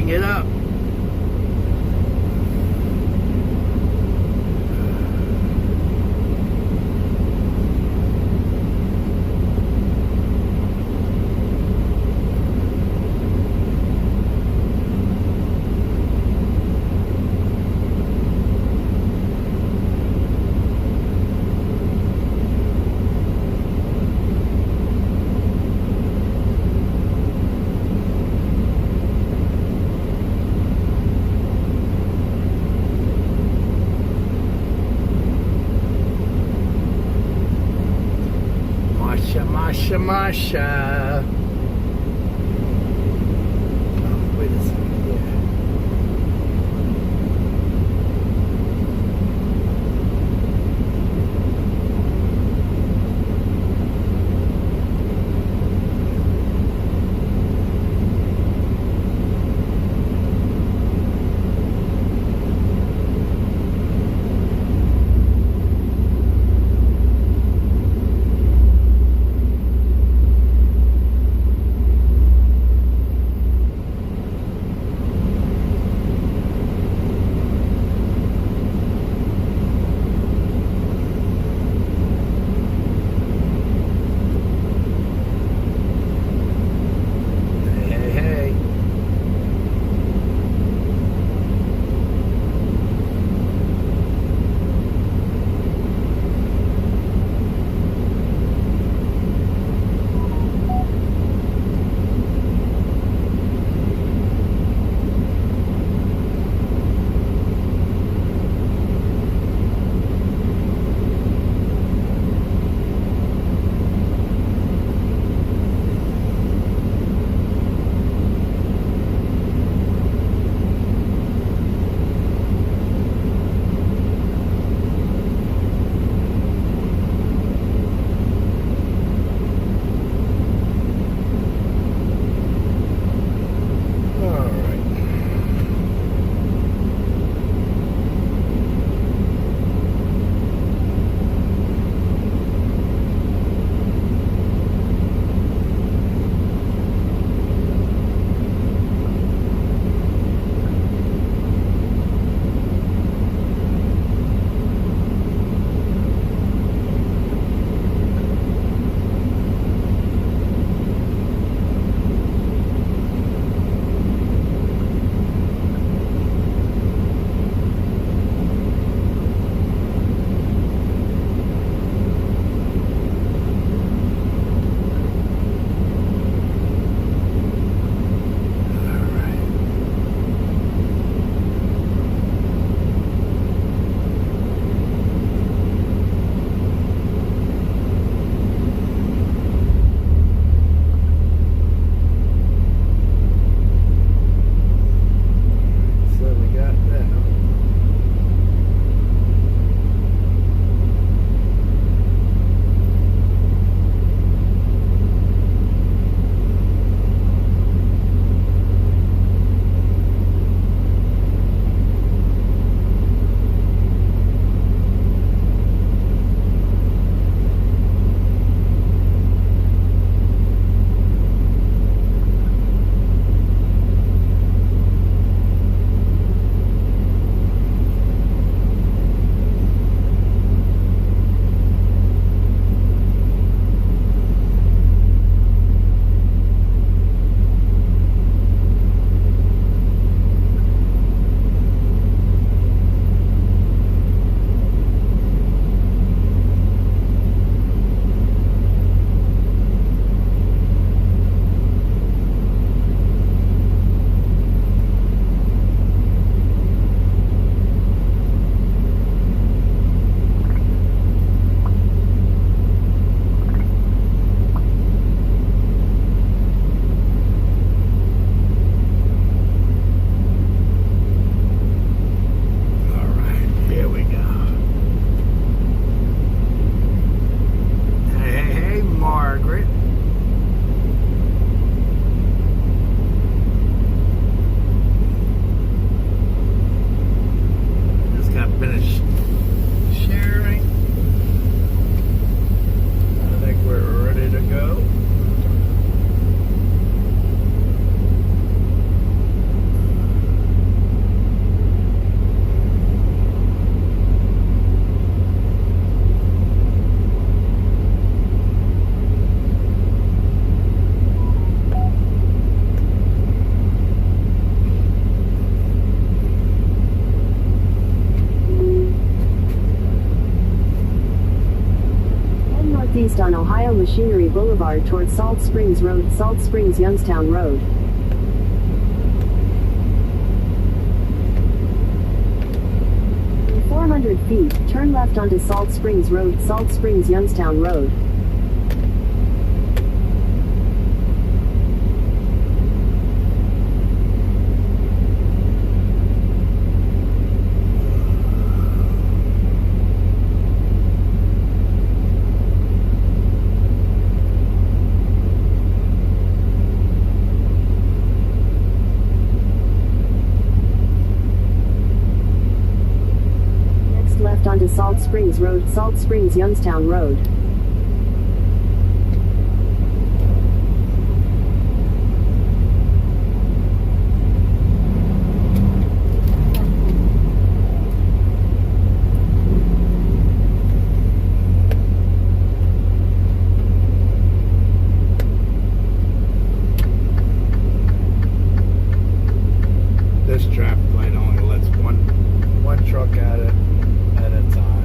Bring it up. Masha. Oh, wait a second here. east on Ohio Machinery Boulevard toward Salt Springs Road, Salt Springs Youngstown Road. In 400 feet, turn left onto Salt Springs Road, Salt Springs Youngstown Road. Left onto Salt Springs Road, Salt Springs Youngstown Road. This traffic light only lets one truck at a time.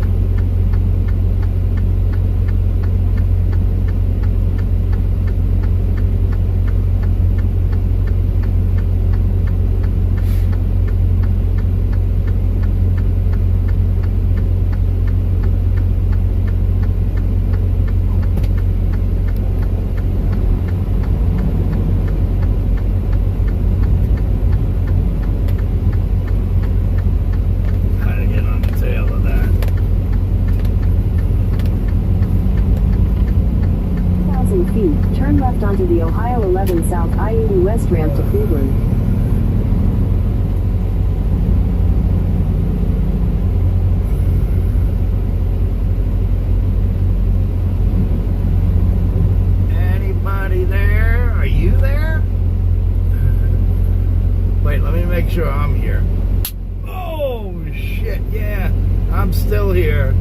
Turn left onto the Ohio 11 South I-80 West ramp to Cleveland. Anybody there? Are you there? Wait, let me make sure I'm here. Oh, shit, yeah. I'm still here.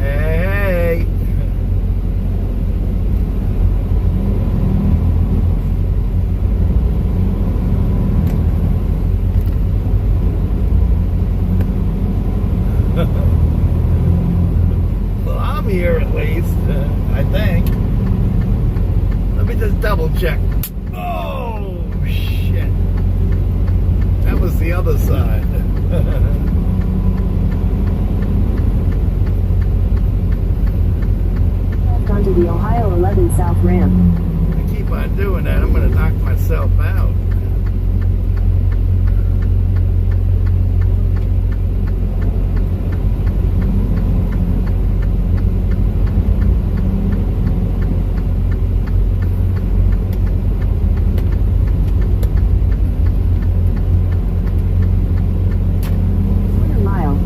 Hey. Well, I'm here at least, I think. Let me just double check. Oh, shit. That was the other side. Left onto the Ohio 11 South ramp. I keep on doing that, I'm going to knock myself out.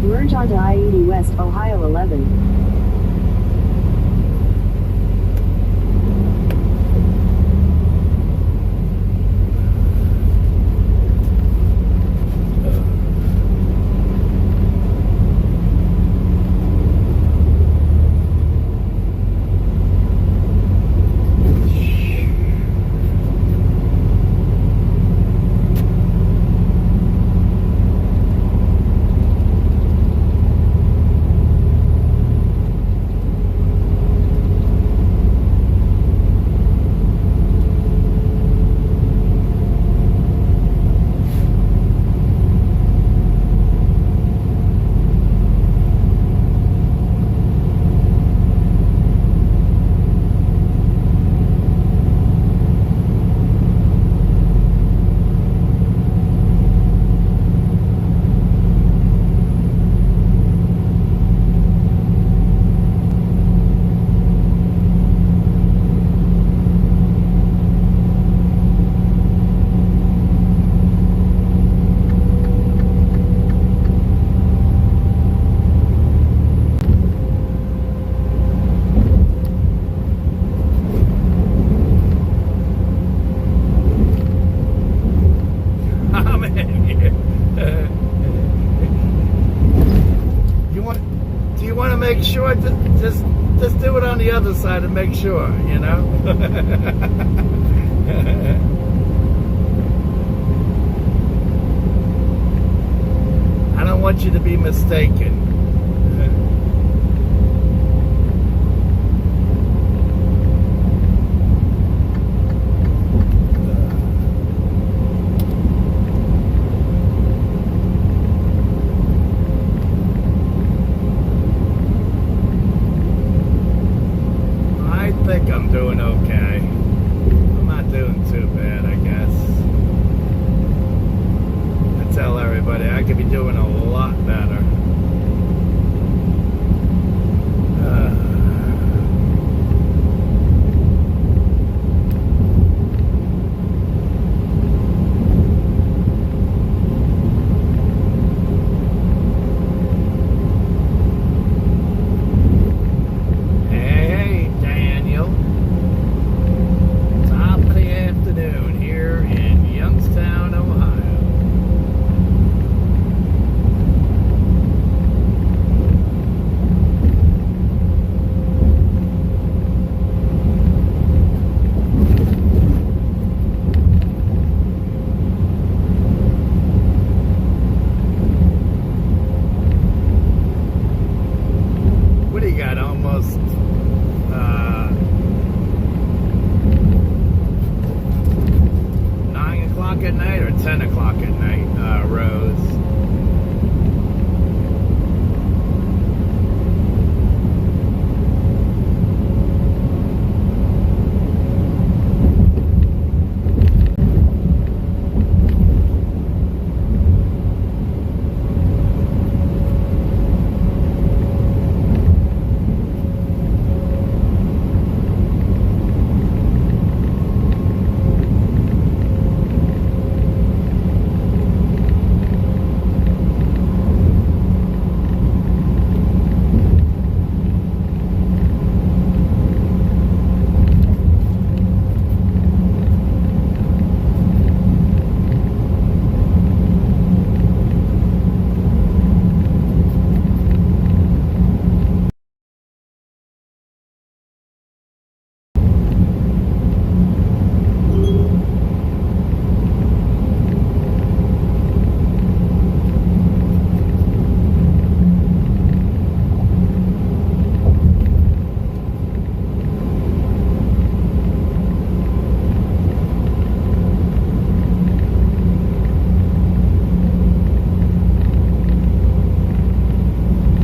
Merge onto I-80 West, Ohio 11. Make sure just do it on the other side and make sure, you know. I don't want you to be mistaken. doing a lot better. Hey, Daniel. Top of the afternoon here in Youngstown, Ohio. What do you got? Almost 9 o'clock at night or 10 o'clock at night, Rose?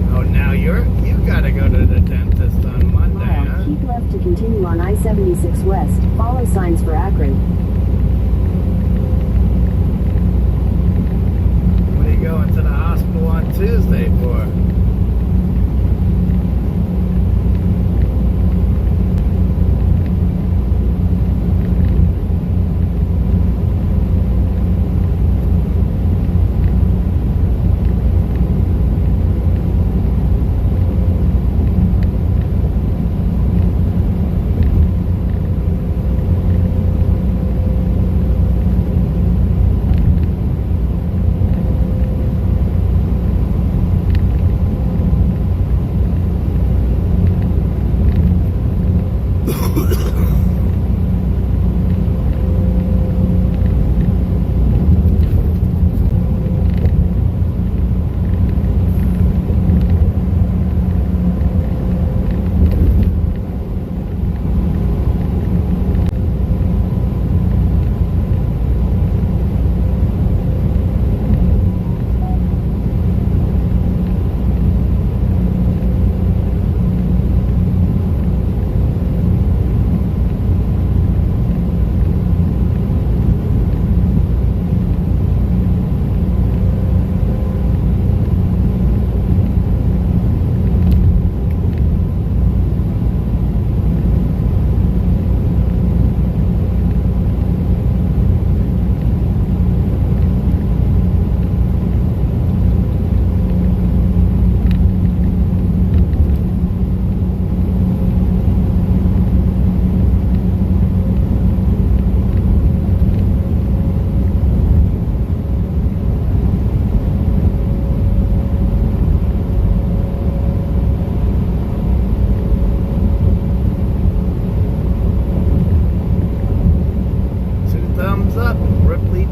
Oh, now you gotta go to the dentist on Monday, Mile, huh? keep left to continue on I-76 West. Follow signs for Akron. What are you going to the hospital on Tuesday for?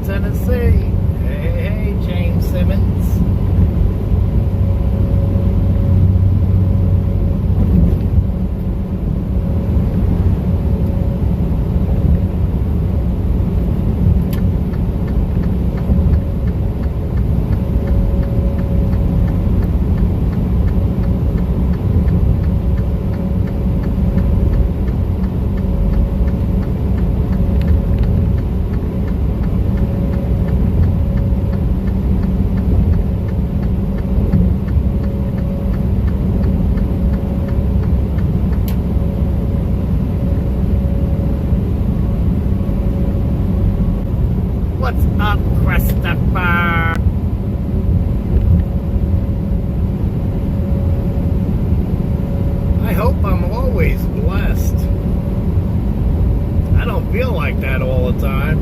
Tennessee. Hey, James Simmons. What's up, Christopher? I hope I'm always blessed. I don't feel like that all the time.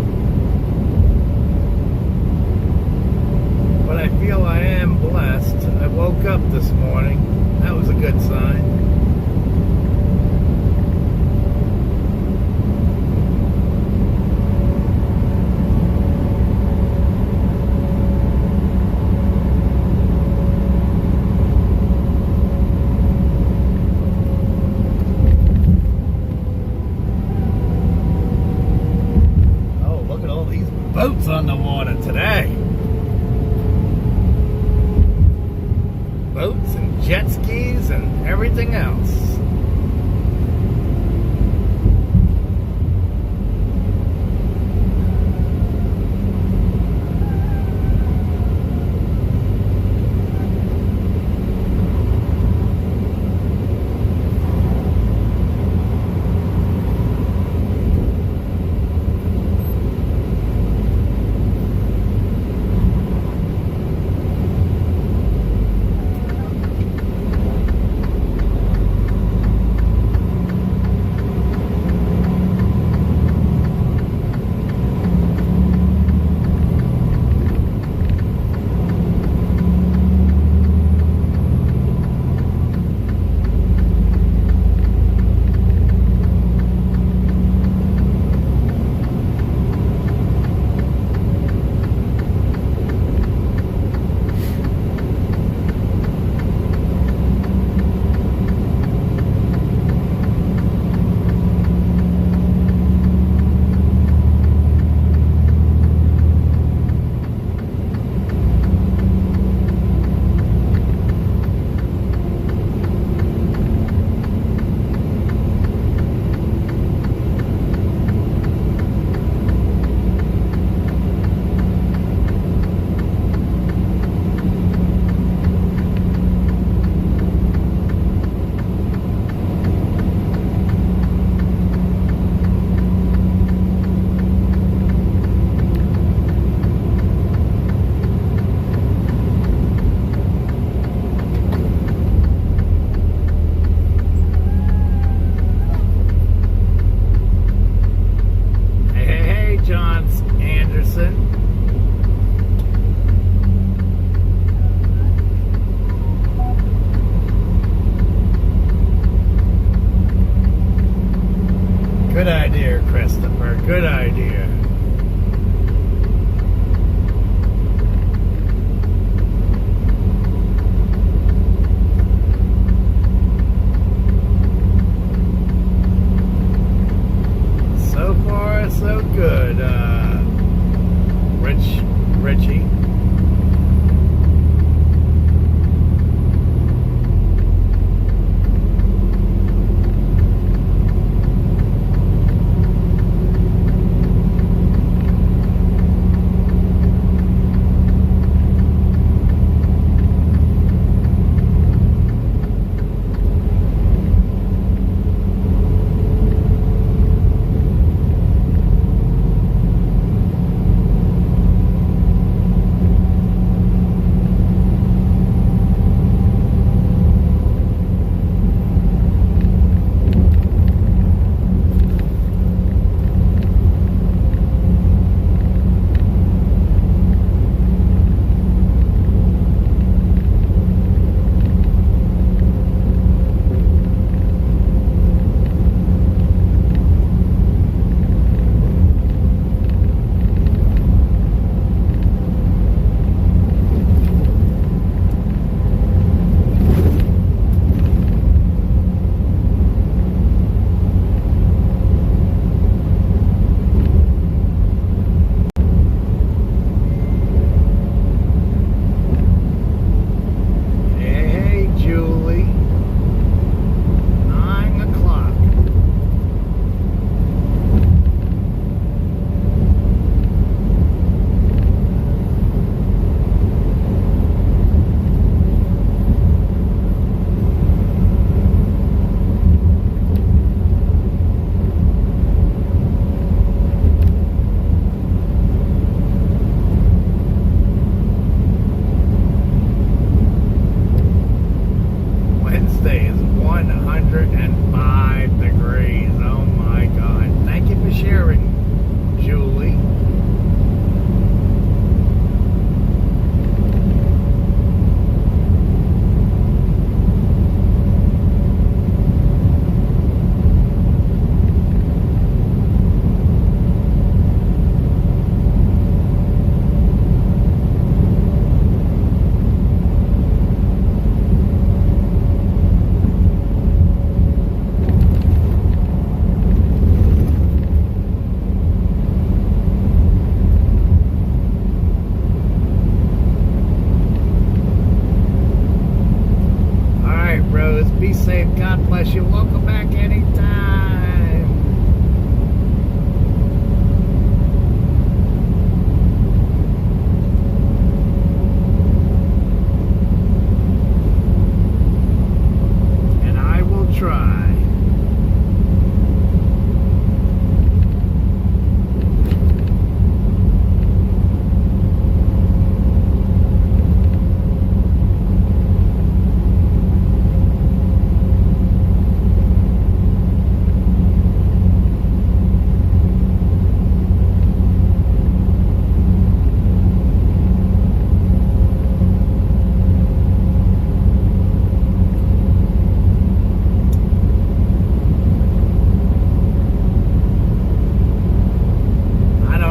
But I feel I am blessed. I woke up this morning. That was a good sign. Boats on the water today. Boats and jet skis and everything else. safe. God bless you. Welcome back anytime. And I will try.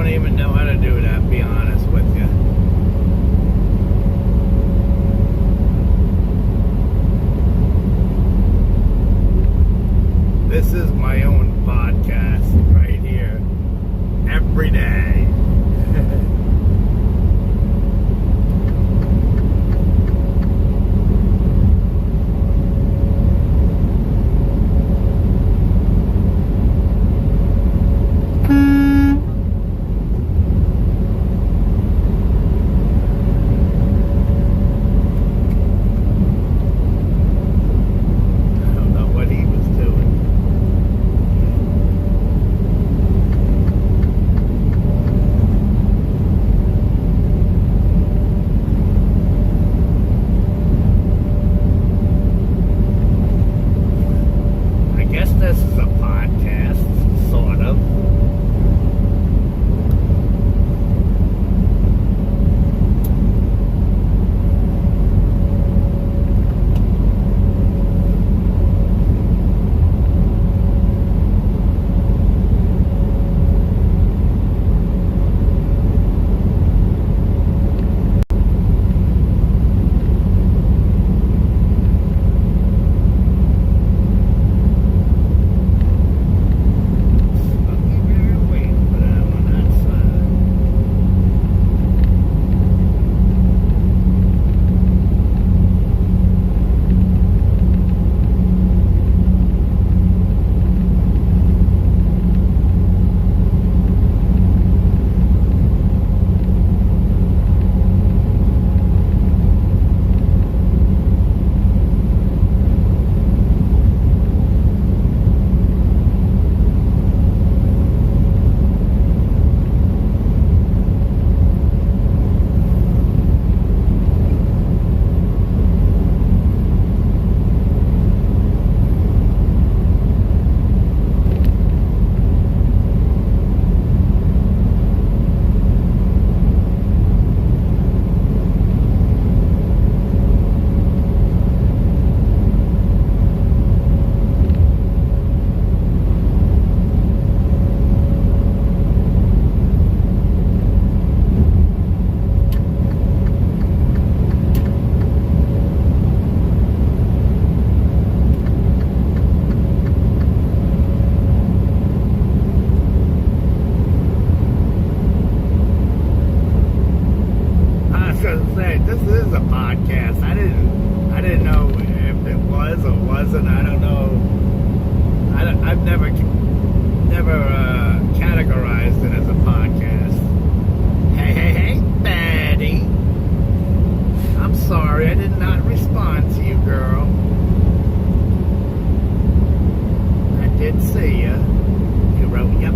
Even know how to do that, be honest with you. This is my own podcast right here every day. This is a podcast, sort of. This is a podcast. I didn't know if it was or wasn't. I don't know. I've never categorized it as a podcast. Hey, Betty. I'm sorry, I did not respond to you, girl. I did see you. You wrote, yep.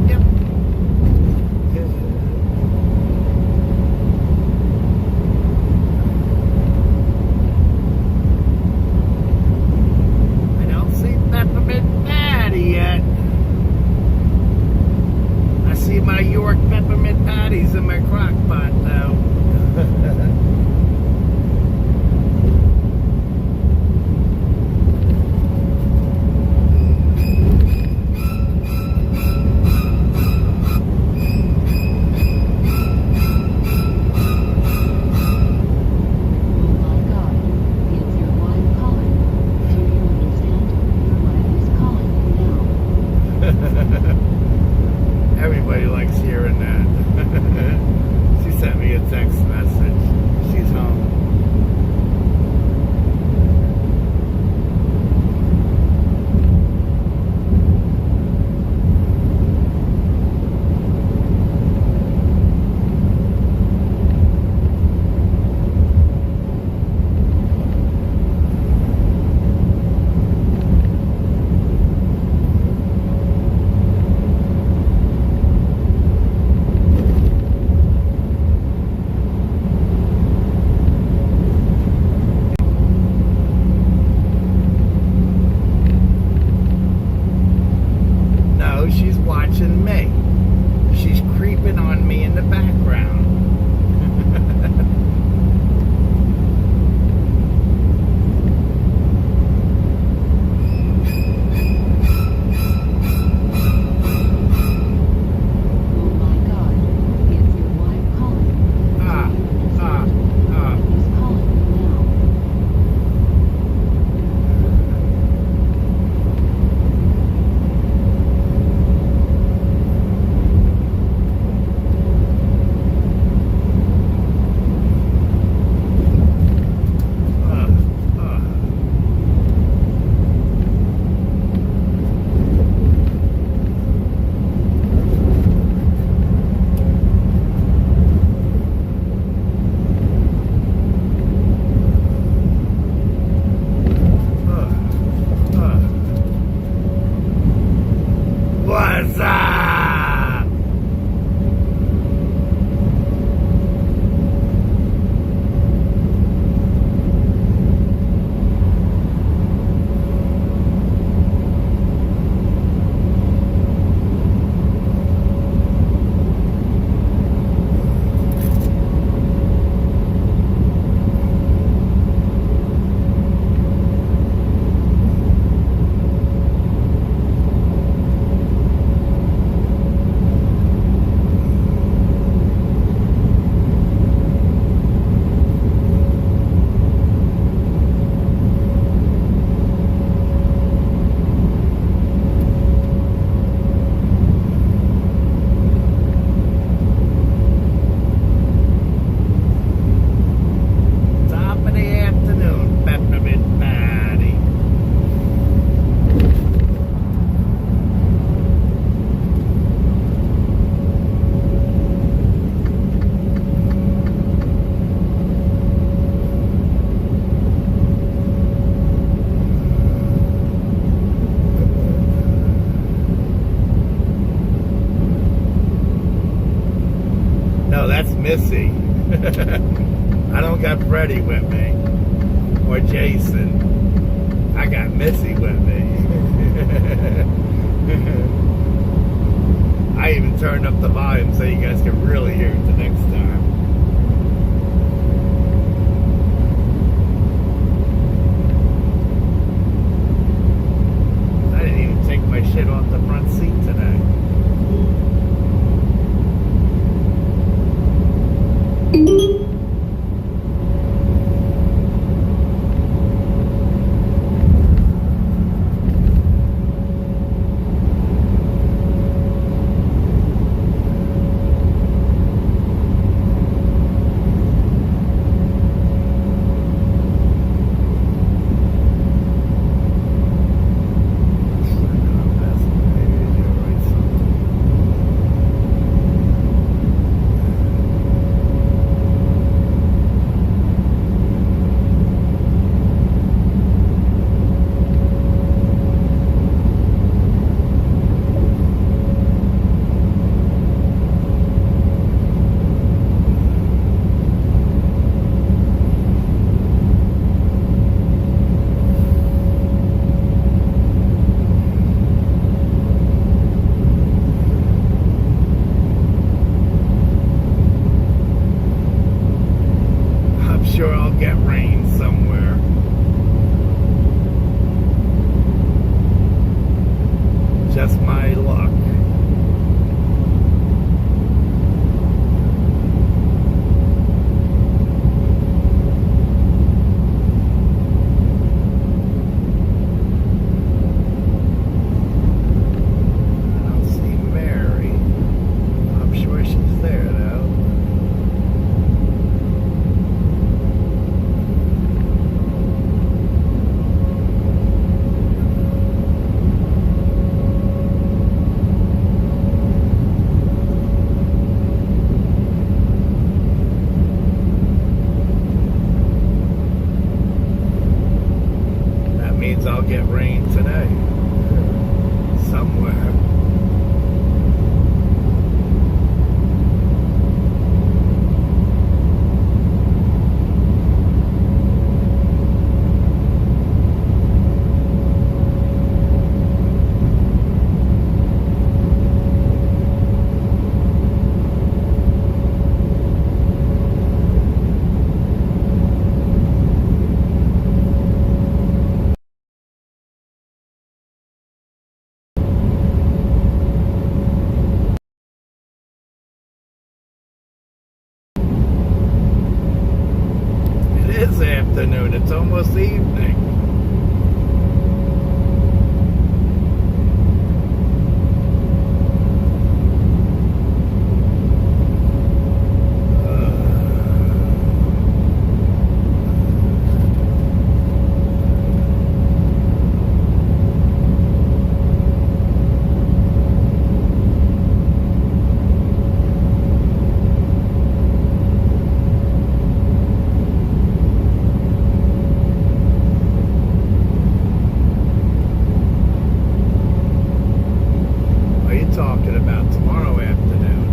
Peppermint Missy. I don't got Freddie with me. Or Jason. I got Missy with me. I even turned up the volume so you guys can really hear it the next time. I didn't even take my shit off the front seat today. Sure I'll get rain somewhere. Just my luck. I don't see Mary. I'm sure she's there though. Means I'll get rain today somewhere. It is afternoon. It's almost evening. Talking about tomorrow afternoon.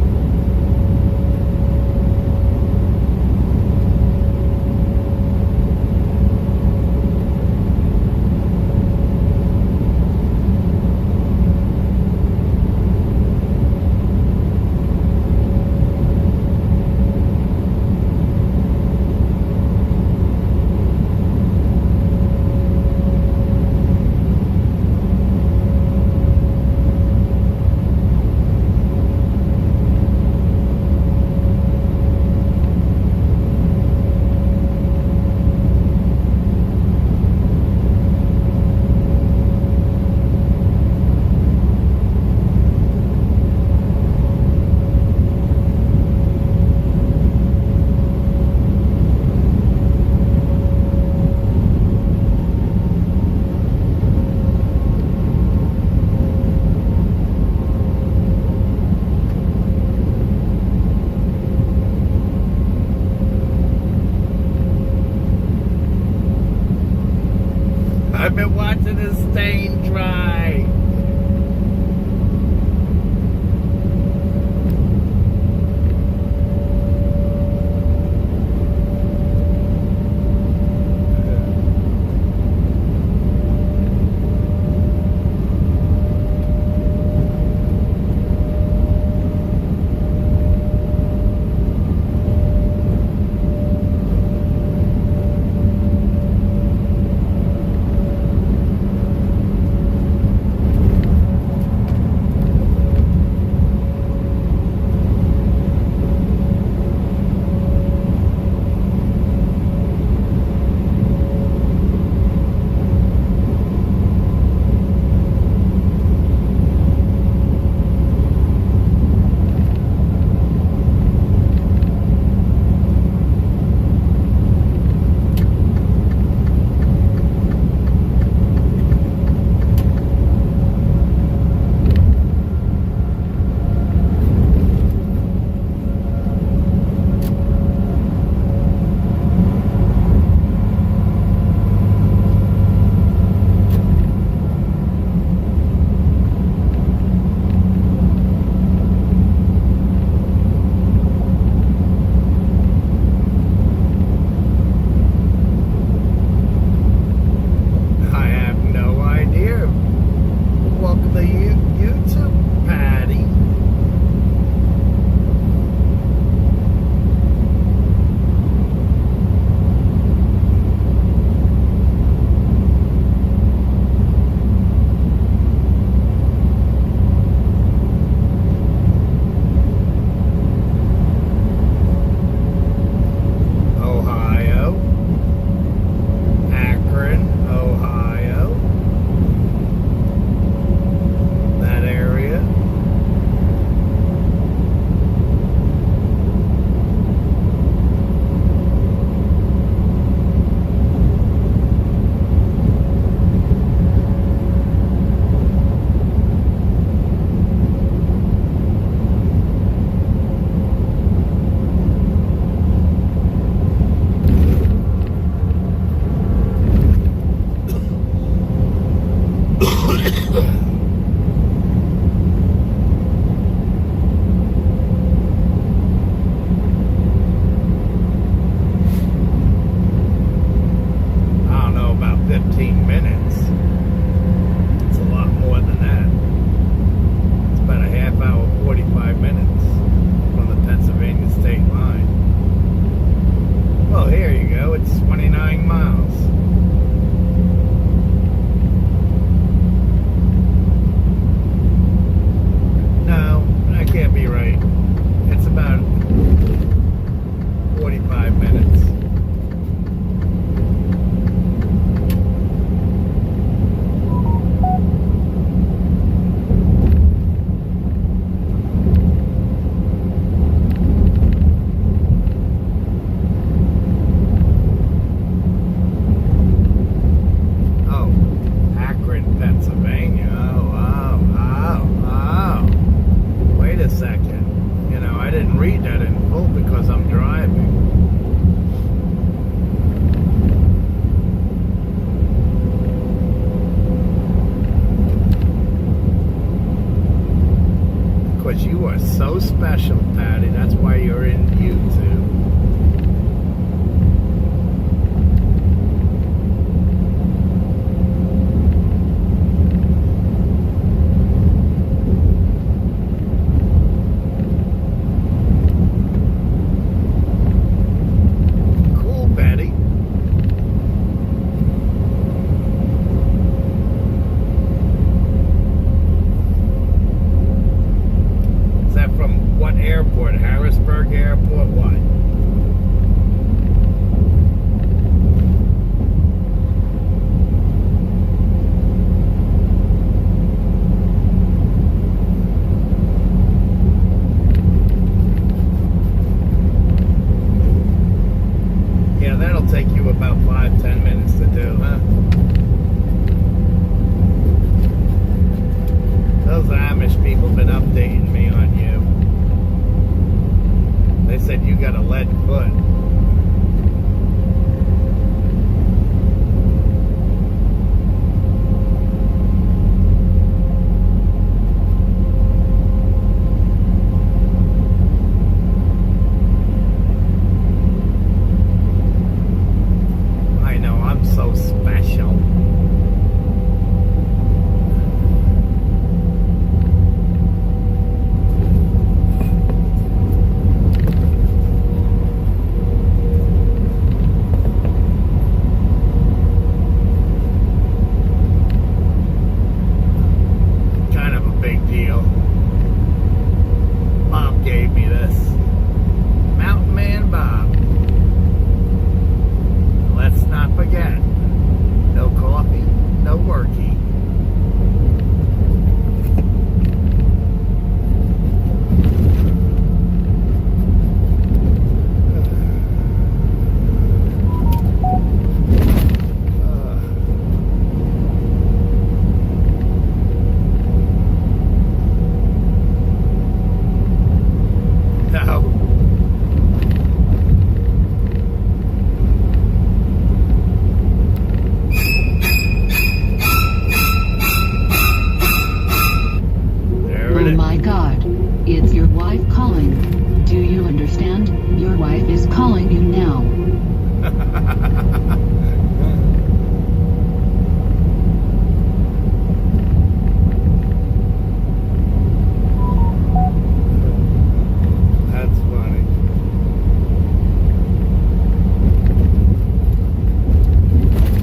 I've been watching this stain dry. about 5-10 minutes to do, huh? Those Amish people have been updating me on you. They said you got a lead foot. I know, I'm so special. Kind of a big deal. Bob gave me this. Mountain Man Bob. Let's not forget. No coffee, no worky. No. There it Oh is. my God. It's your wife calling. Do you understand? Your wife is calling you now. That's funny.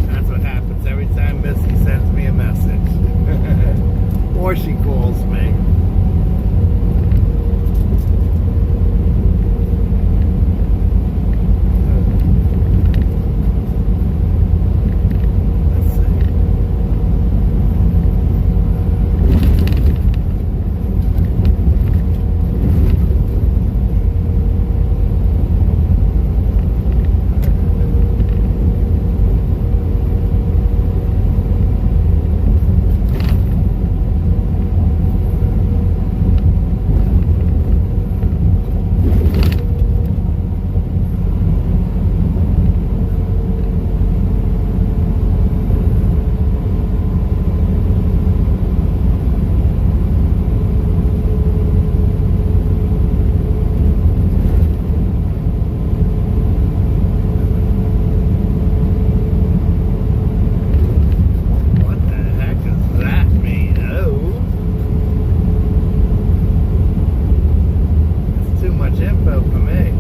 That's what happens every time Missy sends me a message. Or she calls me. Let's see. What the heck does that mean? Oh. That's too much info for me.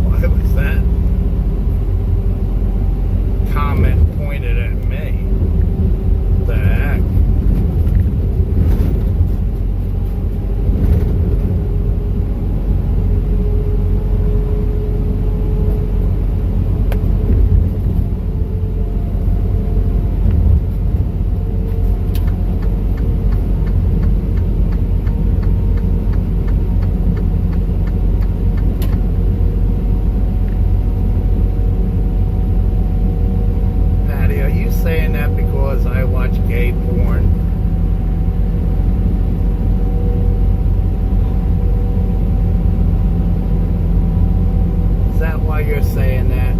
Why was that comment pointed at me? What the heck? Patty, are you saying that because I watch gay porn? Is that why you're saying that?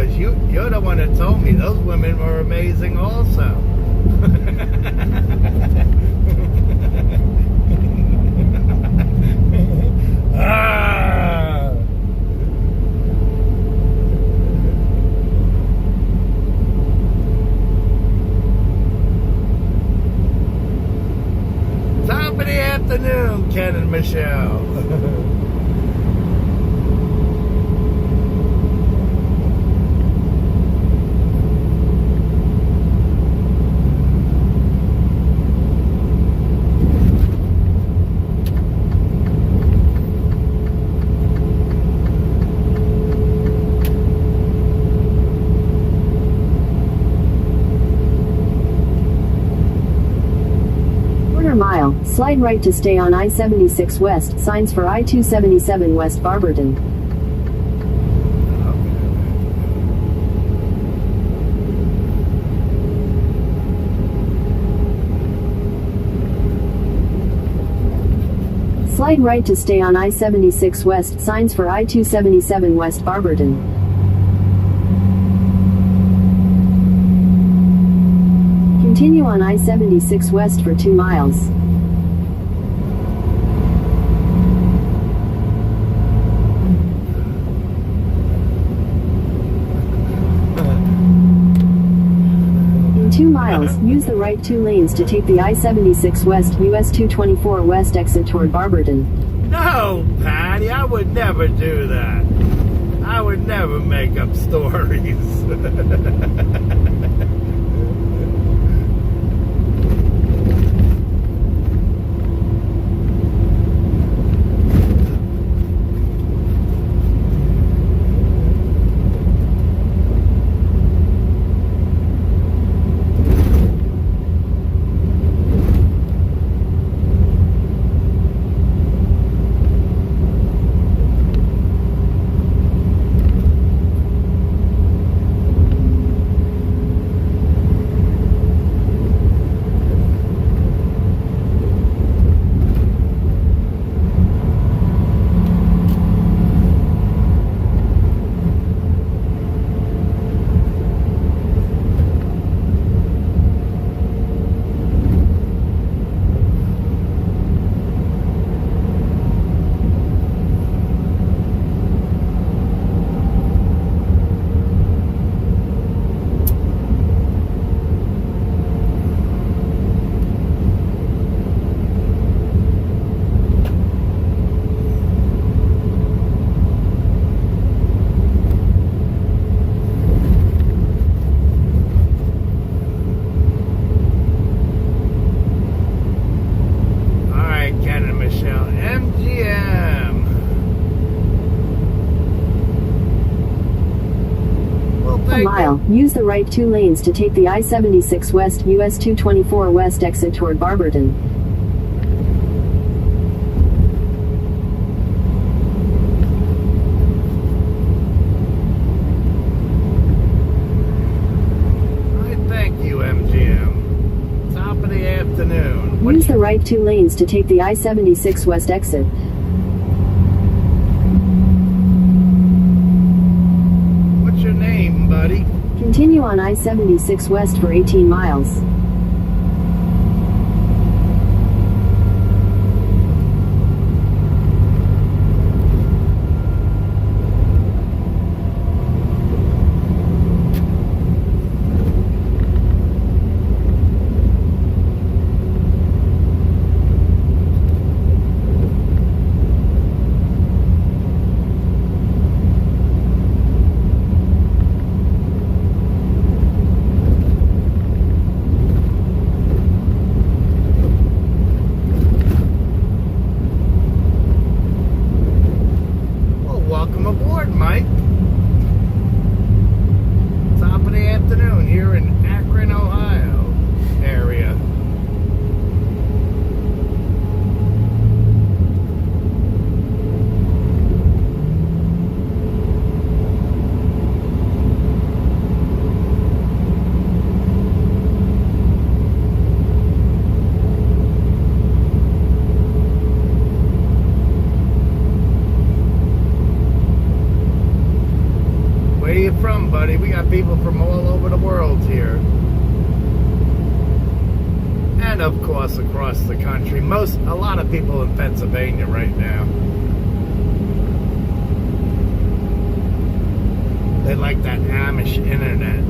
because you're the one that told me those women were amazing also. Ah! Top of the afternoon, Ken and Michelle. Mile, slide right to stay on I-76 West, signs for I-277 West Barberton. Slide right to stay on I-76 West, signs for I-277 West Barberton. Continue on I-76 West for 2 miles. In 2 miles, use the right 2 lanes to take the I-76 West US 224 West exit toward Barberton. No, Patty, I would never do that. I would never make up stories. A mile, use the right 2 lanes to take the I-76 West US 224 West exit toward Barberton. Thank you, MGM. Top of the afternoon. Use the right 2 lanes to take the I-76 West exit. What's your name, buddy? Continue on I-76 West for 18 miles. Welcome aboard, Mike. Top of the afternoon here in Akron, Ohio area. Where you from, buddy? We over the world here. And of course across the country. A lot of people in Pennsylvania right now. They like that Amish internet.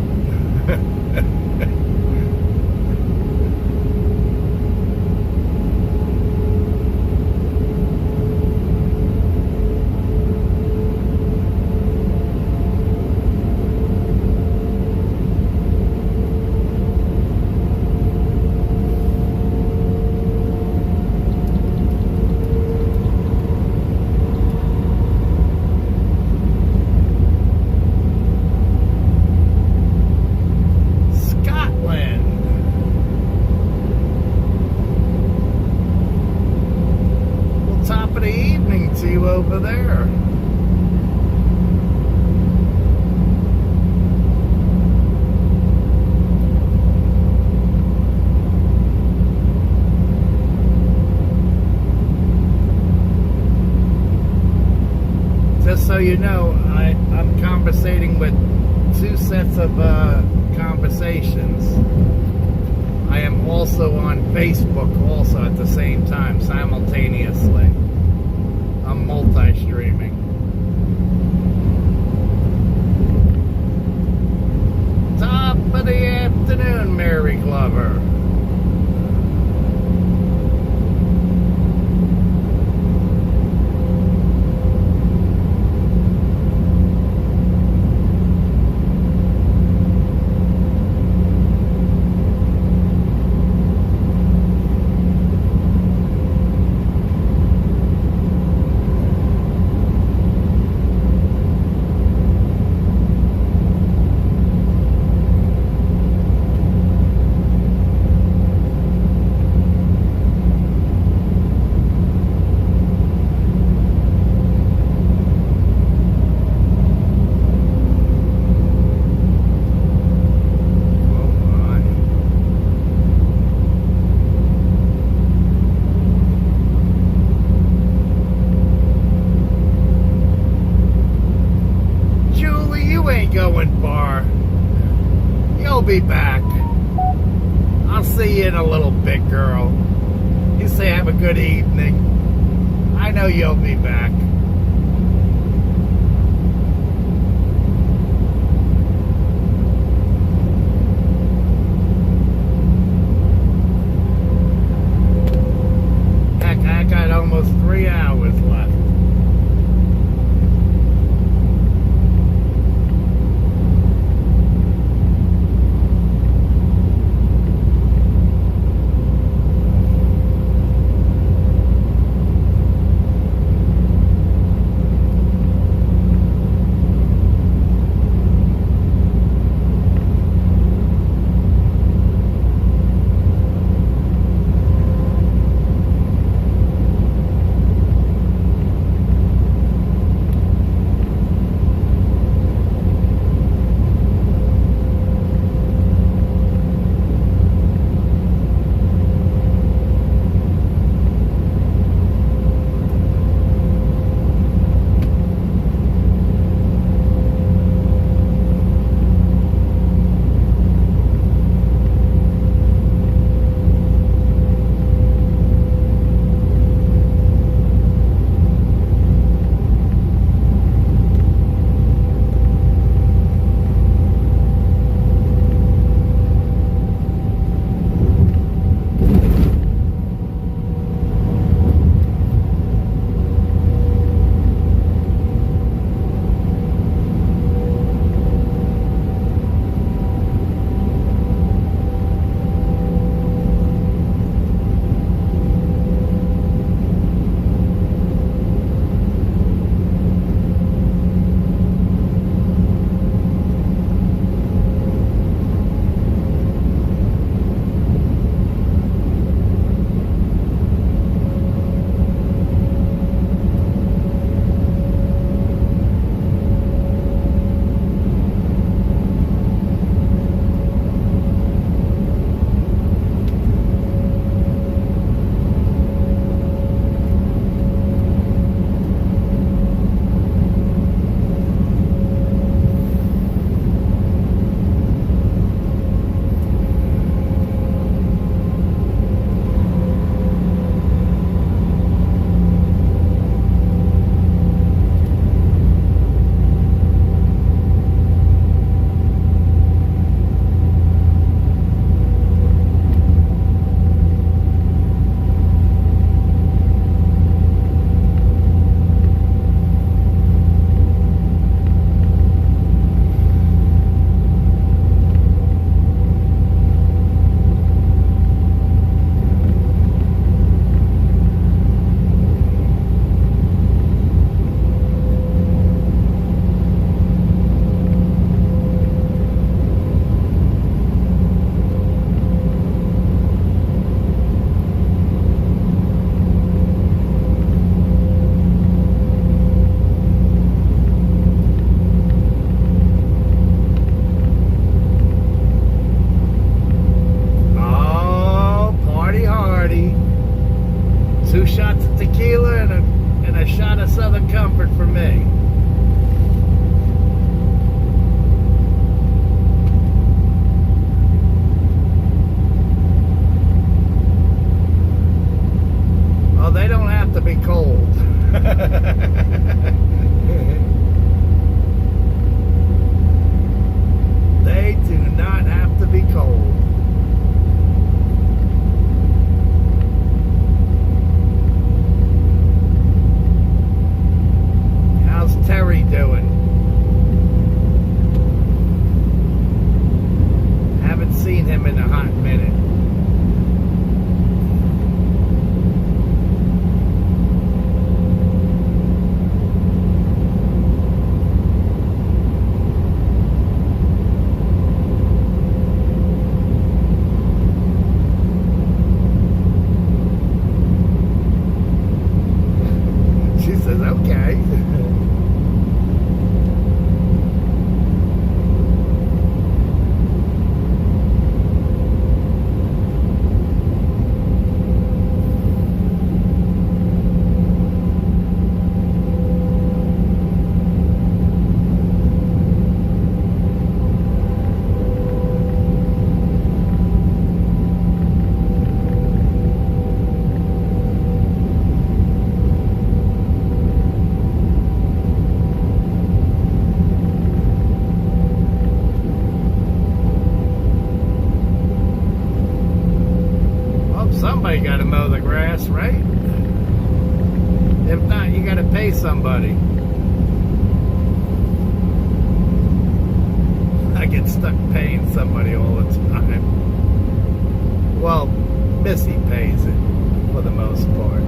Over there. Just so you know, I'm conversating with two sets of conversations. I am also on Facebook also at the same time, simultaneously. I'm multi-streaming. Top of the afternoon, Mary Glover. Going far. You'll be back. I'll see you in a little bit, girl. You say have a good evening. I know you'll be back. Heck, I got almost 3 hours left. gotta mow the grass, right? If not, you gotta pay somebody. I get stuck paying somebody all the time. Well, Missy pays it for the most part.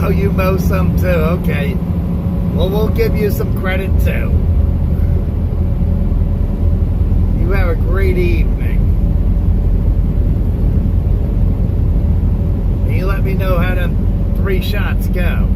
Oh, you mow some too, okay. Well, we'll give you some credit too. You have a great evening. And you let me know how them 3 shots go.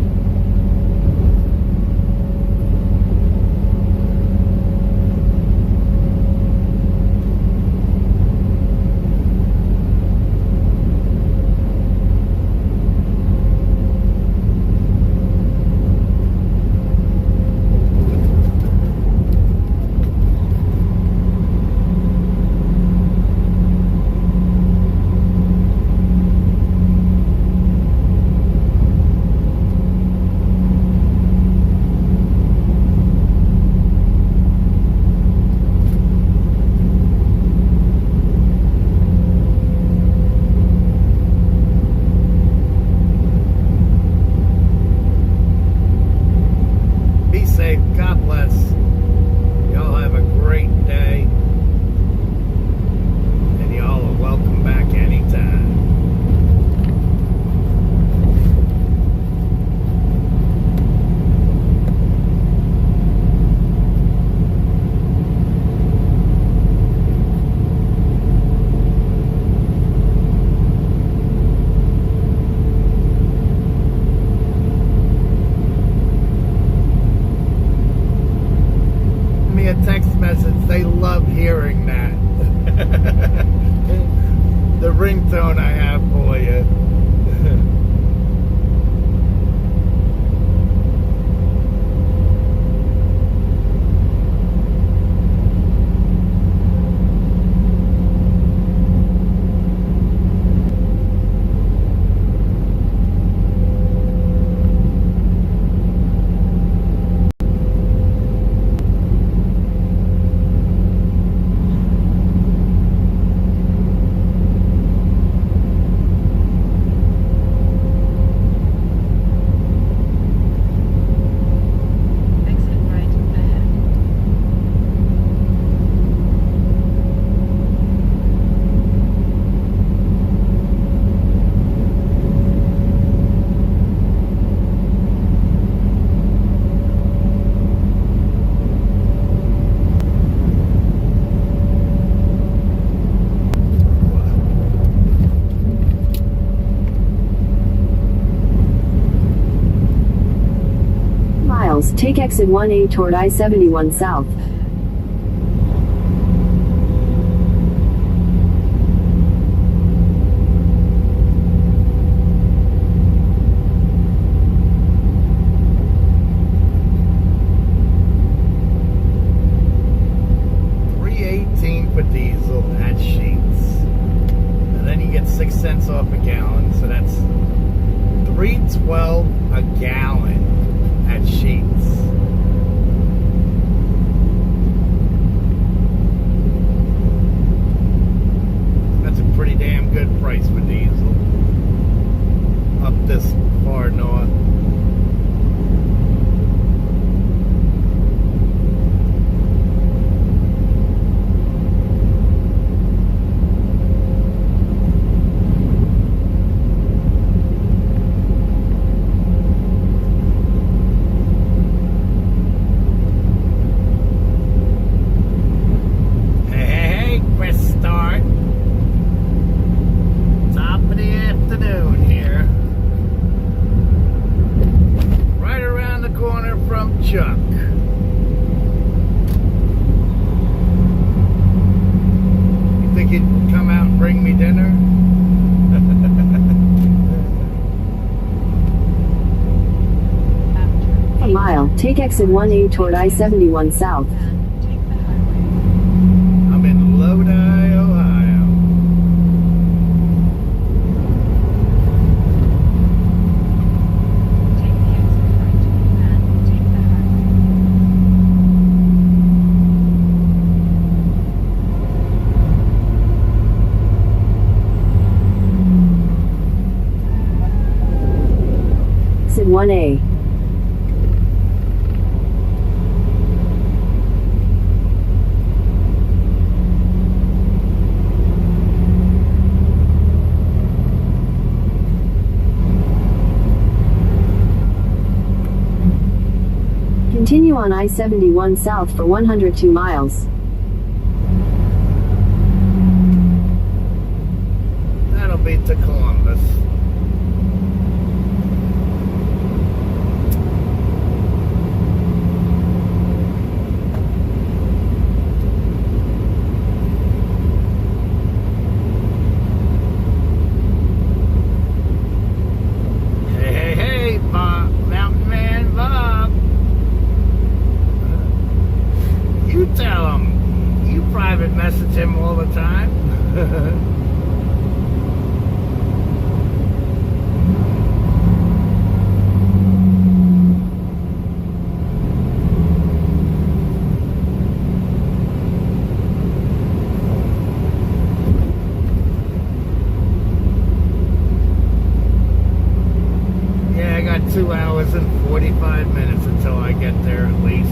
God bless. Y'all have a great day. And y'all are welcome back anytime. A text message, they love hearing that. The ringtone I have for you. Take exit 1A toward I-71 South. $3.18 for diesel at Sheets. And then you get 6 cents off a gallon, so that's $3.12 a gallon at Sheets. That's a pretty damn good price for diesel up this far north. Take exit 1A toward I-71 South. I'm in Lodi, Ohio. Exit 1A. Continue on I-71 South for 102 miles. That'll be to Columbus. Hey, Bob, Mountain Man Bob. You tell him. You private message him all the time. Yeah, I got 2 hours and 45 minutes until I get there at least.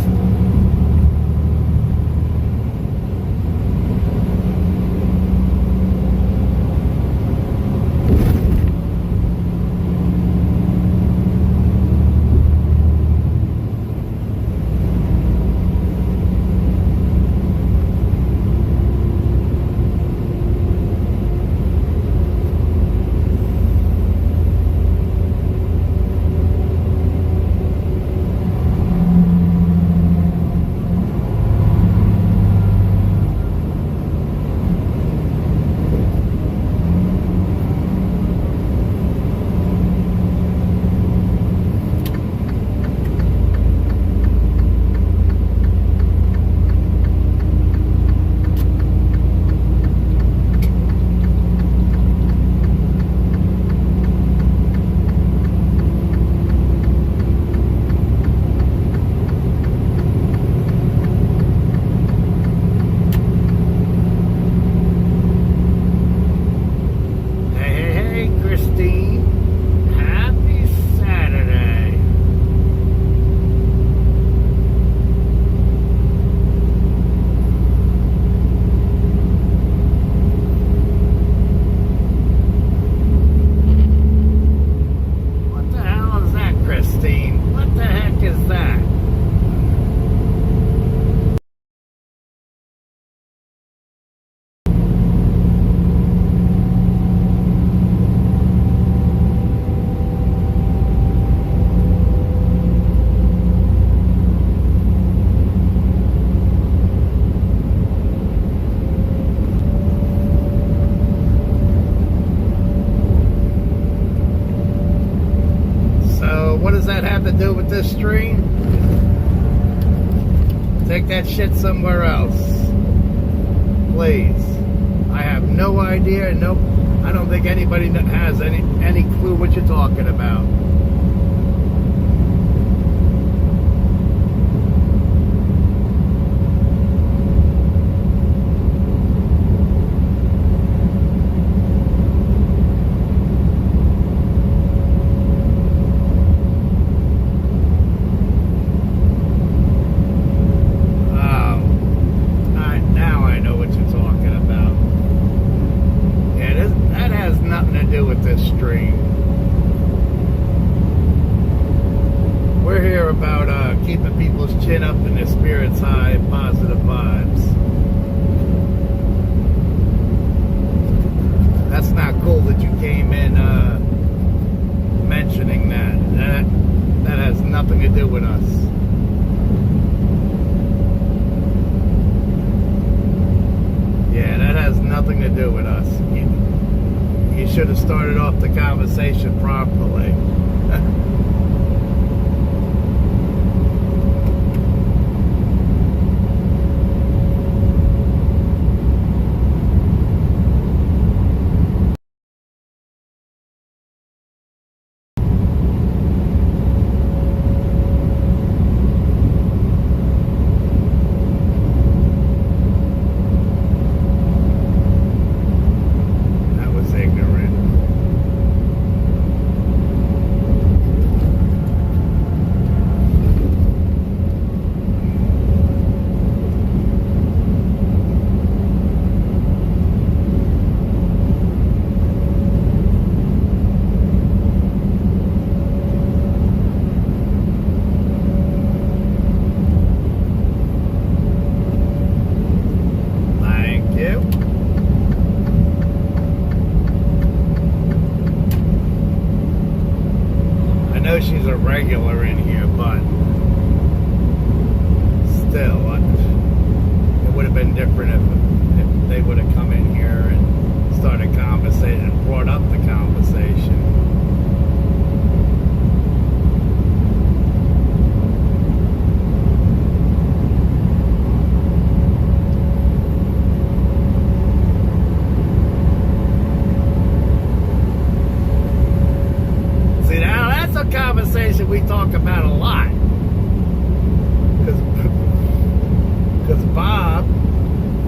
to do with this stream, take that shit somewhere else. Please. I have no idea. I don't think anybody has any clue what you're talking about. We're here about keeping people's chin up and their spirits high, positive vibes. That's not cool that you came in mentioning that. That has nothing to do with us. Yeah, that has nothing to do with us. You should have started off the conversation properly. regular in here, but still, it would have been different if they would have come in here and started conversating and brought up the conversation. See, now that's a conversation we talk about a lot. Because Bob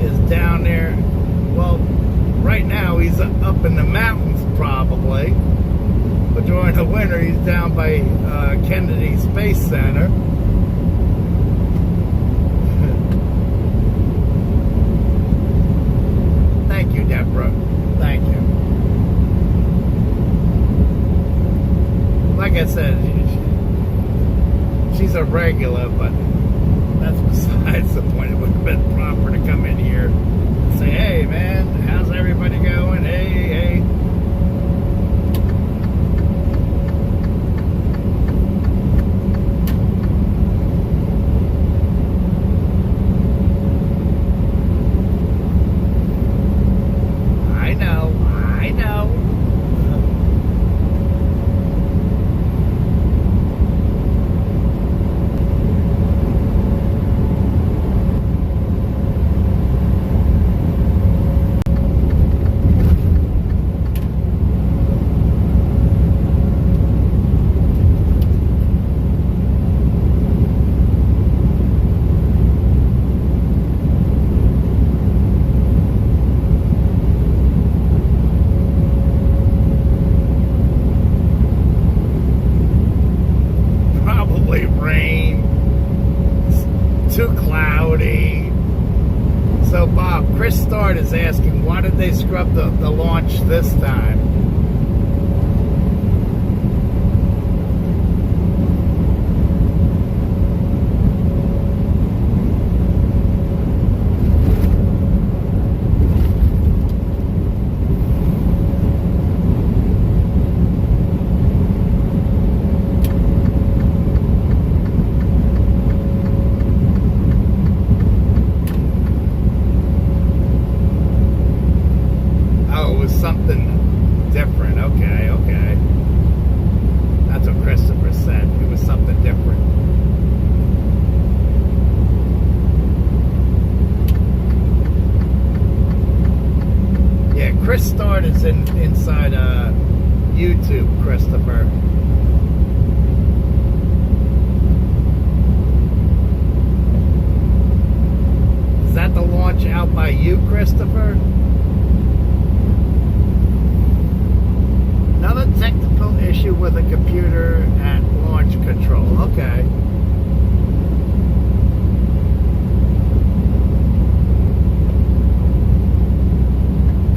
is down there. Well, right now he's up in the mountains probably, but during the winter he's down by Kennedy Space Center. Thank you, Deborah. Thank you. Like I said, she's a regular, but that's besides the point. It would have been proper to come in here and say, hey man, how's everybody going? Hey. I know. Probably rain. It's too cloudy. So Bob, Chris Start is asking, why did they scrub the launch this time? Something different. Okay. That's what Christopher said. It was something different. Yeah, Chris Start is inside YouTube, Christopher. Is that the launch out by you, Christopher? Another technical issue with a computer at launch control. Okay.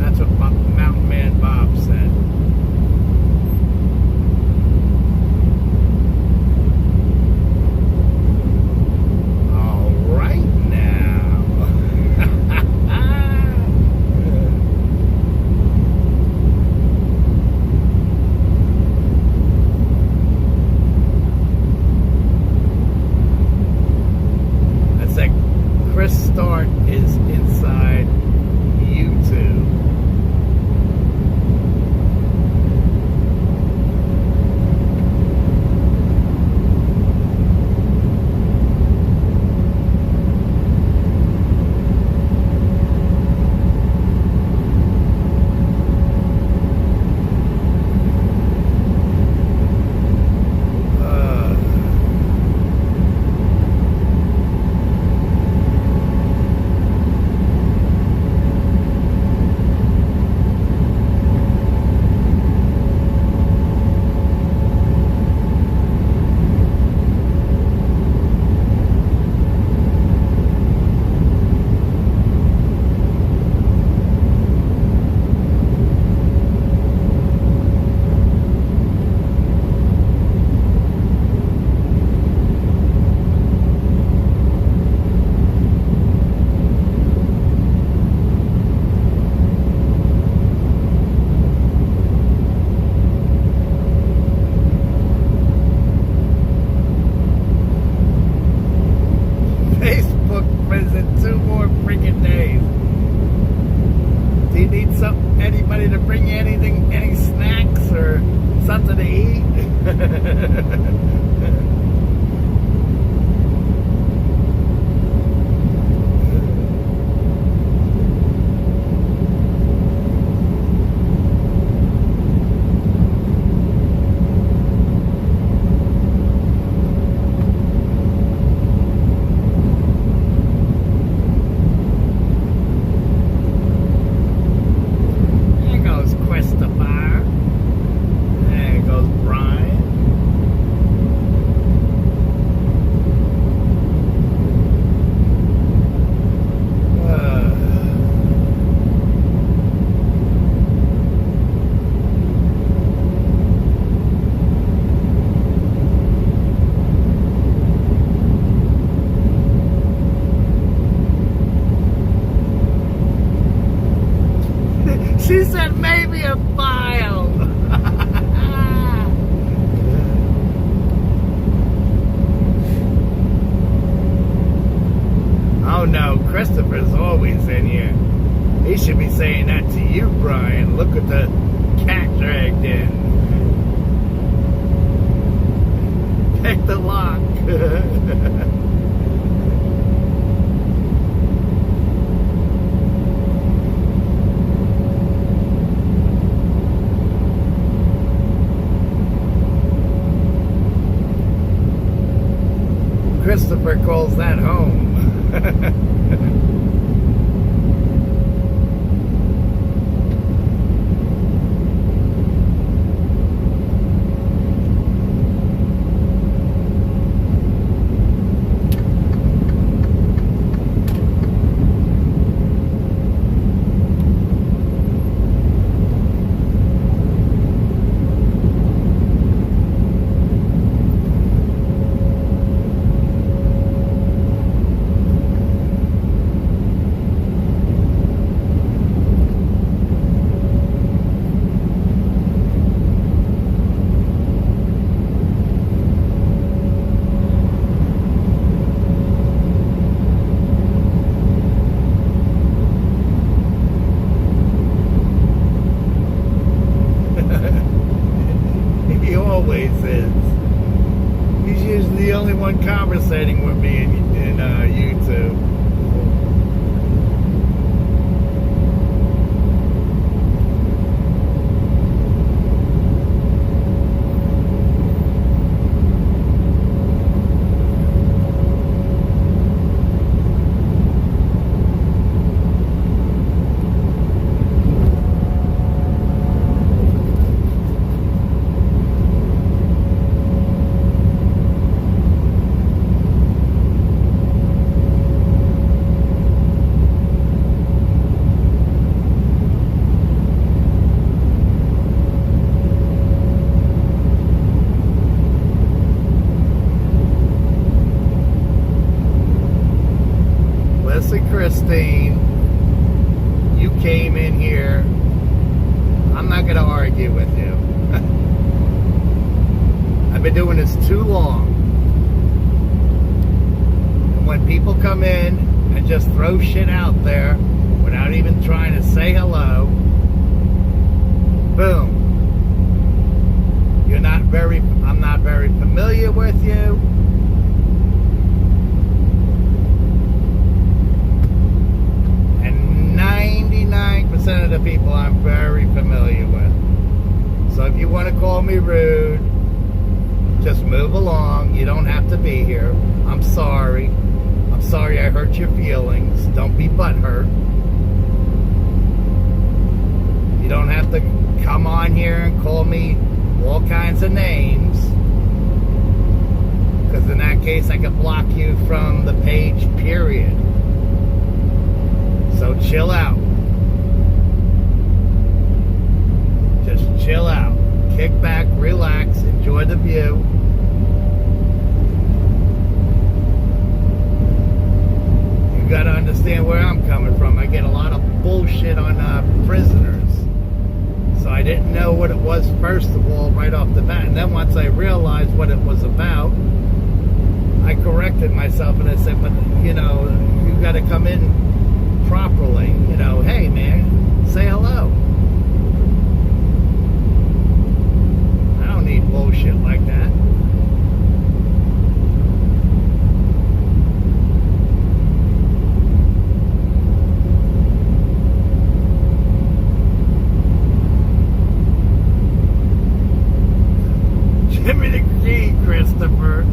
That's what Mountain Man Bob said. All right now. Chris Start is inside YouTube. need anybody to bring you anything, any snacks or something to eat? She said maybe a file. Oh no, Christopher's always in here. He should be saying that to you, Brian. Look at the cat dragged in. Pick the lock. Christopher calls that home. He always is. He's usually the only one conversating with me in YouTube. Christine, you came in here. I'm not going to argue with you. I've been doing this too long. And when people come in and just throw shit out there without even trying to say hello, boom. I'm not very familiar with you. And 99% of the people I'm very familiar with. So if you want to call me rude, just move along. You don't have to be here. I'm sorry. I'm sorry I hurt your feelings. Don't be butthurt. You don't have to come on here and call me all kinds of names, because in that case I could block you from the page, period. So chill out. Just chill out. Kick back, relax, enjoy the view. You gotta understand where I'm coming from. I get a lot of bullshit on prisoners. So I didn't know what it was first of all, right off the bat. And then once I realized what it was about, I corrected myself and I said, but you know, you got to come in properly. You know, hey man, say hello. I don't need bullshit like that. Give me the key, Christopher.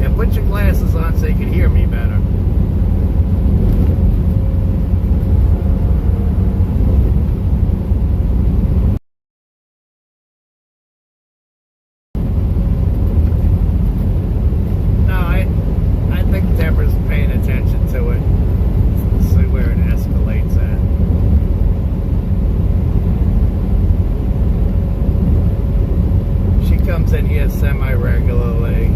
Yeah, put your glasses on so you can hear me better. No, I think Deborah's paying attention to it. See where it escalates at. She comes in here semi-regularly.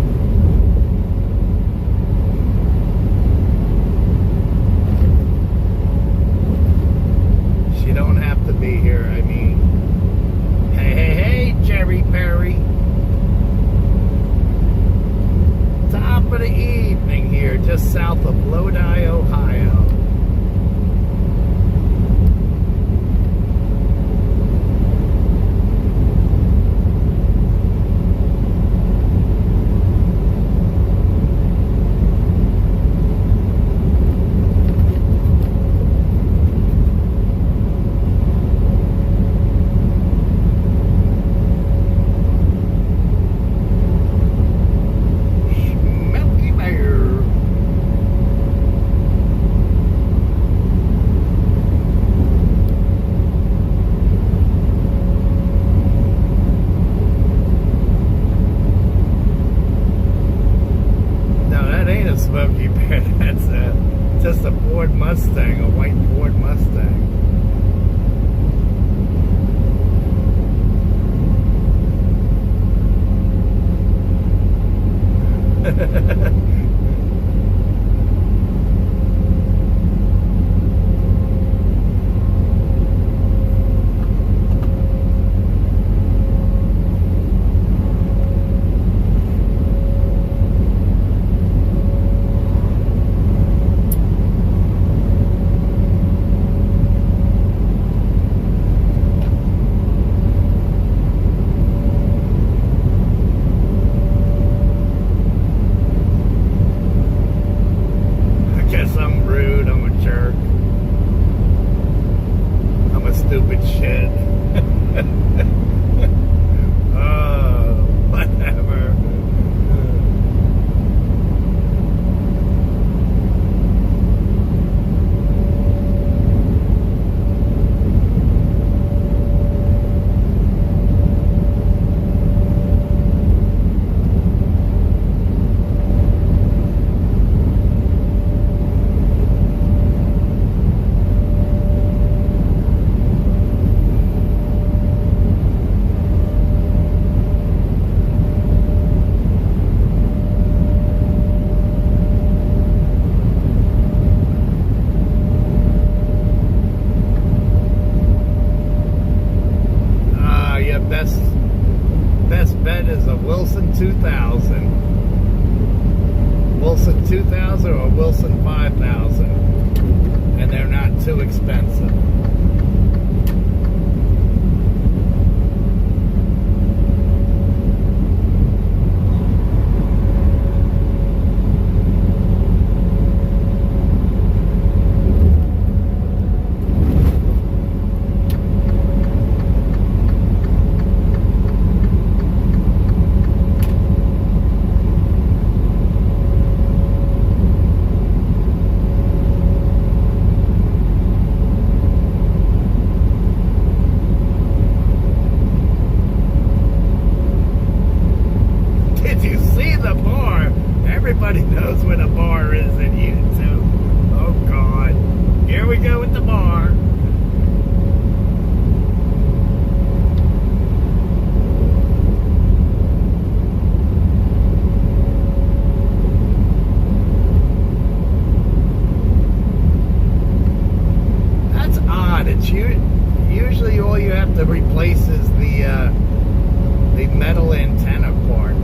She don't have to be here, I mean. Hey, hey, hey, Jerry Perry. Top of the evening here, just south of Lodi, Ohio. Milky Bear. No, that ain't a Smoky Bear. That's just a Ford Mustang, a white Ford Mustang. I guess I'm rude, I'm a jerk. I'm a stupid shit. Oh, whatever. usually all you have to replace is the metal antenna part.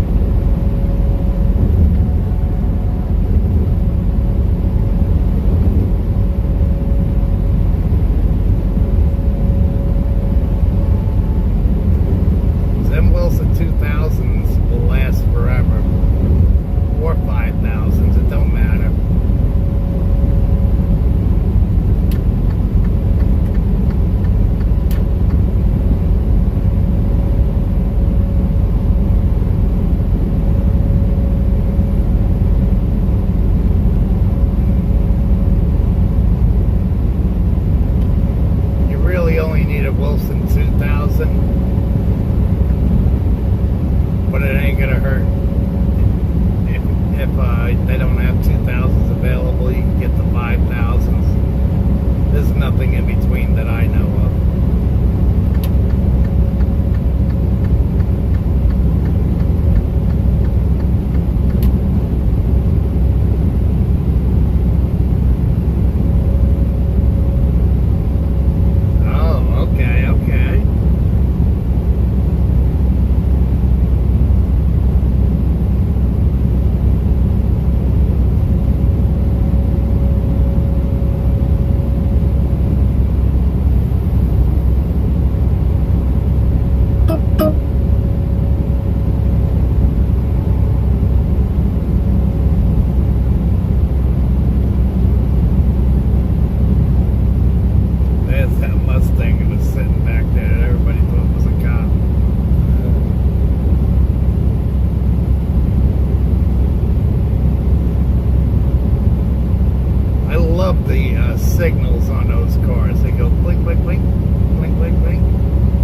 Them Wilson 2000s will last forever, or 5000s, it don't matter. You really only need a Wilson 2000. But it ain't gonna hurt if they don't have 2000s available. You can get the 5000s. There's nothing in between that I know of. Oh, okay, okay. There's that Mustang that was sitting back there that everybody thought was a cop. I love the signals on those cars. They go blink, blink, blink, blink, blink, blink,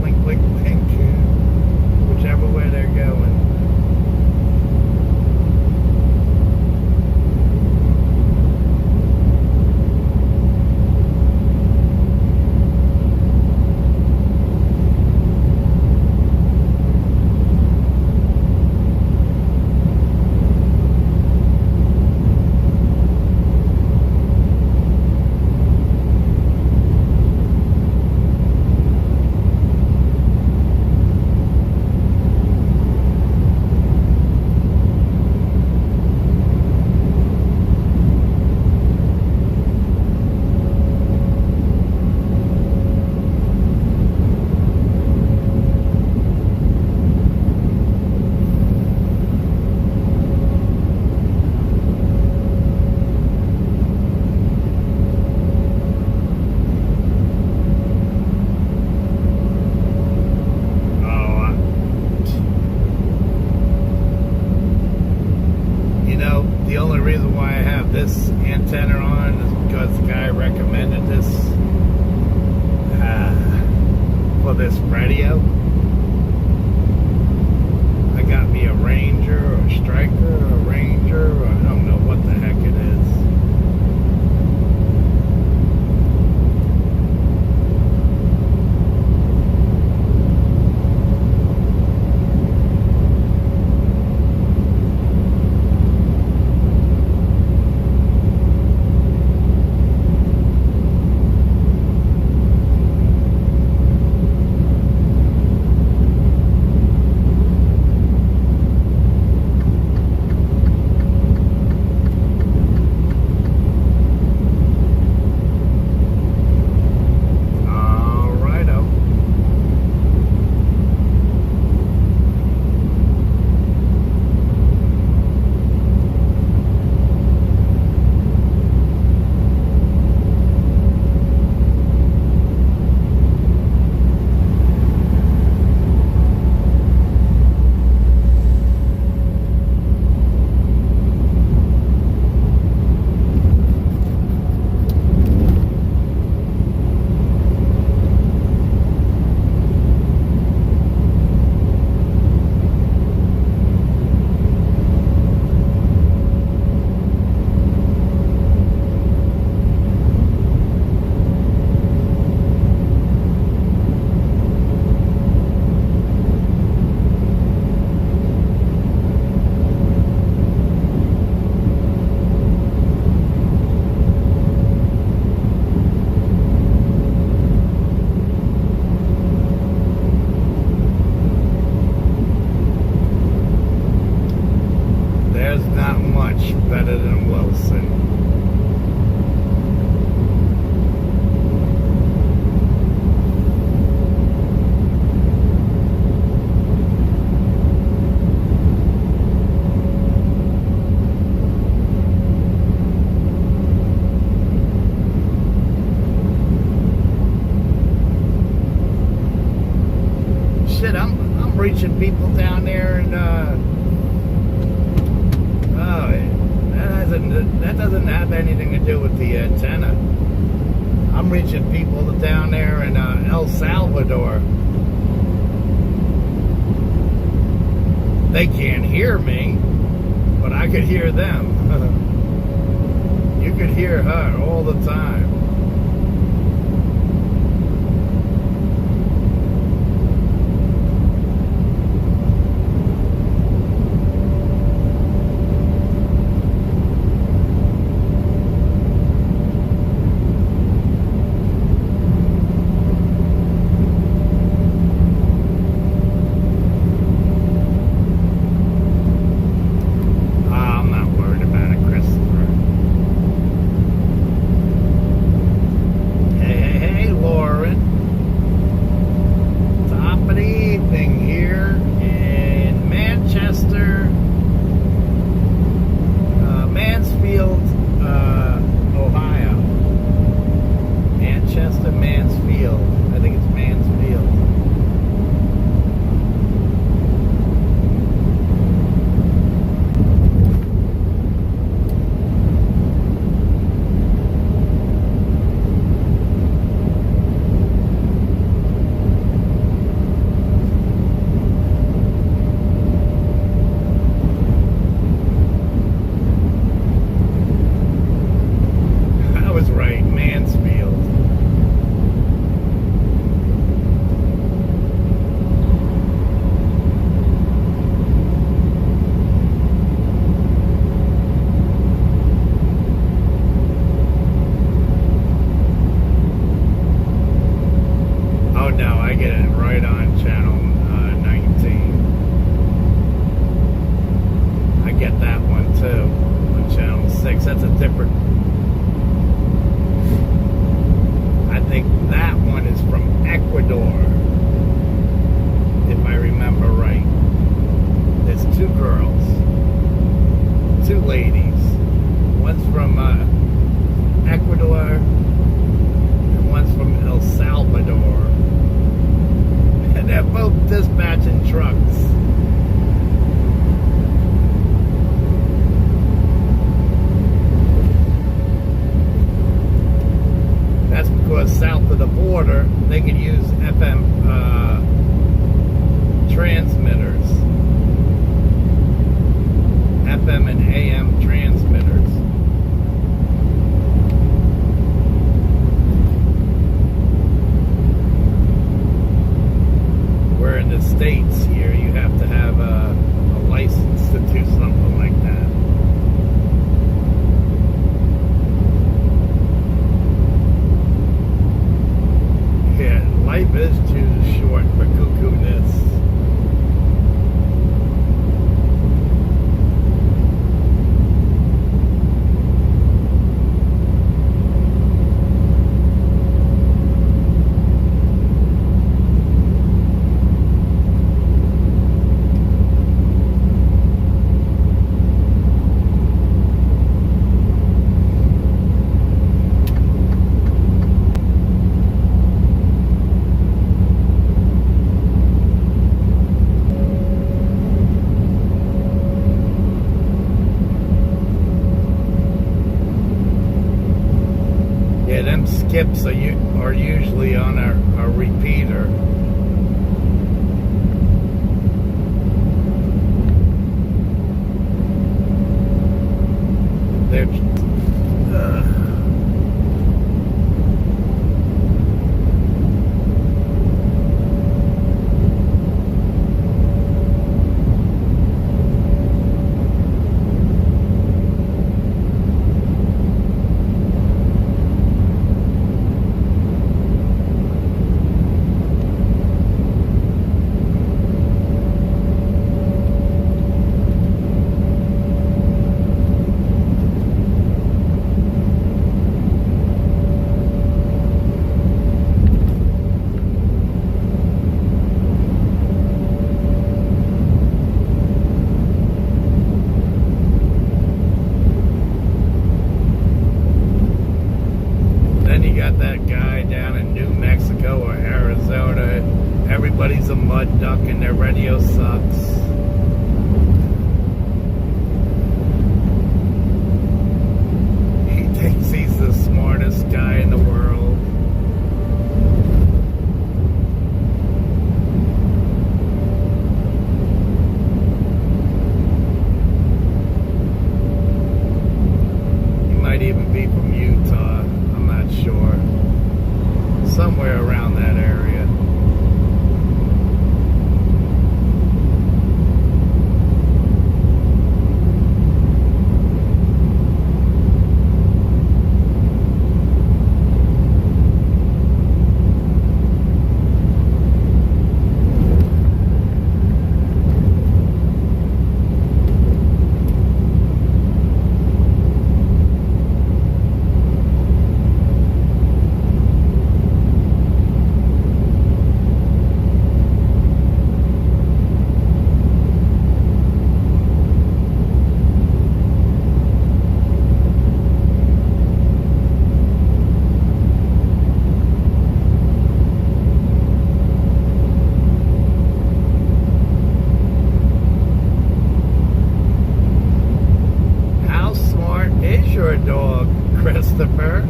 blink, blink, blink, whichever way they're going. The only reason why I have this antenna on is because the guy recommended this for this radio. I got me a Ranger or a Striker or a Ranger, or I don't know what the heck it is. better than Wilson. Shit, I'm reaching people down there, and that doesn't have anything to do with the antenna. I'm reaching people down there in El Salvador. They can't hear me, but I could hear them. You could hear her all the time. South of the border, they can use FM transmitters, FM and AM transmitters. Where in the States here, you have to have a license to do something like that. Life is too short for cuckoo-ness. Them skips are usually on a repeater. everybody's a mud duck and their radio sucks. He thinks he's the smartest guy in the world. He might even be from Utah. I'm not sure. Somewhere around that area. Your dog, Christopher.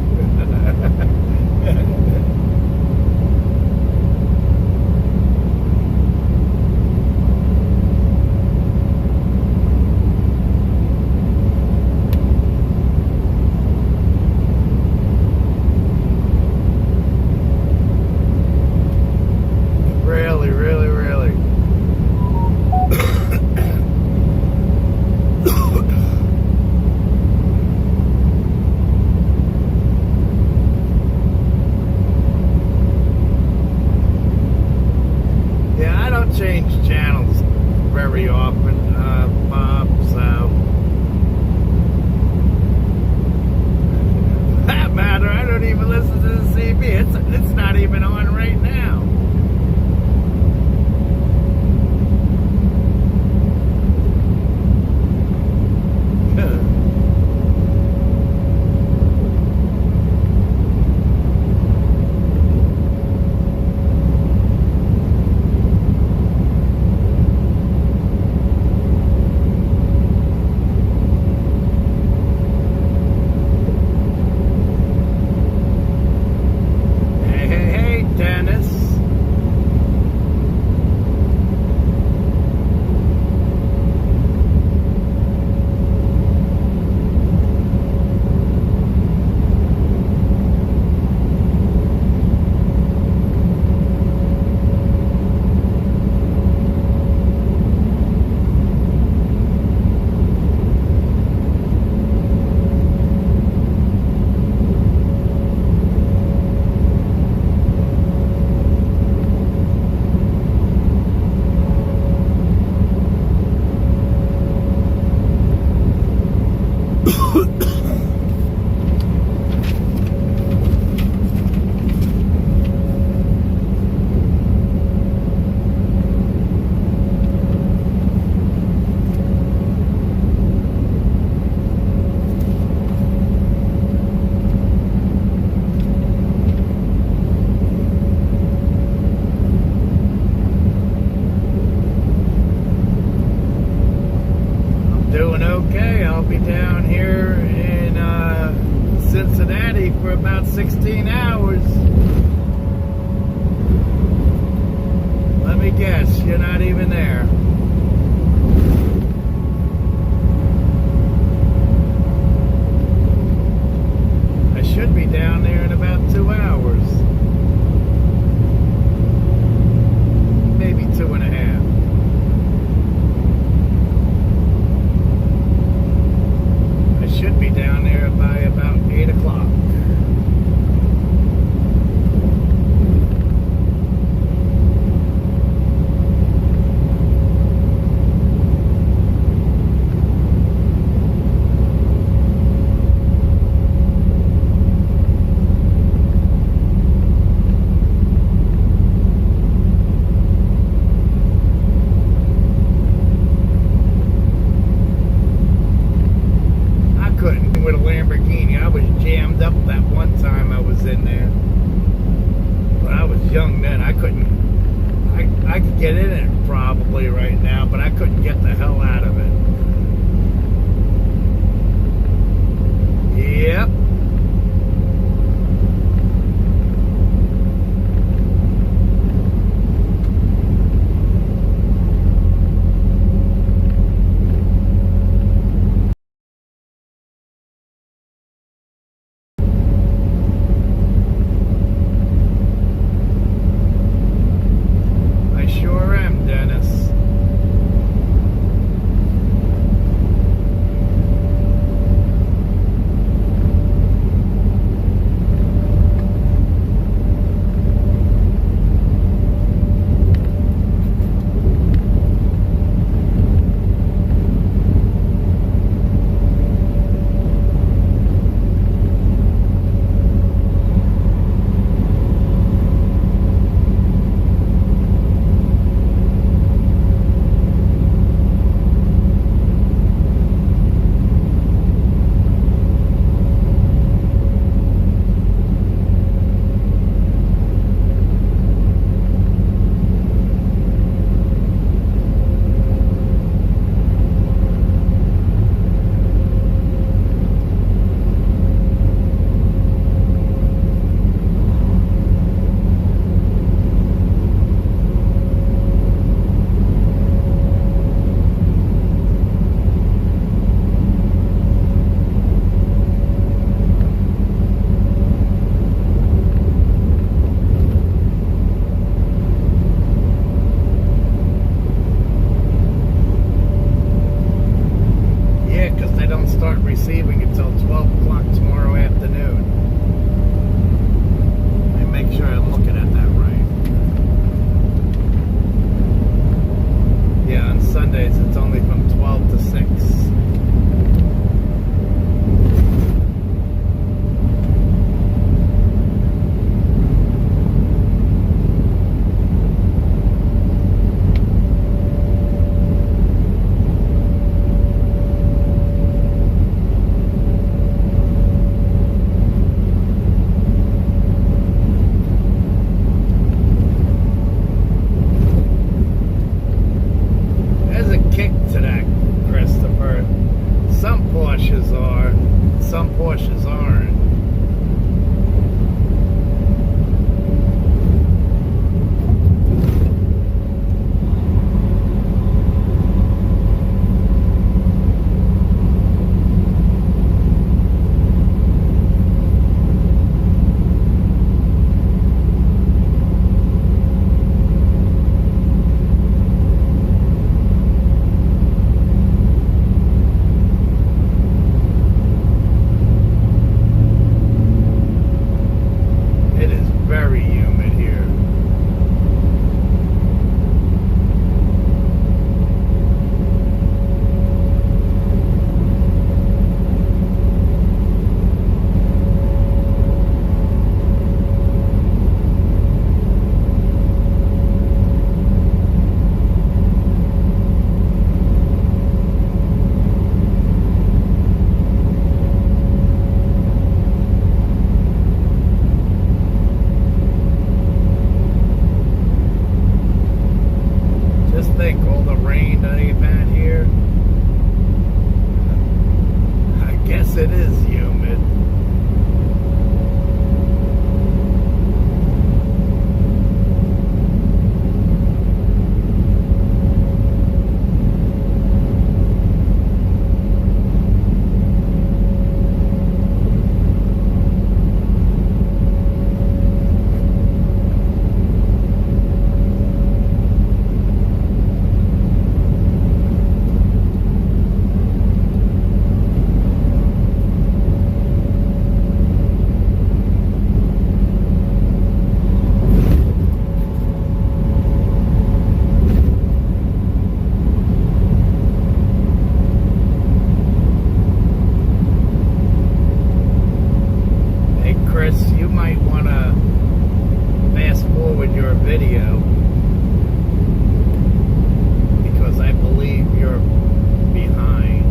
Really, really, really. Change channels very often, Bob, so for that matter, I don't even listen to the CB. It's not even on right now. Doing okay. I'll be down here in Cincinnati for about 16 hours. Let me guess, you're not even there. I should be down there in about 2 hours. Maybe 2.5. Should be down there by about 8 o'clock. With a Lamborghini, I was jammed up that one time I was in there. But I was young then. I couldn't. I could get in it probably right now, but I couldn't get the hell out of it. Yep. I sure am, Dennis. Yeah, because they don't start receiving until 12 o'clock tomorrow afternoon. Let me make sure I'm looking at that right. Yeah, on Sundays it's only from 12 to 6. There's a kick to that, Christopher. Some Porsches are, some Porsches aren't. It is very humid here. Just think, all the rain that they've had here. I guess it is humid. Hey Chris, you might want to fast forward your video because I believe you're behind.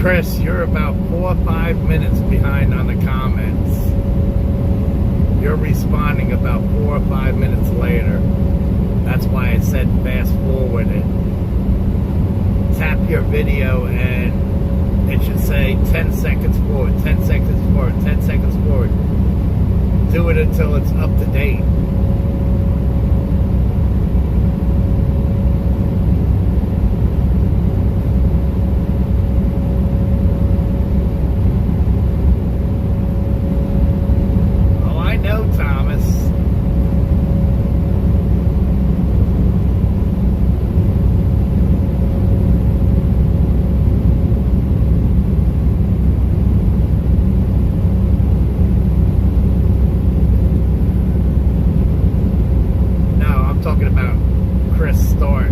Chris, you're about 4 or 5 minutes behind on the comments. You're responding about 4 or 5 minutes later. That's why I said fast forward it. Tap your video and it should say 10 seconds forward, 10 seconds forward, 10 seconds forward. Do it until it's up to date. Oh, I know, Thomas. Talking about Chris Start.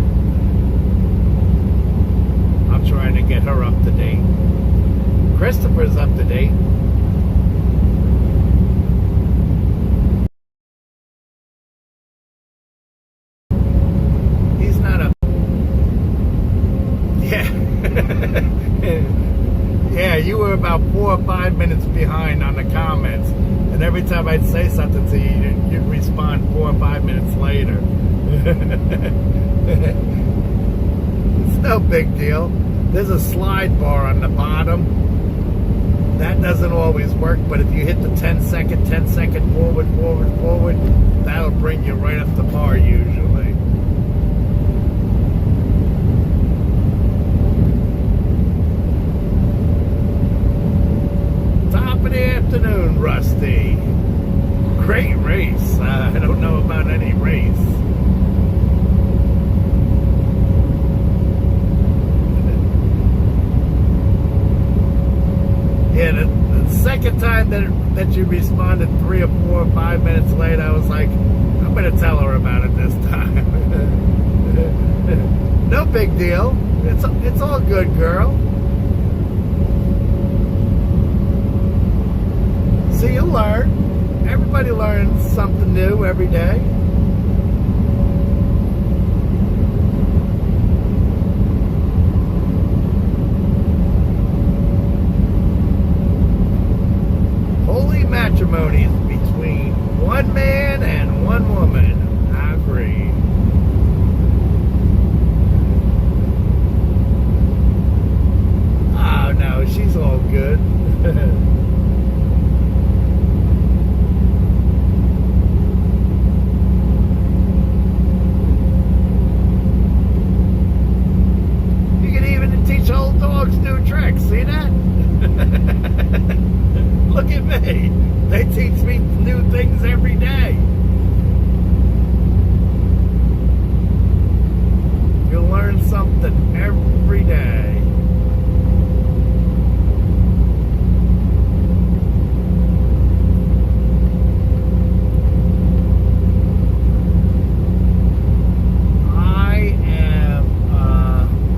I'm trying to get her up to date. Christopher's up to date. He's not up. Yeah. Yeah, you were about 4 or 5 minutes behind on the comments. And every time I'd say something to you, you'd respond 4 or 5 minutes later. It's no big deal. There's a slide bar on the bottom. That doesn't always work, but if you hit the 10 second forward, that'll bring you right up to par usually. Top of the afternoon, Rusty. Great race. I don't know about any race. Yeah, the second time that you responded 3 or 4 or 5 minutes late, I was like, I'm going to tell her about it this time. No big deal. It's all good, girl. See, you learn. Everybody learns something new every day. Holy matrimonies between one man and one woman. I agree. Oh, no, she's all good. Old dogs do tricks, see that? Look at me. They teach me new things every day. You learn something every day. I am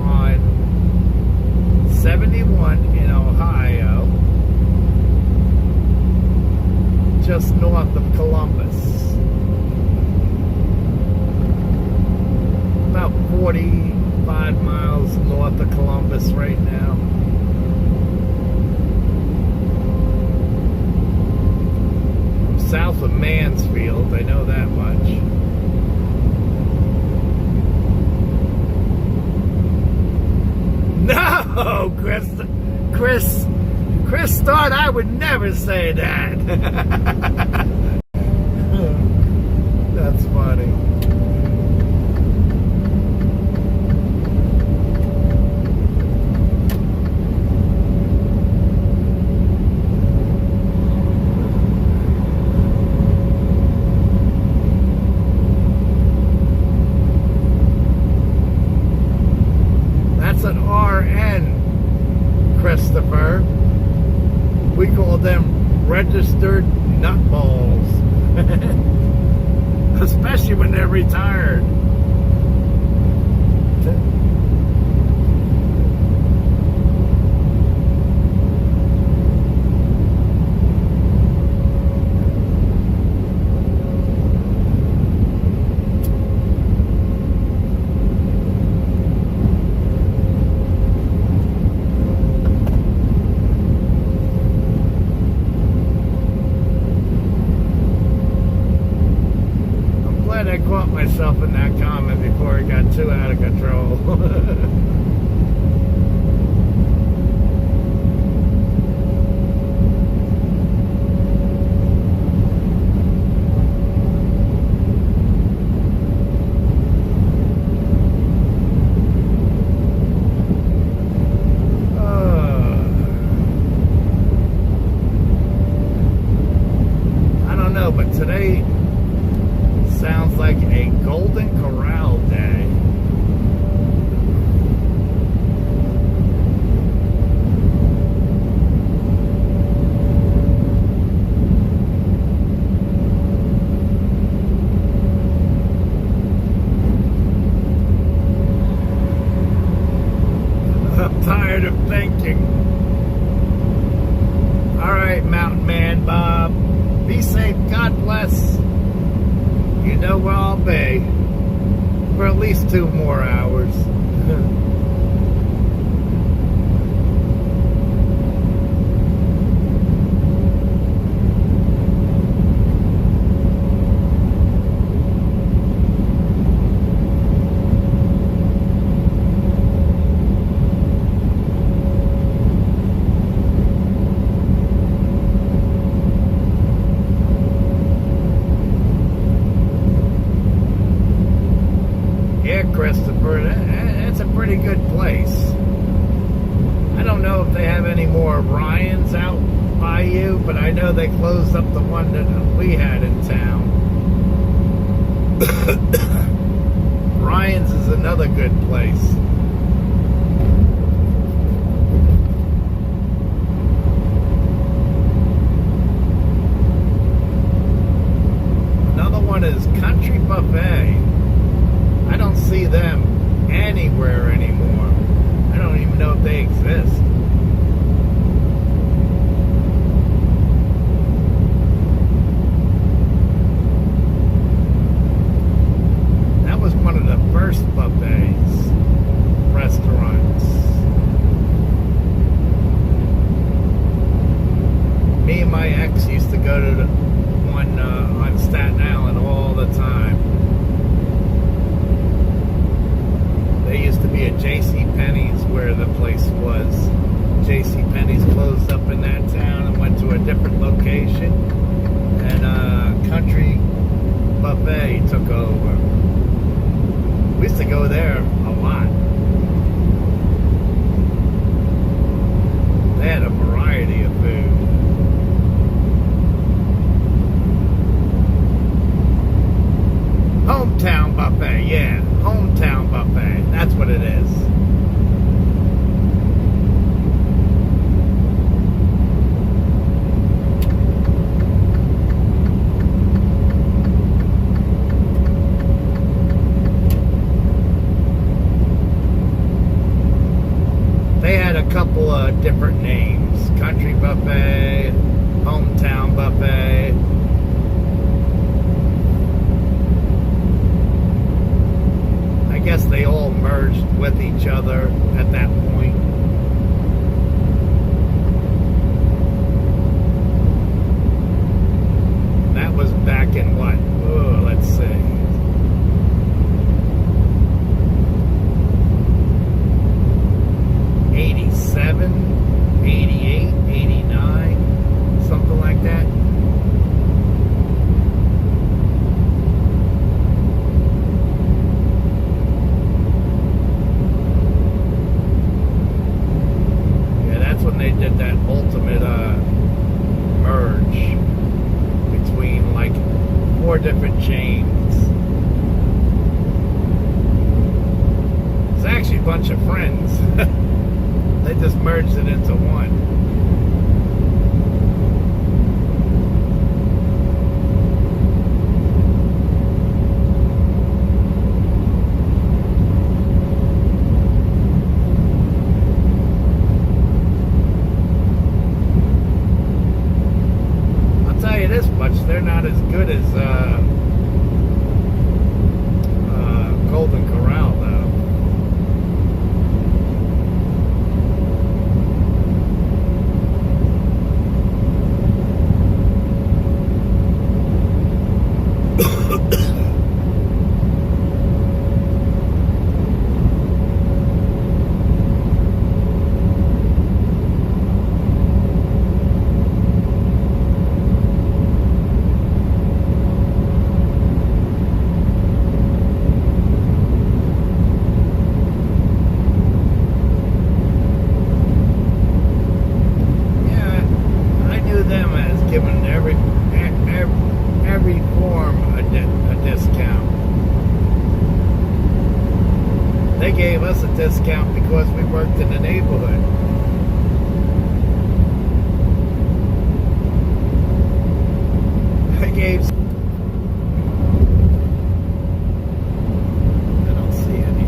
on 71 in Ohio, just north of Columbus. About 45 miles north of Columbus right now. I'm south of Mansfield, I know that much. No, Chris Start, I would never say that. That's funny. That's an RN, Christopher. We call them registered nutballs. Especially when they're retired. that comment before it got too out of control. I don't know, but today sounds like a Golden Corral day. I'm tired of thinking. All right, Mountain Man Bob. Be safe. God bless. You know where I'll be for at least 2 more hours. Christopher, that's a pretty good place. I don't know if they have any more Ryans out by you, but I know they closed up the one that we had in town. Ryan's is another good place. Another one is Country Buffet. I don't see them anywhere anymore. I don't even know if they exist. That was one of the first buffets restaurants. Me and my ex used to go to the one on Staten Island all the time. There used to be a J.C. Penney's where the place was. J.C. Penney's closed up in that town and went to a different location. And Country Buffet took over. We used to go there a lot. They had a variety of food. Hometown Buffet, yeah. Hometown Buffet. That's what it is. They had a couple of different names. Country Buffet, Hometown Buffet. I guess they all merged with each other at that point. That was back in what? Oh, let's see. '87, '88, '89, something like that. When they did that ultimate merge between like 4 different chains. It's actually a bunch of friends. They just merged it into one. This much, they're not as good as Golden Corral, though. They gave us a discount because we worked in the neighborhood. I gave. I don't see any.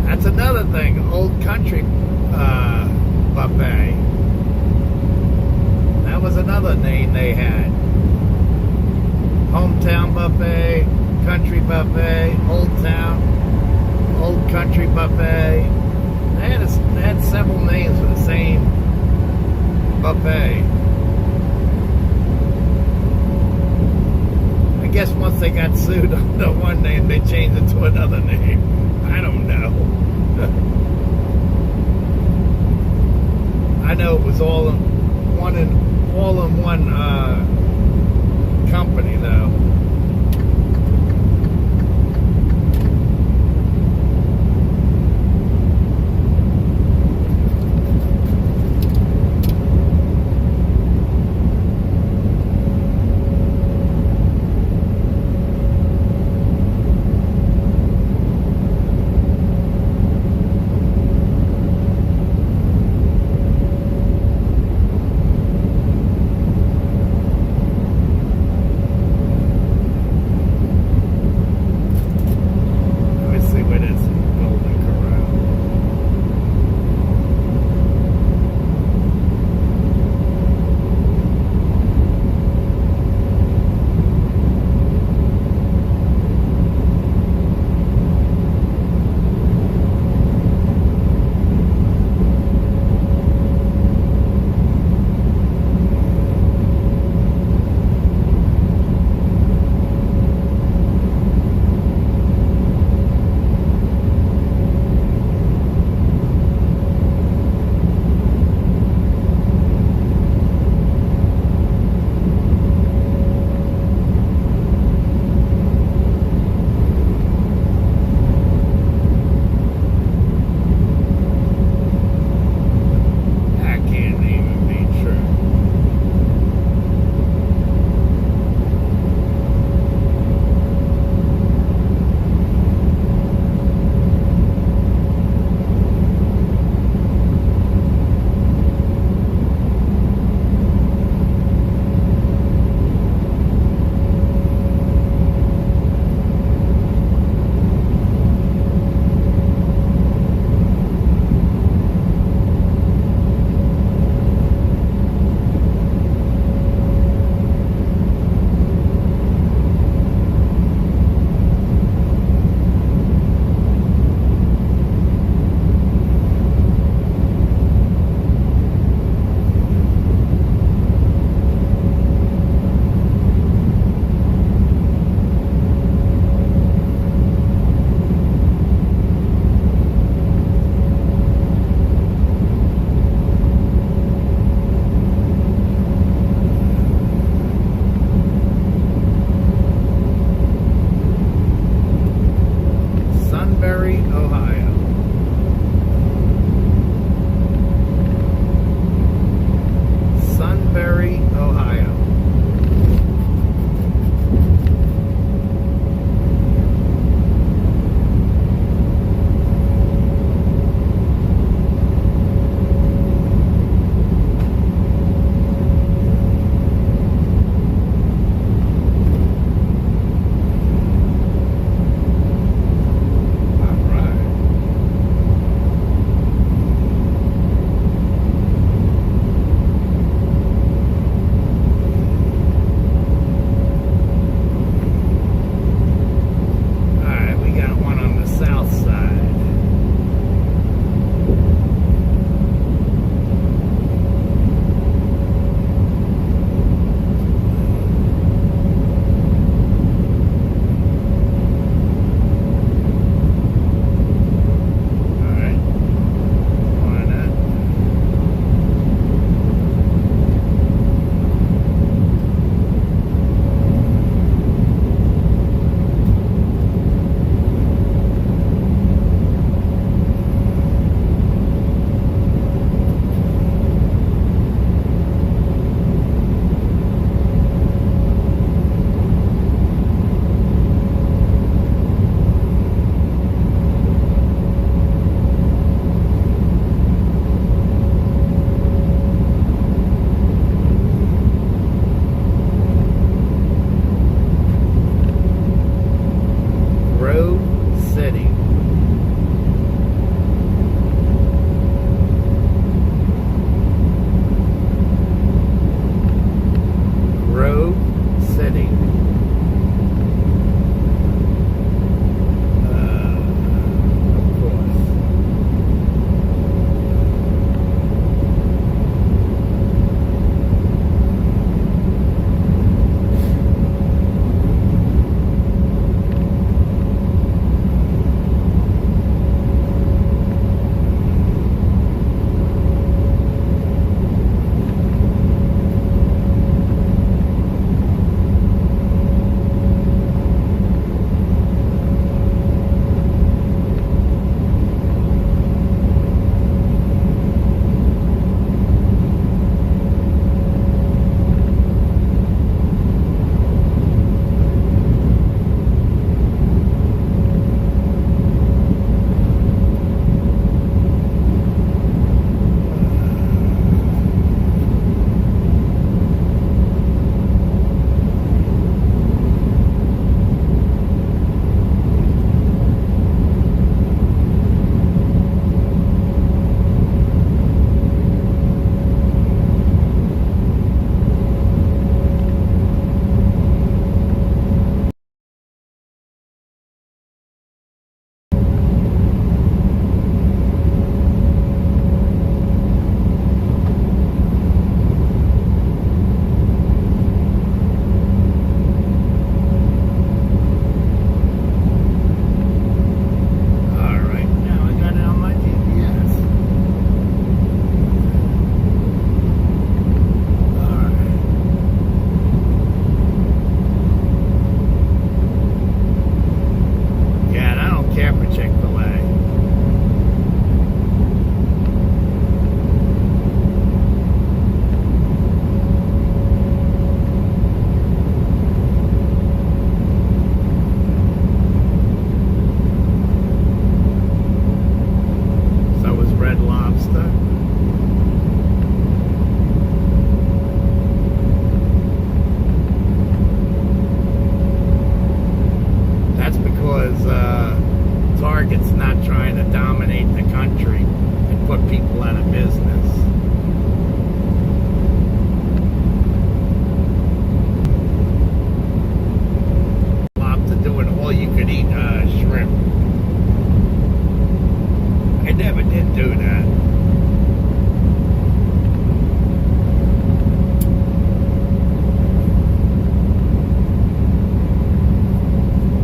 That's another thing, Old Country Buffet. That was another name they had. Hometown Buffet, Country Buffet, Old Town, Old Country Buffet. They had several names for the same buffet. I guess once they got sued under one name, they changed it to another name. I don't know. I know it was all in one company though. not trying to dominate the country and put people out of business. To doing all you could eat shrimp. I never did do that.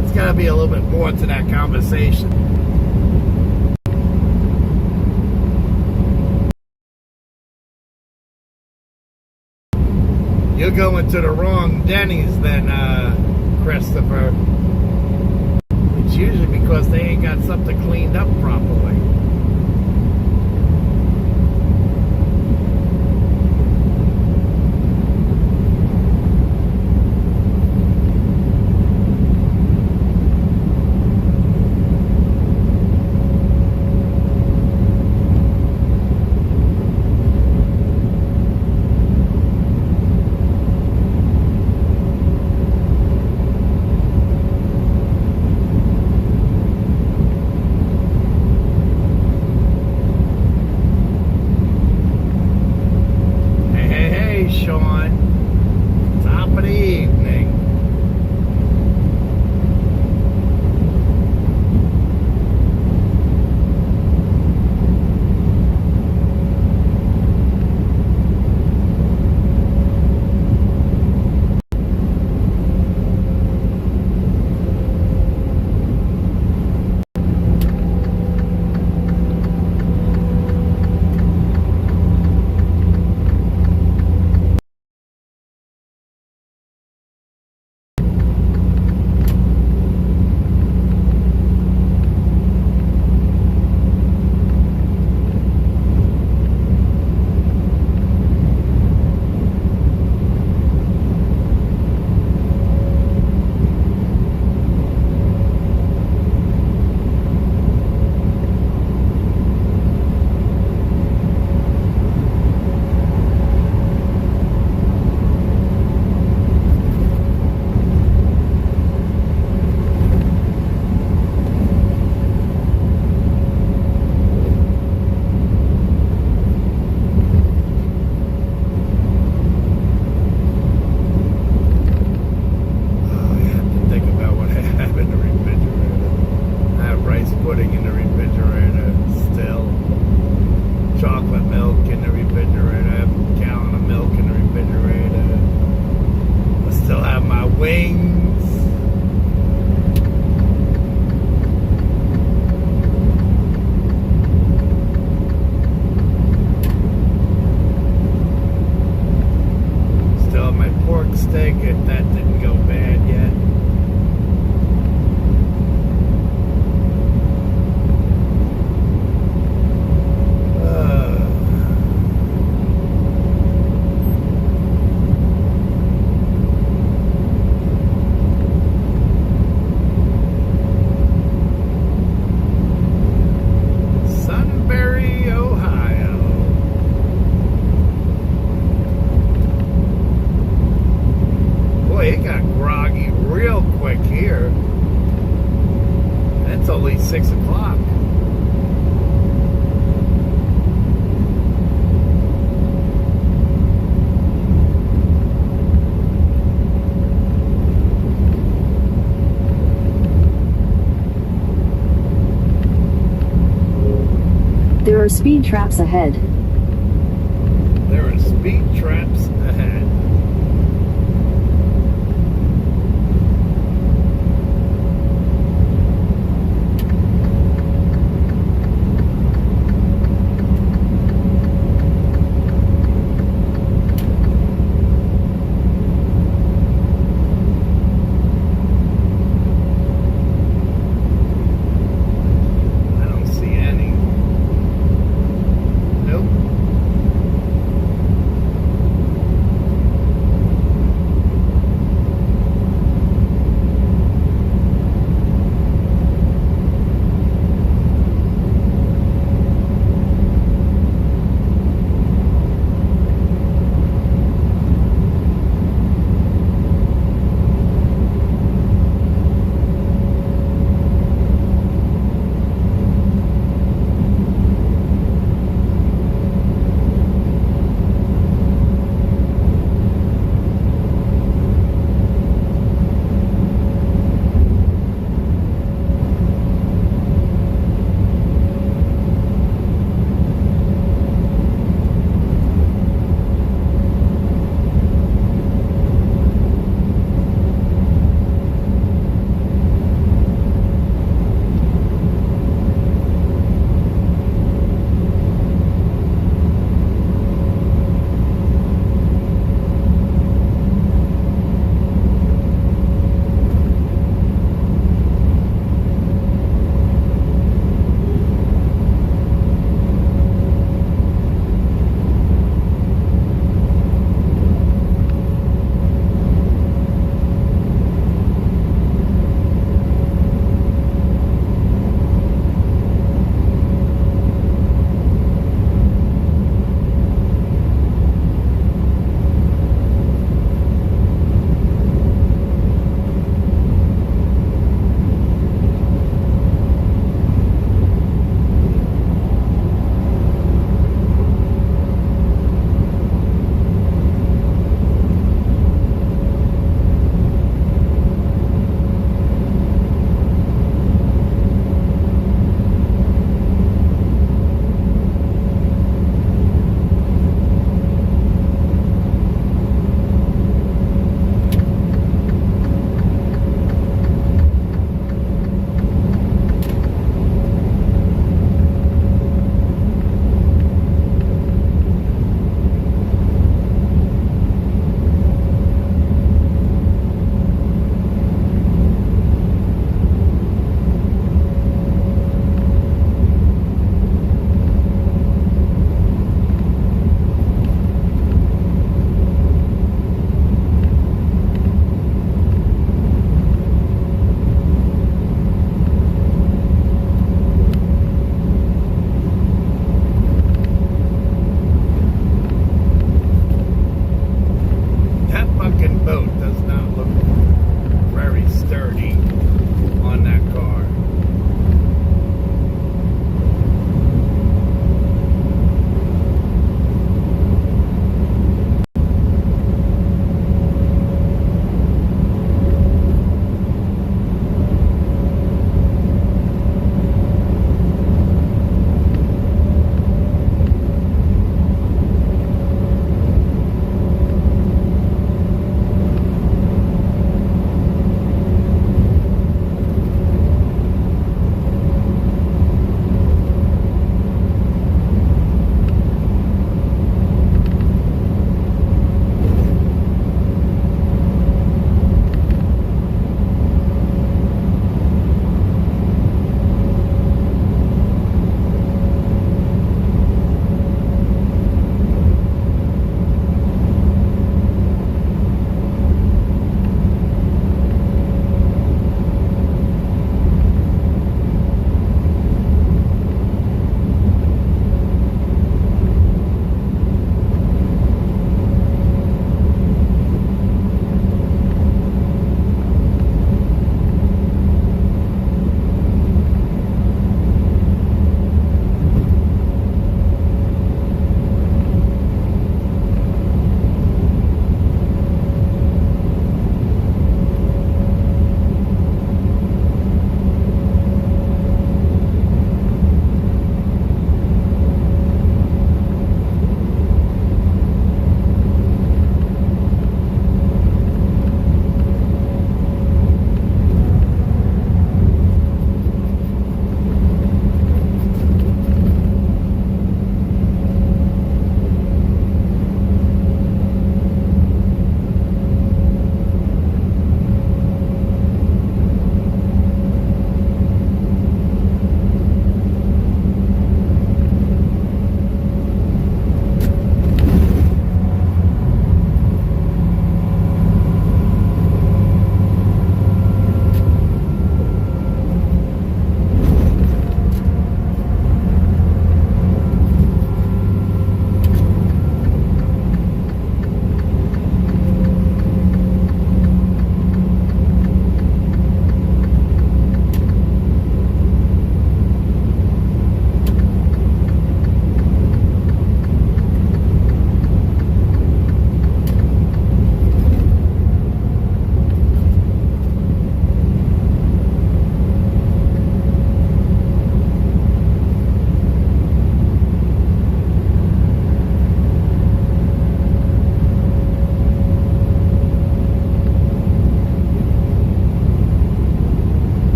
There's got to be a little bit more to that conversation. You're going to the wrong Denny's then, Christopher. It's usually because they ain't got something cleaned up properly. Sean, top of the evening. Pudding in the refrigerator still. Chocolate milk in the refrigerator. I have a gallon of milk in the refrigerator. I still have my wings. Still have my pork steak if that didn't go bad yet. It got groggy real quick here. And it's only 6 o'clock. There are speed traps ahead. There are speed traps ahead.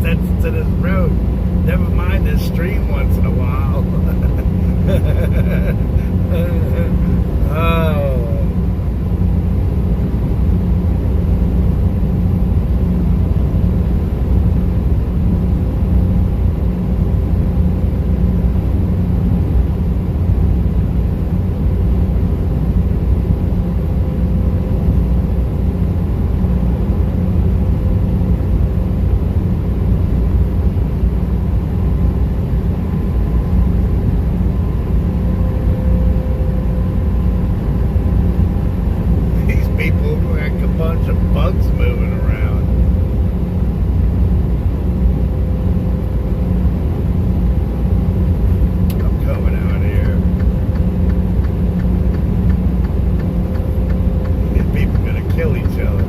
attention to this road. Never mind this stream once in a while. Oh. Bugs moving around. I'm coming out here. These people are gonna kill each other.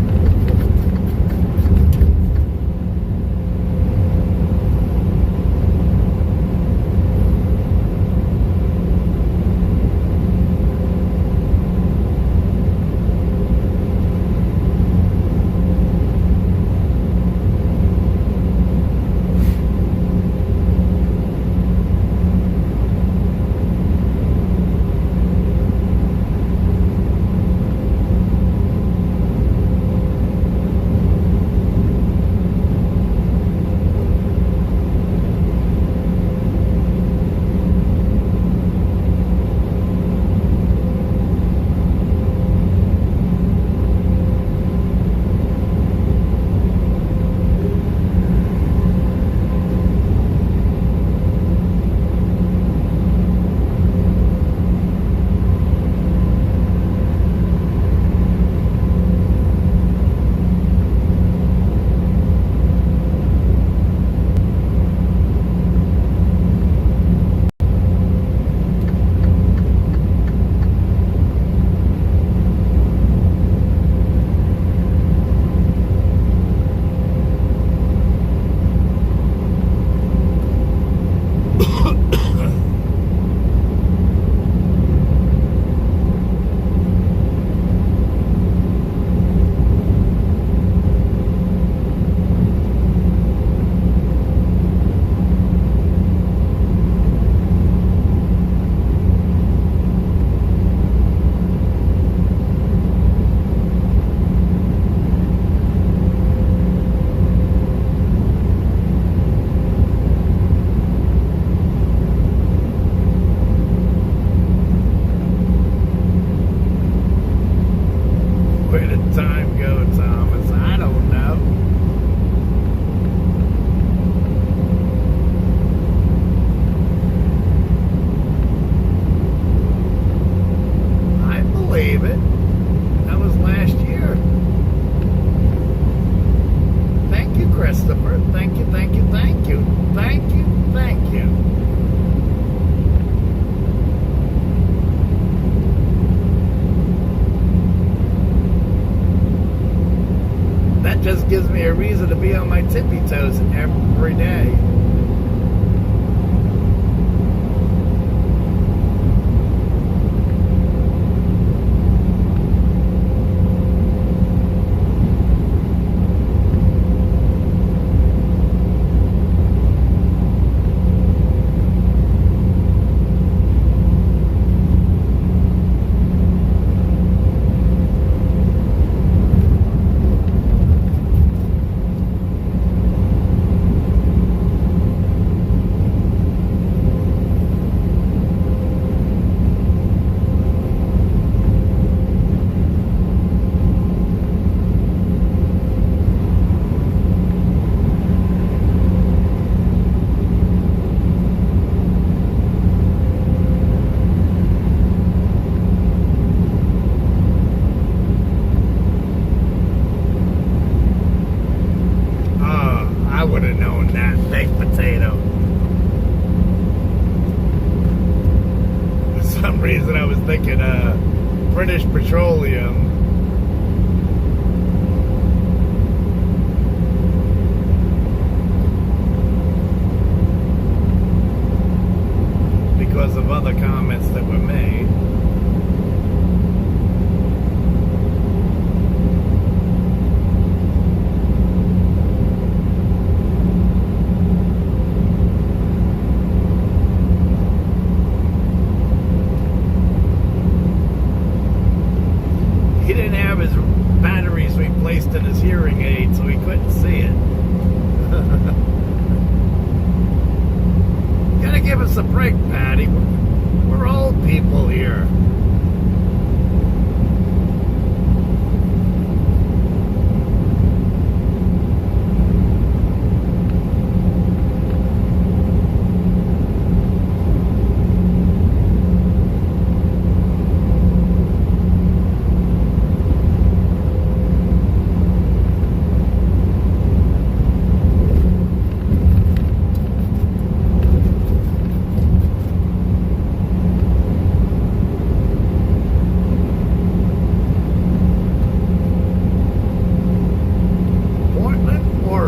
Where did time go, Thomas? I don't know. I believe it. That was last year. Thank you, Christopher. Thank you, thank you, thank you. Thank you, thank you. That just gives me a reason to be on my tippy toes every day. Would have known that baked potato. For some reason I was thinking British Petroleum. Because of other comments that were made.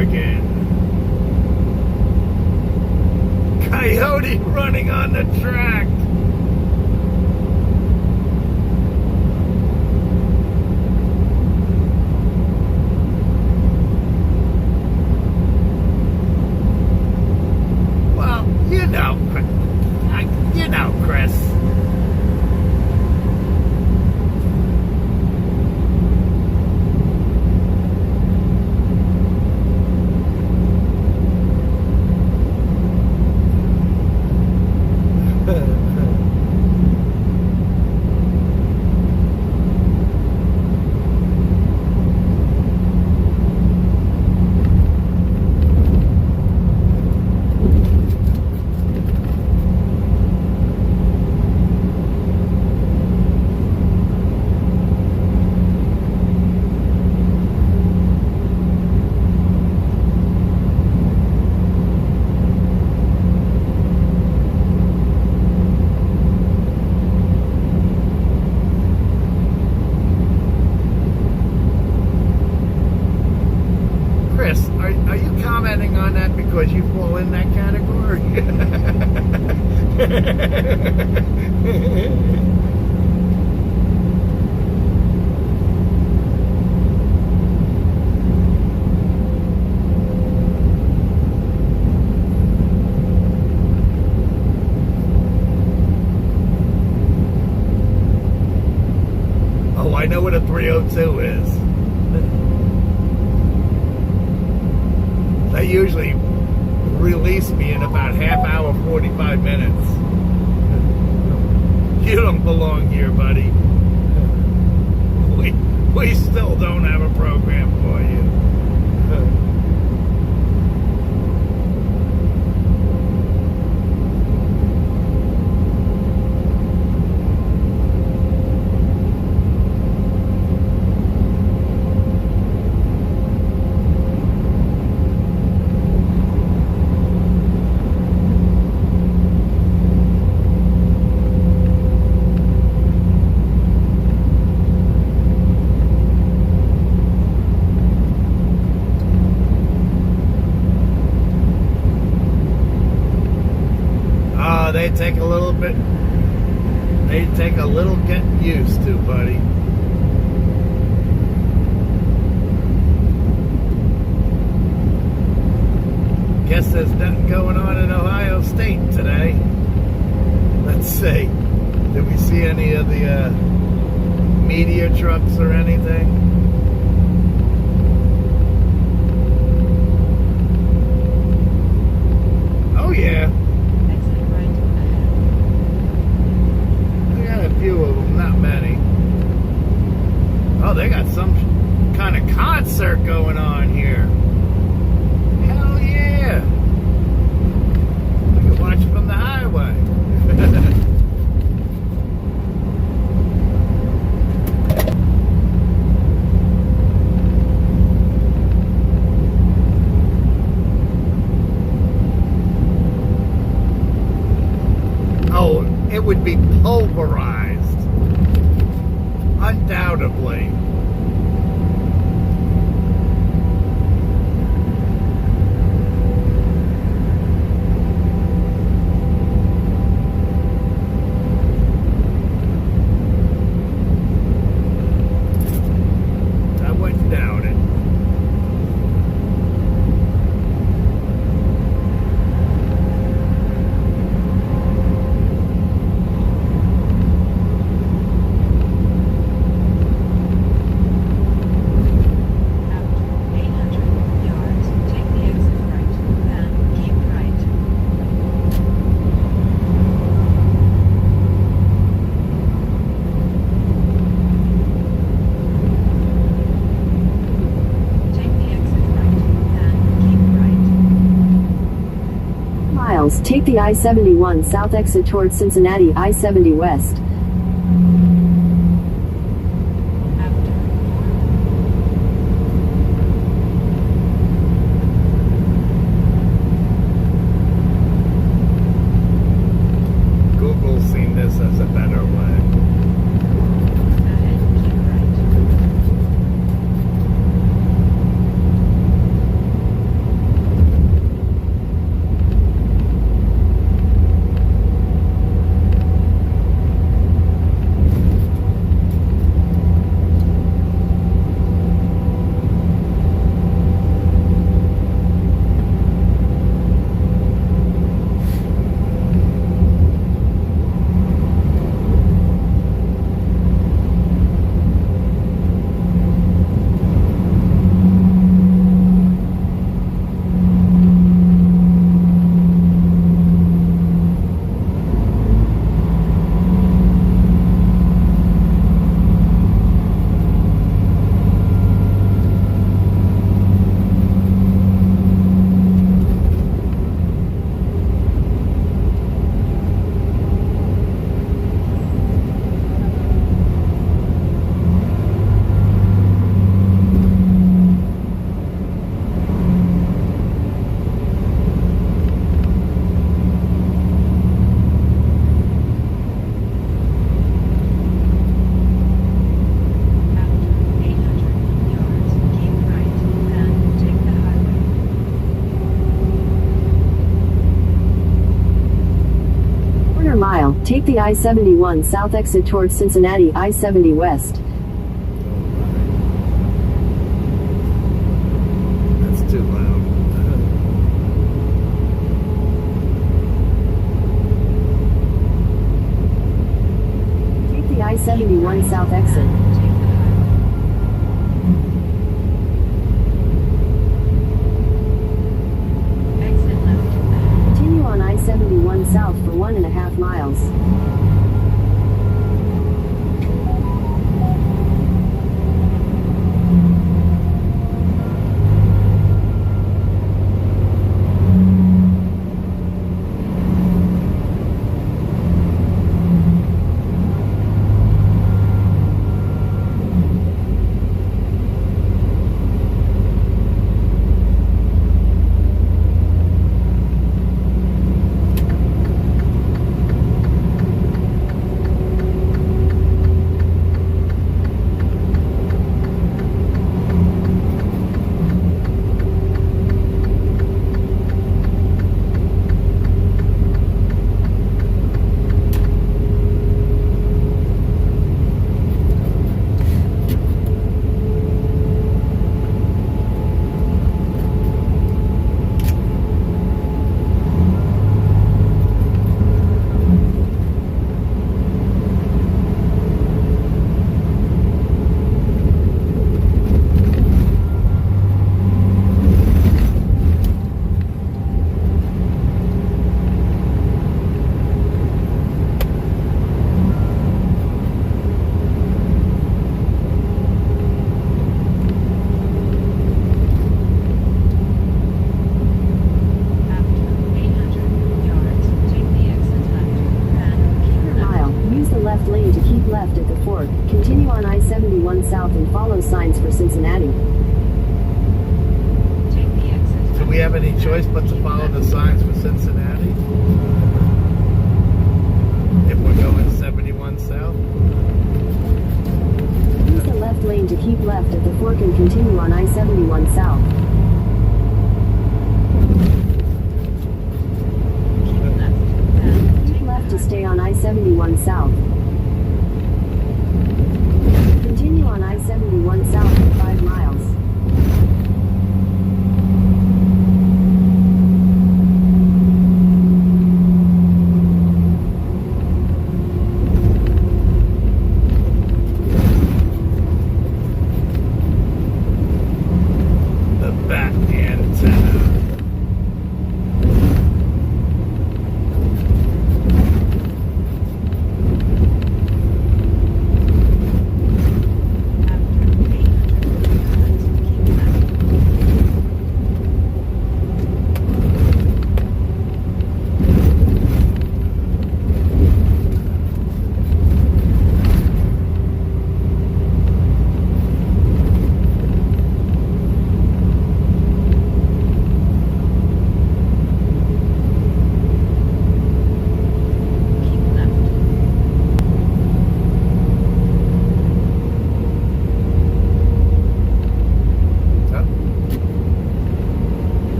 again. Coyote running on the track. Well, you know, Chris. Chris, are you commenting on that because you fall in that category? Oh, I know what a 302 is. They usually release me in about half hour, 45 minutes. You don't belong here, buddy. We still don't have a program for you. They take a little bit. They take a little getting used to, buddy. Guess there's nothing going on in Ohio State today. Let's see. Did we see any of the media trucks or anything? Oh yeah. Few of them, not many. Oh, they got some kind of concert going on here. Hell yeah. I can watch it from the highway. Oh, it would be pulverized. Undoubtedly. I wouldn't doubt it. Take the I-71 south exit towards Cincinnati, I-70 west. Google's seen this as a better way. Take the I-71 South exit towards Cincinnati, I-70 West. That's too loud. Take the I-71 South exit. Continue on I-71 South for 1.5 miles. Continue on I-71 South and follow signs for Cincinnati. Do we have any choice but to follow the signs for Cincinnati? If we're going 71 South? Use the left lane to keep left at the fork and continue on I-71 South. Keep left to stay on I-71 South. Continue on I-71 South for 5 miles. The bat antenna.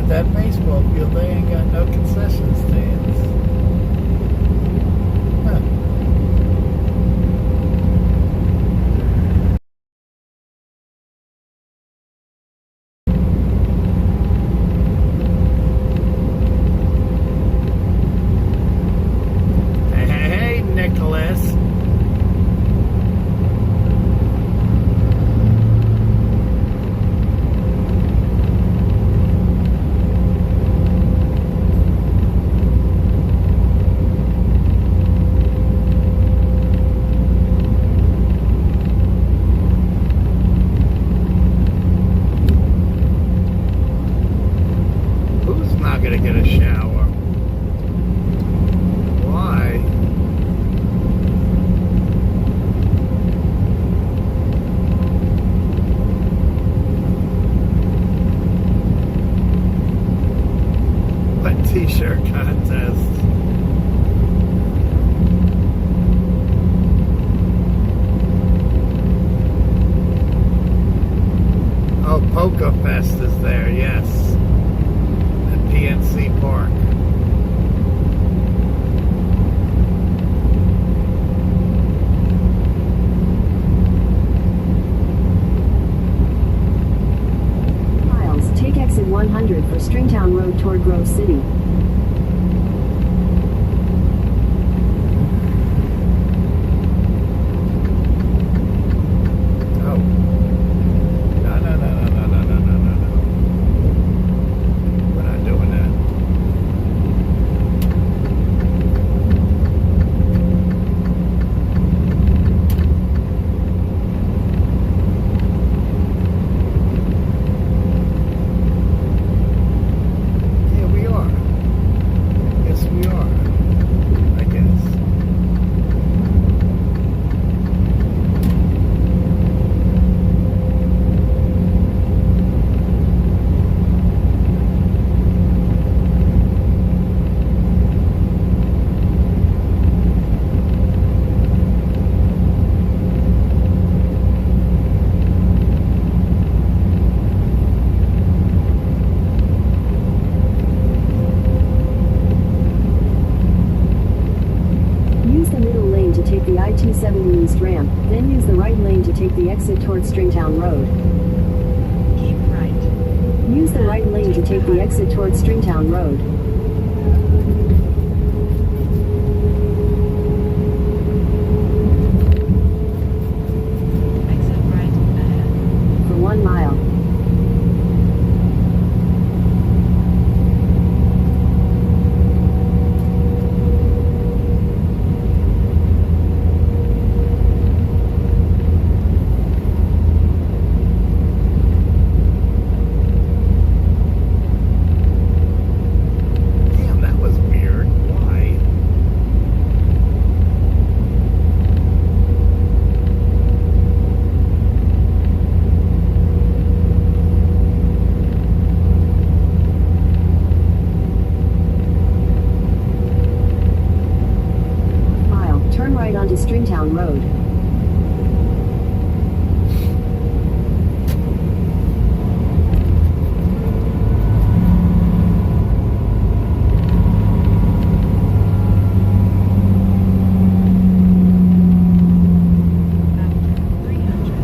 That baseball field, they ain't got no concession stands. Huh. Hey, gonna get a shower. Why? What t-shirt contest? Oh, Polka Fest is there, yes. At PNC Park. Miles, take exit 100 for Stringtown Road toward Grove City. Oh. No, no, no, no, no, no, no, no, no, no. We're not doing that. Yeah, we are. Yes, we are. I guess. Use the middle lane to take the I-270 East ramp, then use the right lane to take the exit towards Stringtown Road. Keep right. Use the right lane to take the exit towards Stringtown Road. Exit right ahead. For 1 mile. Damn, that was weird. Why? Mile, turn right onto Stringtown Road. After 300.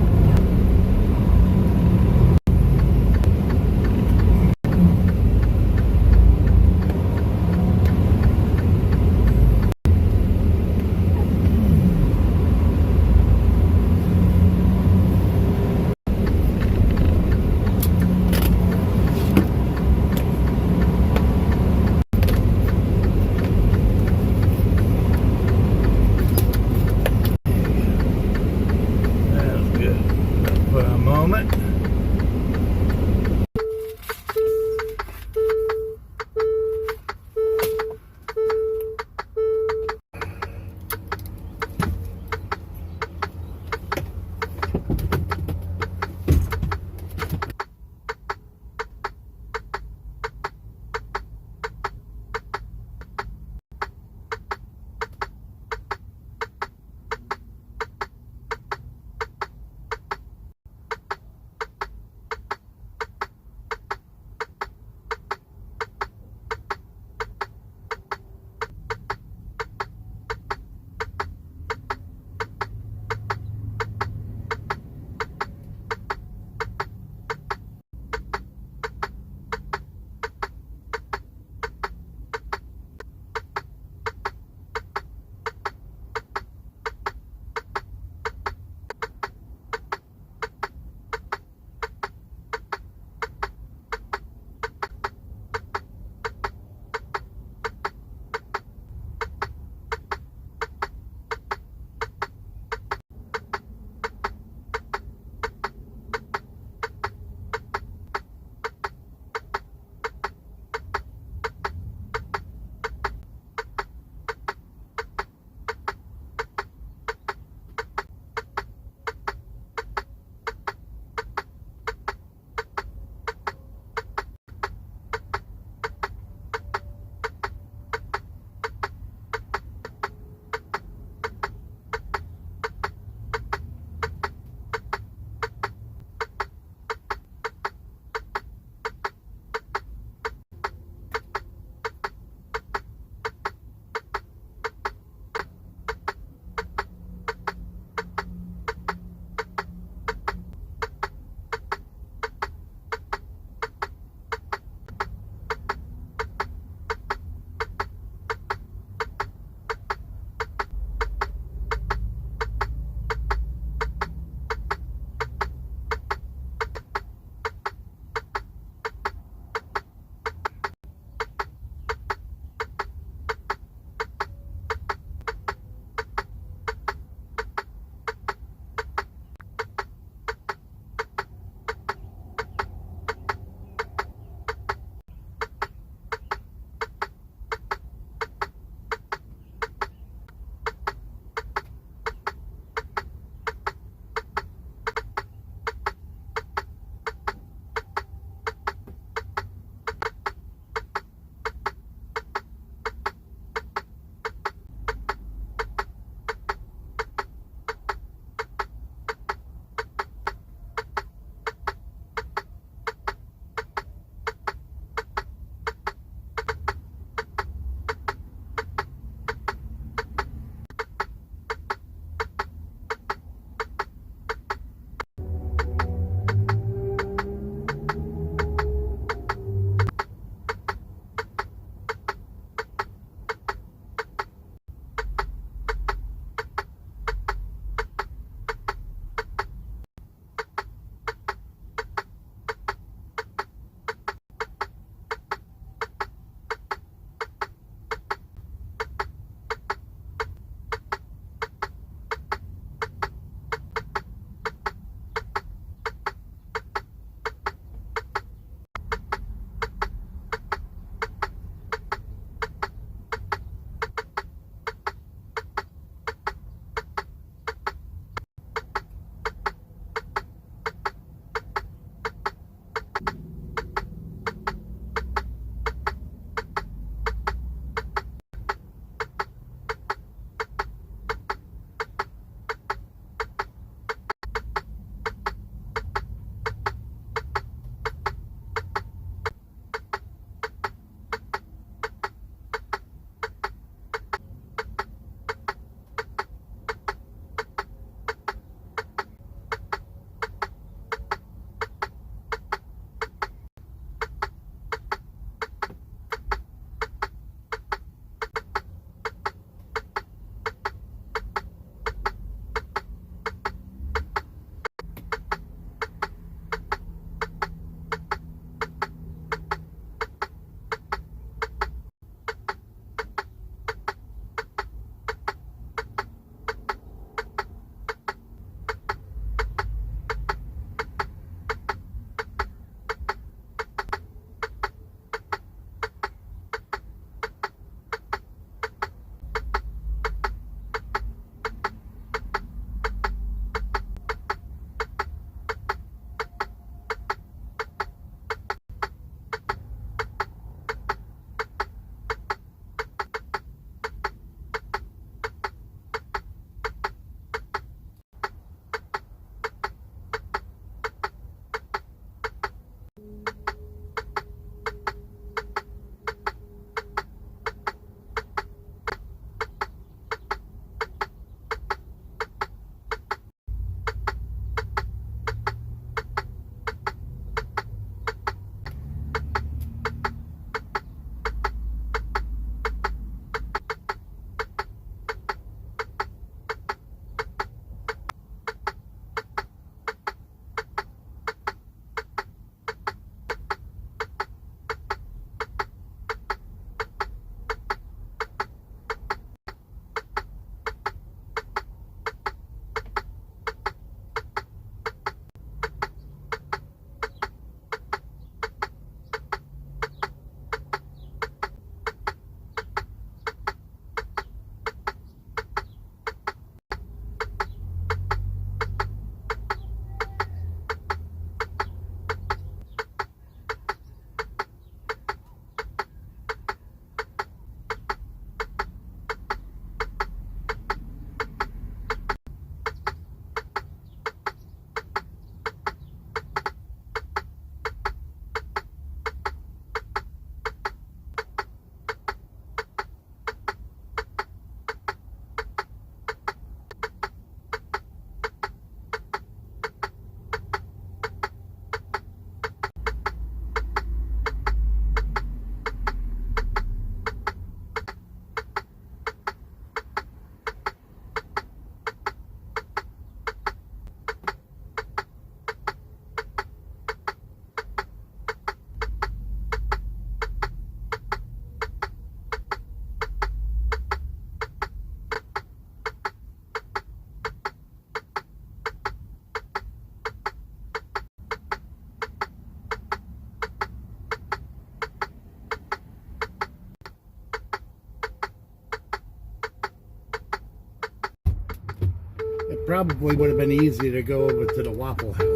probably would have been easier to go over to the Waffle House.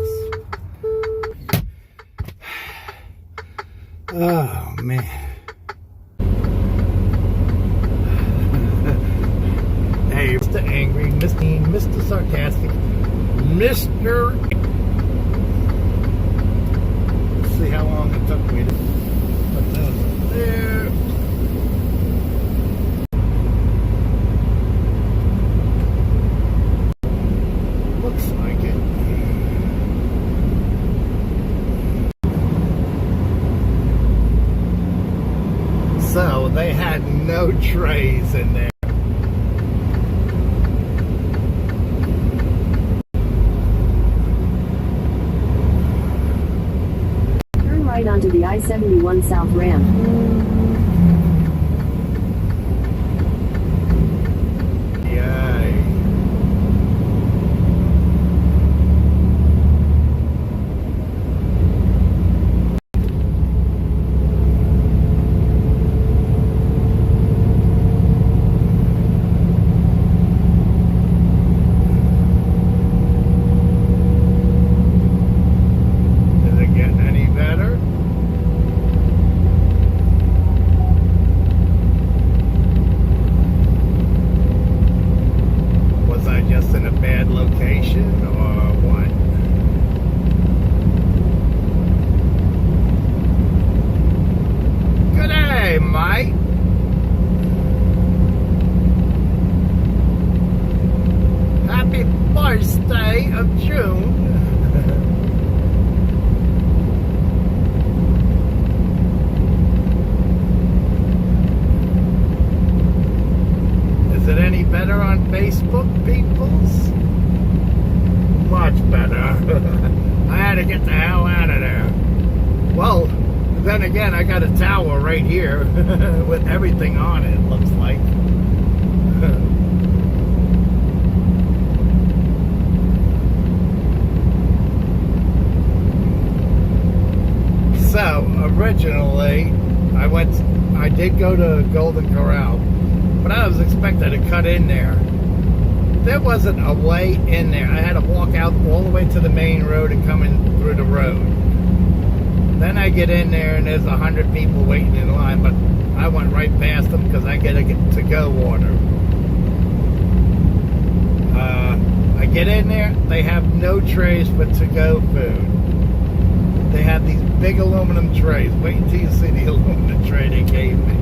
Oh, man. Hey, Mr. Angry, Mr. Mean, Mr. Sarcastic, Mr. Let's see how long it took me to put those up there. Looks like it. So they had no trays in there. Turn right onto the I-71 South ramp. Yay. Is it getting any better? Was I just in a bad location or what? Good day, Mike. Happy birthday of June. Is it any better on Facebook, peoples? Much better. I had to get the hell out of there. Well, then again, I got a tower right here with everything on it, looks like. So, originally, I did go to Golden Corral, but I was expecting to cut in there. There wasn't a way in there. I had to walk out all the way to the main road and come in through the road. Then I get in there and there's 100 people waiting in line, but I went right past them because I get a to-go order. I get in there, they have no trays for to-go food. They have these big aluminum trays. Wait until you see the aluminum tray they gave me.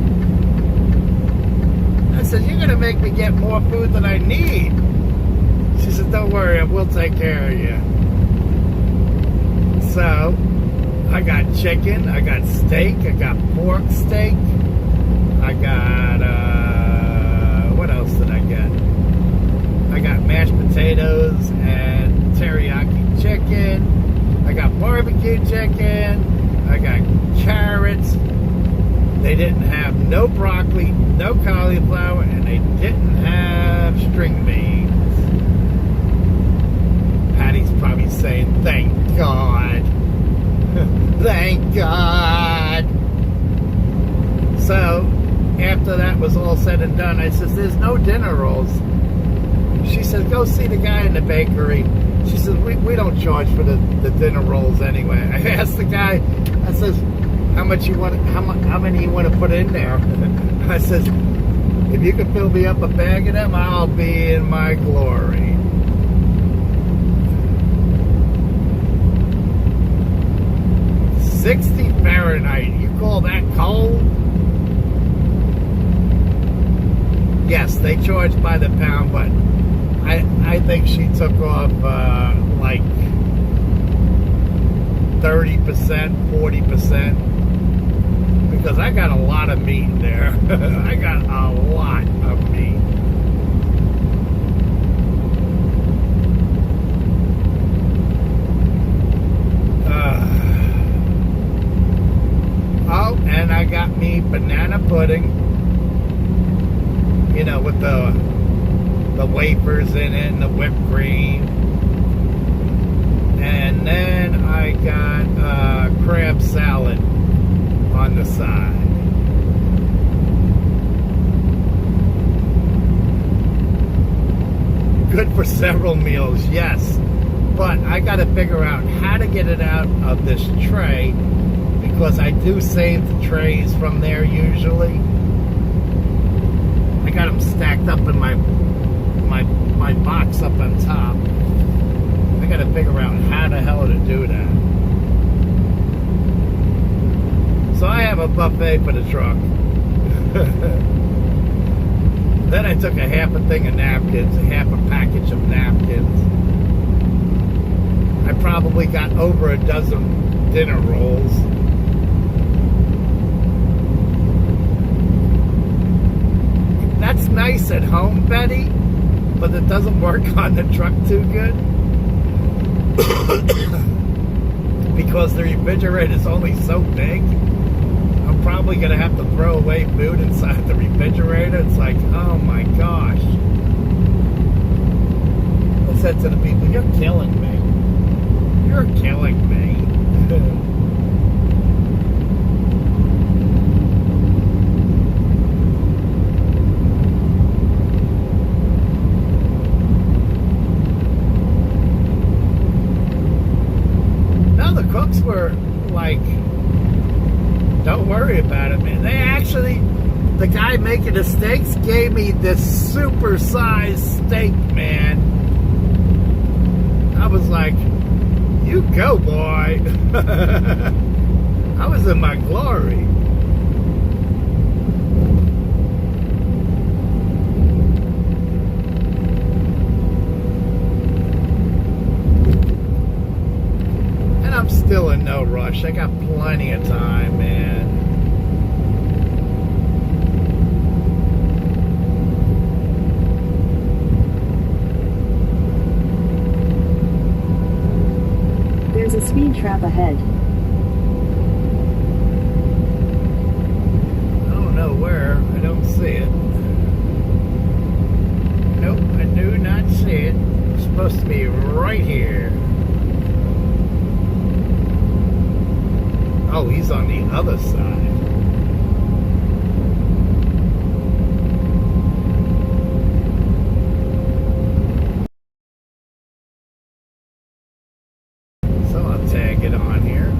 I said, you're going to make me get more food than I need. She said, don't worry, we'll take care of you. So, I got chicken, I got steak, I got pork steak, I got, what else did I get? I got mashed potatoes and teriyaki chicken. I got barbecue chicken. I got carrots. They didn't have no broccoli, no cauliflower, and they didn't have string beans. Patty's probably saying, thank God. Thank God. So, after that was all said and done, I says, there's no dinner rolls. She says, go see the guy in the bakery. She says, we don't charge for the dinner rolls anyway. I asked the guy, I says, how many you want to put in there? I says, if you can fill me up a bag of them, I'll be in my glory. $60 Fahrenheit. You call that cold? Yes, they charge by the pound, but I think she took off like 30%, 40%, because I got a lot of meat there. I got a lot of meat. Oh, and I got me banana pudding, you know, with the wafers in it and the whipped cream. And then I got crab salad on the side. good for several meals, yes. But I got to figure out how to get it out of this tray, because I do save the trays from there usually. I got them stacked up in my box up on top. I got to figure out how the hell to do that. So I have a buffet for the truck. Then I took a half a thing of napkins, a half a package of napkins. I probably got over a dozen dinner rolls. That's nice at home, Betty, but it doesn't work on the truck too good. Because the refrigerator is only so big. I'm probably going to have to throw away food inside the refrigerator. It's like, oh my gosh. I said to the people, you're killing me. You're killing me. No, the cooks were like, don't worry about it, man. They actually, the guy making the steaks gave me this super-sized steak, man. I was like, you go, boy. I was in my glory. And I'm still in no rush. I got plenty of time, man. There's a speed trap ahead. I don't know where. I don't see it. Nope, I do not see it. It's supposed to be right here. Oh, he's on the other side. So I'll tag it on here.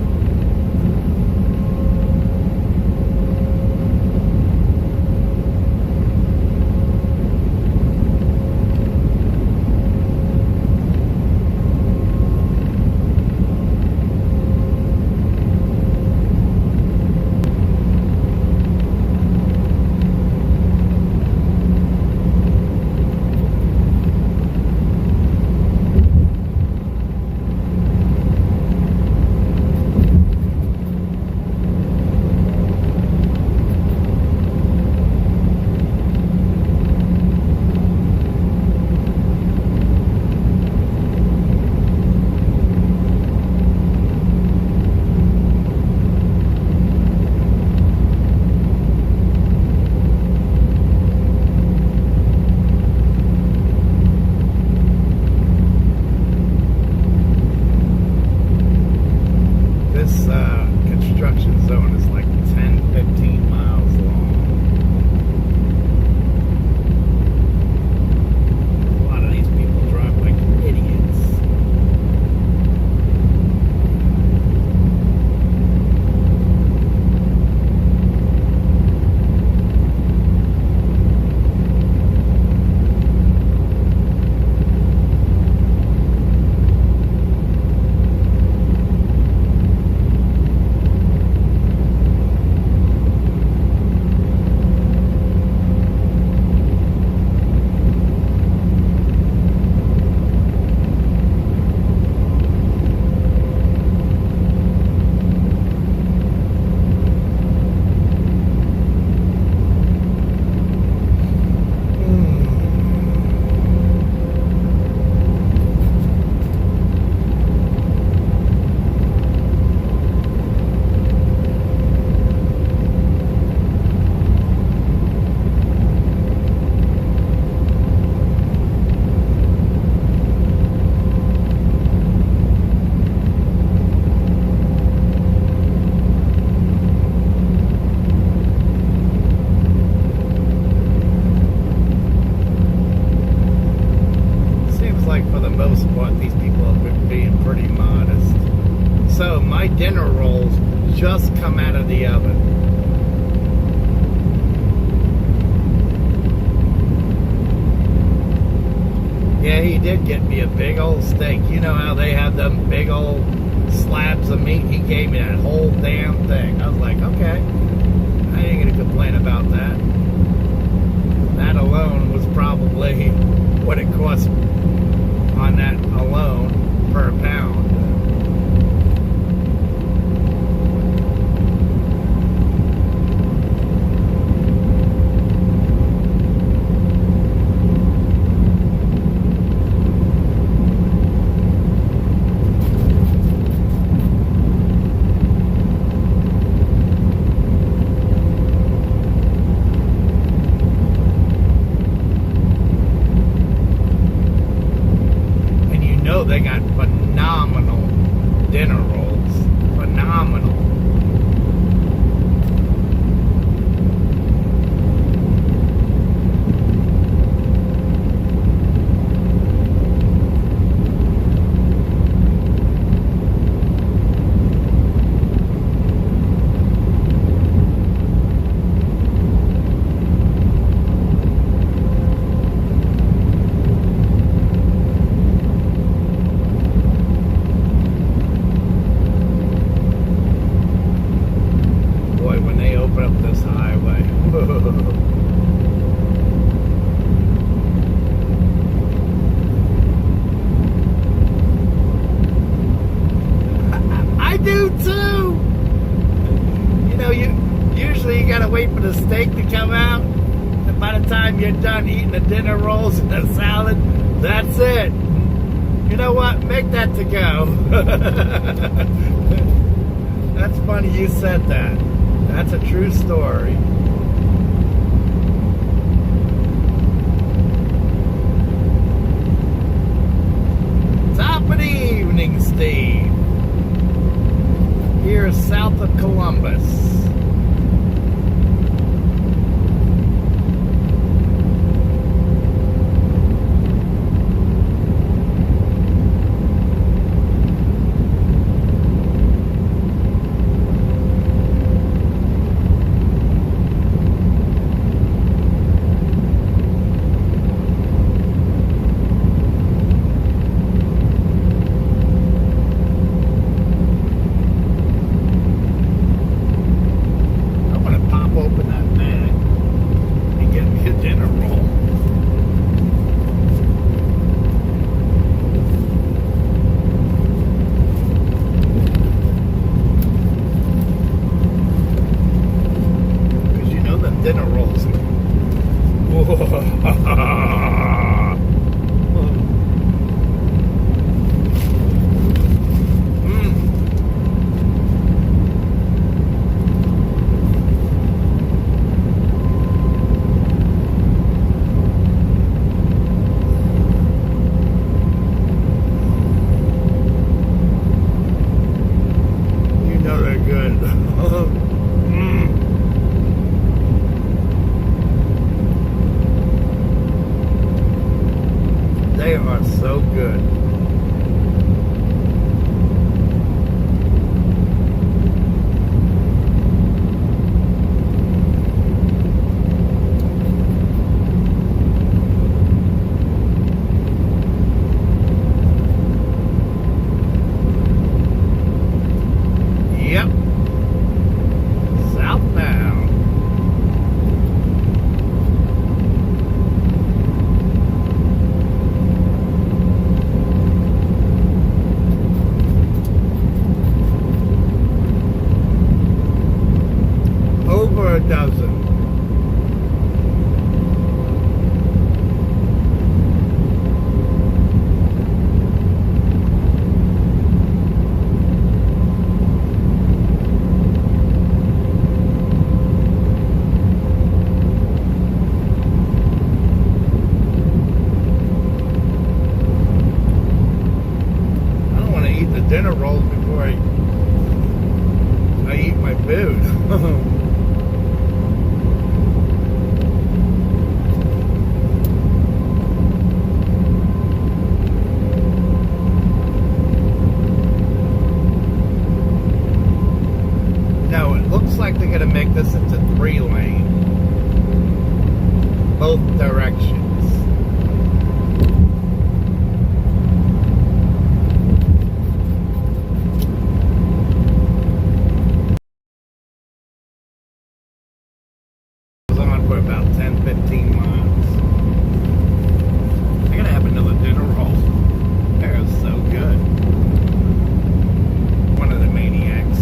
he did get me a big old steak. You know how they have them big old slabs of meat? He gave me that whole damn thing. I was like, okay, I ain't gonna complain about that. That alone was probably what it cost on that alone per pound. They got phenomenal dinner rolls. Phenomenal. I do too. You know, usually you gotta wait for the steak to come out, and by the time you're done eating the dinner rolls and the salad, that's it. You know what? Make that to go. That's funny you said that. That's a true story. Top of the evening, Steve. Here south of Columbus. Dinner rolls. You know they're good. They are so good. Yep. Southbound. Over a dozen. I don't want to eat the dinner rolls before I eat my food. No, it looks like they're going to make this into 3-lane. Both directions. We're about 10, 15 miles. I gotta have another dinner roll. They're so good. One of the maniacs.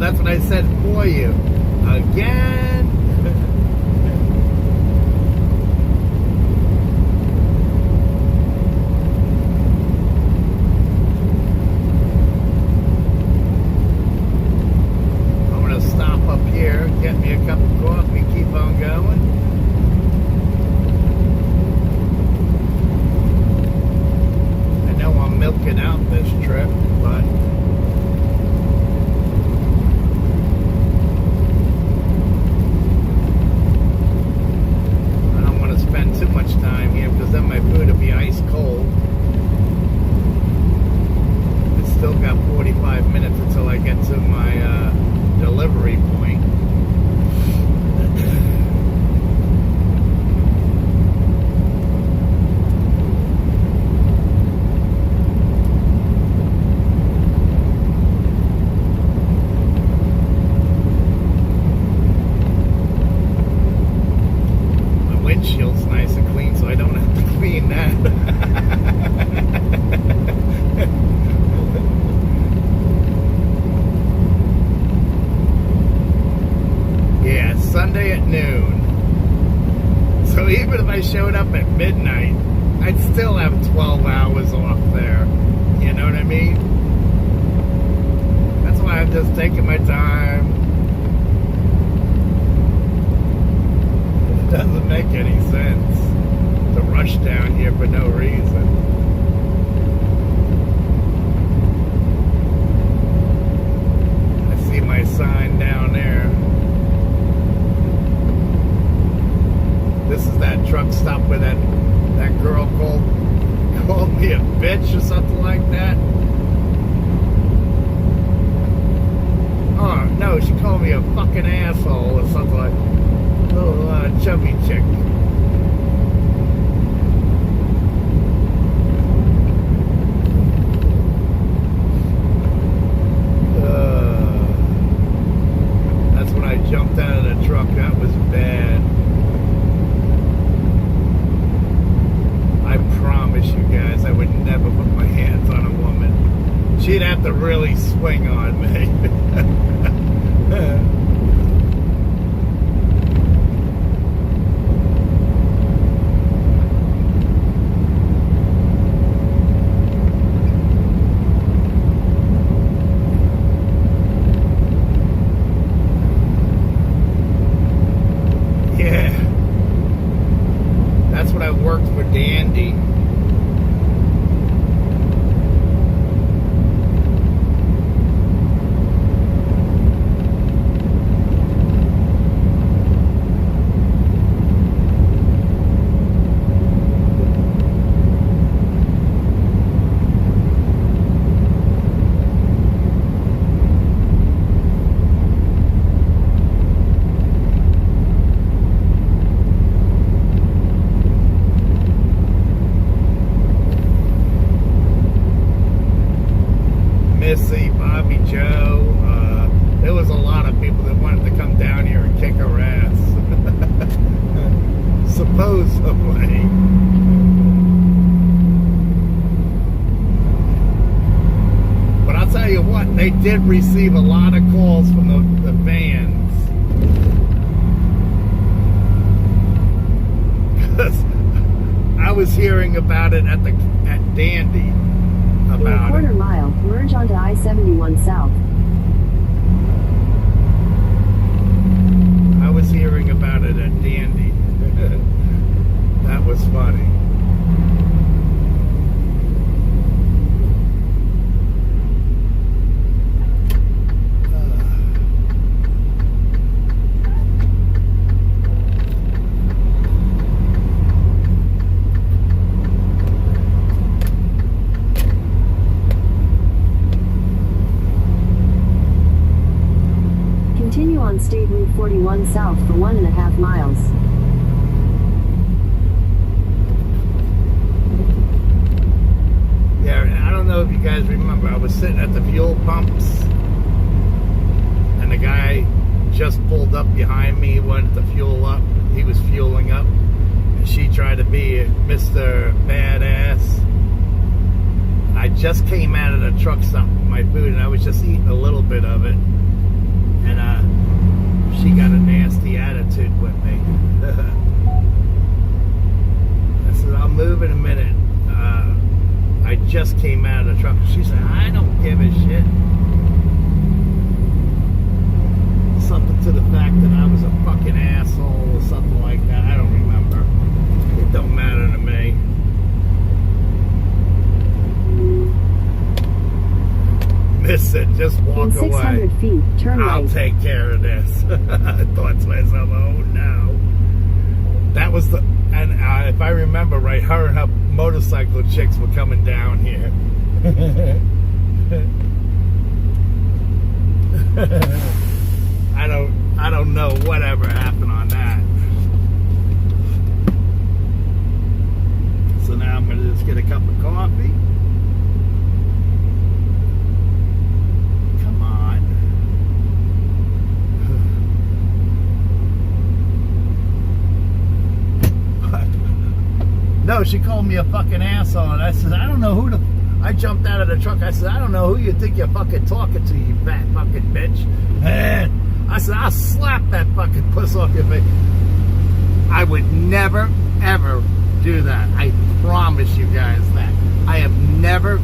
That's what I said for you. Again. I'm going to stop up here, get me a cup of coffee, keep on going. I know I'm milking out this trip, but too much time here because then my food will be ice cold. It's still got 45 minutes until I get to my delivery point. Windshield's nice and clean, so I don't have to clean that. Yeah, Sunday at noon. So even if I showed up at midnight, I'd still have 12 hours off there. You know what I mean? That's why I'm just taking my time. It doesn't make any sense to rush down here for no reason. I see my sign down there. This is that truck stop where that girl called me a bitch or something like that. fucking asshole or something like little chubby chick. That's when I jumped out of the truck. That was bad. I promise you guys, I would never put my hands on a woman. She'd have to really swing on me. Yeah. That's when I worked for Dandy. Missy, Bobby Joe, there was a lot of people that wanted to come down here and kick her ass. Supposedly. But I'll tell you what, they did receive a lot of calls from the vans. Because I was hearing about it at Dandy. In a quarter mile, merge onto I-71 South. I was hearing about it at Dandy. That was funny. Continue on State Route 41 South for 1.5 miles. Yeah, I don't know if you guys remember, I was sitting at the fuel pumps and the guy just pulled up behind me, wanted to fuel up. He was fueling up and she tried to be Mr. Badass. I just came out of the truck stop with my food and I was just eating a little bit of it. And she got a nasty attitude with me. I said, I'll move in a minute. I just came out of the truck. She said, I don't give a shit. Something to the fact that I was a fucking asshole or something like that. I don't remember. It don't matter to me. Miss it, just walk In 600 away. feet, turn I'll right. take care of this. I thought to myself, oh no. That was the, and if I remember right, her and her motorcycle chicks were coming down here. I don't know whatever happened on that. So now I'm gonna just get a cup of coffee. Come on. No, she called me a fucking asshole, and I said, I don't know who the... I jumped out of the truck. I said, I don't know who you think you're fucking talking to, you fat fucking bitch. And I said, I'll slap that fucking puss off your face. I would never, ever do that. I promise you guys that. I have never,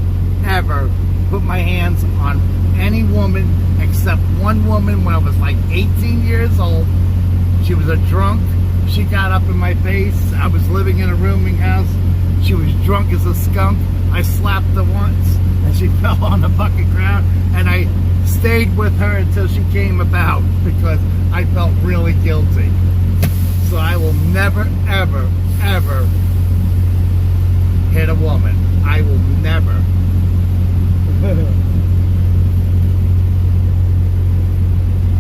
ever put my hands on any woman except one woman when I was like 18 years old. She was a drunk. She got up in my face. I was living in a rooming house. She was drunk as a skunk. I slapped her once and she fell on the fucking ground, and I stayed with her until she came about because I felt really guilty. So I will never, ever, ever hit a woman. I will never.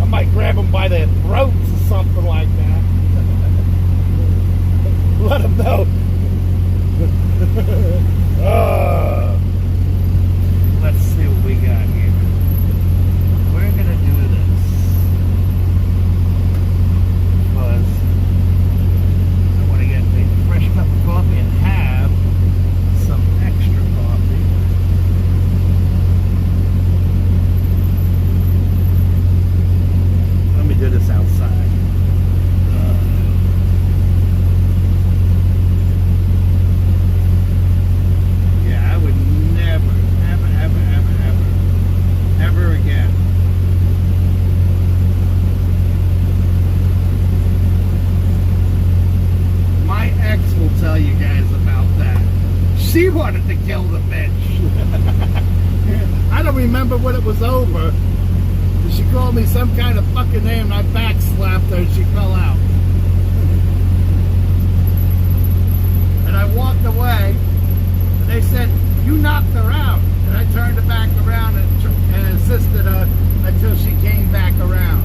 I might grab him by the kill the bitch. I don't remember what it was over. She called me some kind of fucking name and I backslapped her and she fell out. And I walked away and they said, you knocked her out. And I turned her back around and assisted her until she came back around.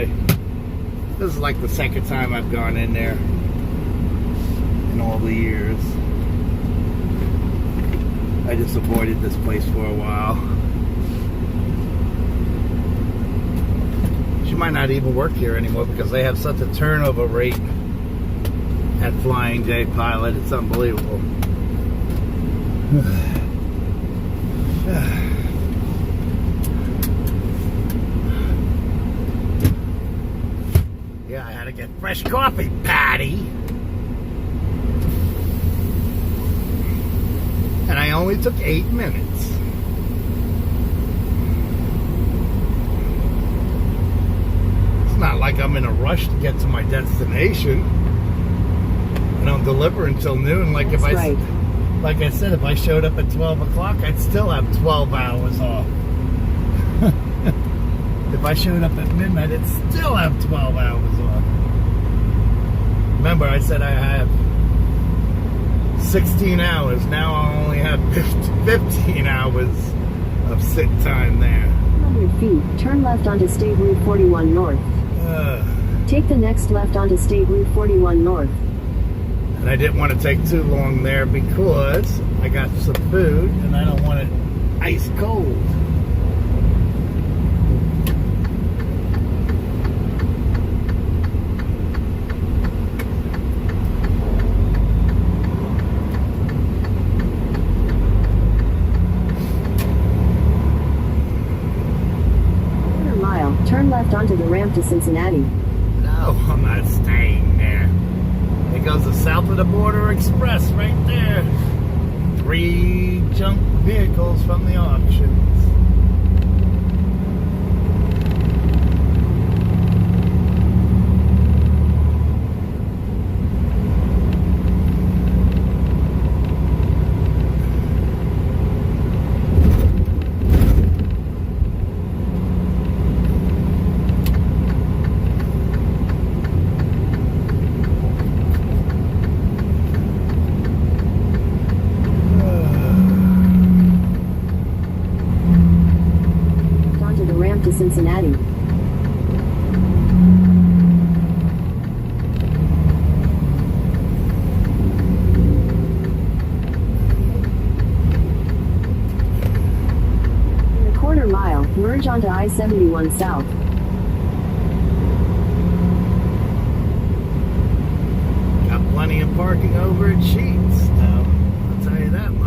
day. This is like the second time I've gone in there in all the years. I just avoided this place for a while. She might not even work here anymore because they have such a turnover rate at Flying J Pilot. It's unbelievable. Yeah, I had to get fresh coffee, Patty. And I only took 8 minutes. It's not like I'm in a rush to get to my destination. I don't deliver until noon. Like That's if right. Like I said, if I showed up at 12 o'clock, I'd still have 12 hours off. If I showed up at midnight, I'd still have 12 hours off. Remember, I said I have 16 hours. Now I only have 15 hours of sit time there. 100 feet, turn left onto State Route 41 North. Take the next left onto State Route 41 North. And I didn't want to take too long there because I got some food and I don't want it ice cold. Quarter mile, turn left onto the ramp to Cincinnati. No, I'm not staying there. It goes the south of the border express right there. 3 junk vehicles from the auctions. Onto the ramp to Cincinnati. In a quarter mile, merge onto I-71 South. Got plenty of parking over at Sheets. I'll tell you that much.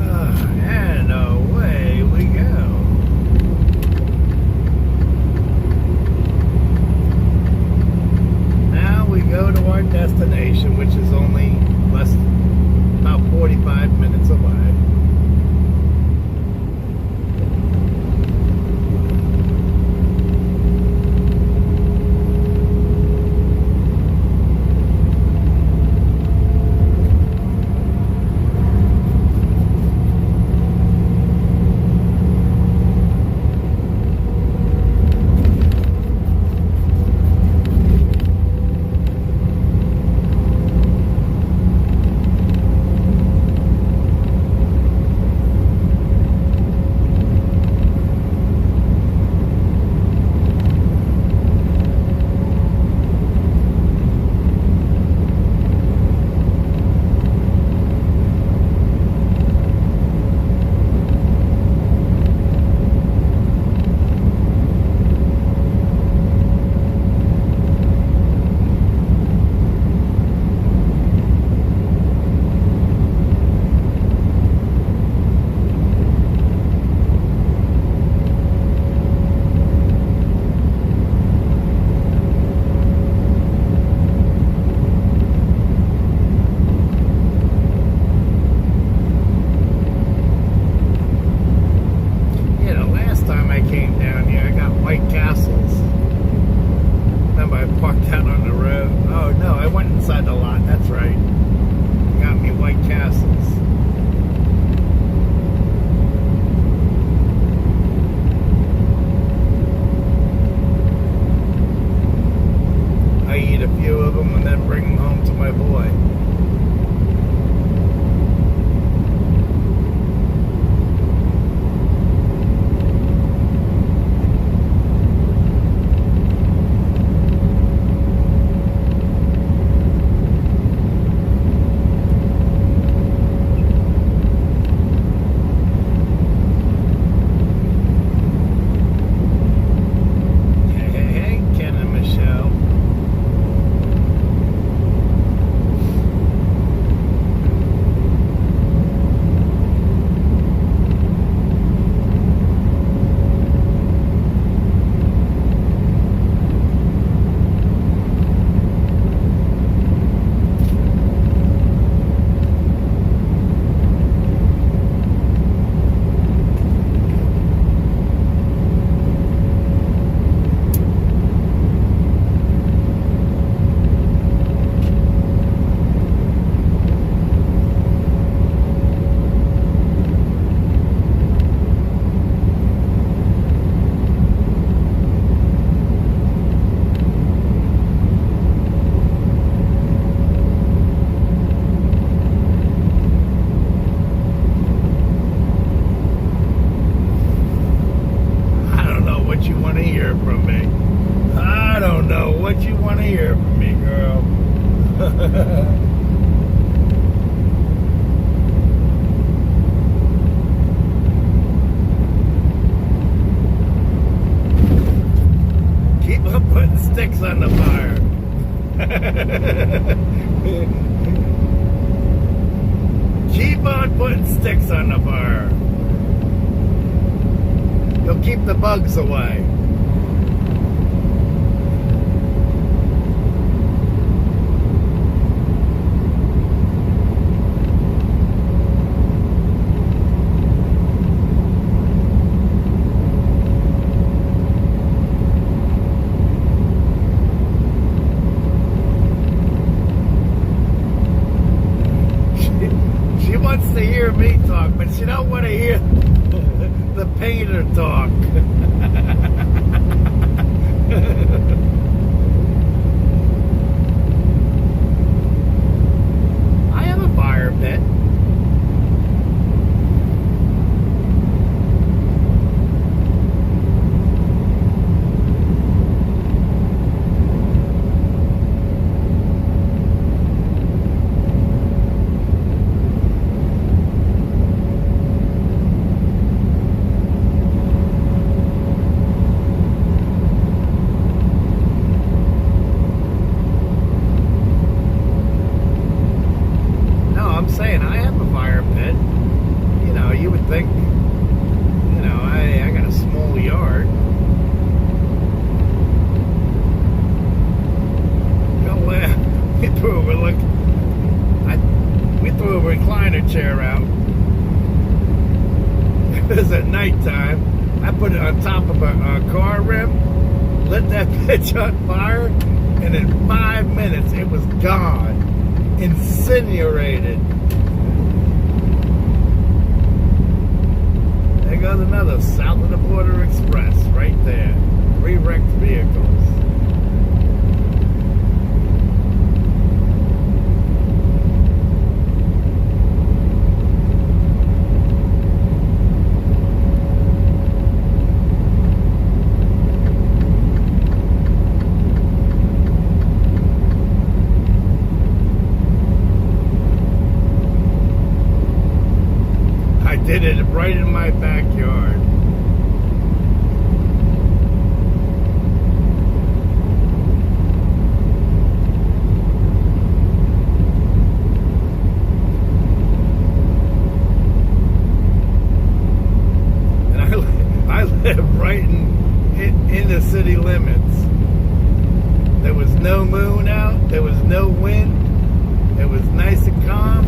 And away we go. Now we go to our destination, which is only about 45 minutes away. of them and then bring them home to my boy. Keep on putting sticks on the fire. Keep on putting sticks on the fire. You'll keep the bugs away. She wants to hear me talk, but she don't want to hear the painter talk. I have a fire pit. Saying I have a fire pit. You know, you would think, you know, I got a small yard. You know, we threw a recliner chair out. It was at nighttime. I put it on top of a car rim, lit that bitch on fire, and in 5 minutes it was gone. Incinerated. There goes another south of the border express right there. 3 wrecked vehicles. I did it right in my backyard. And I live right in the city limits. There was no moon out. There was no wind. It was nice and calm.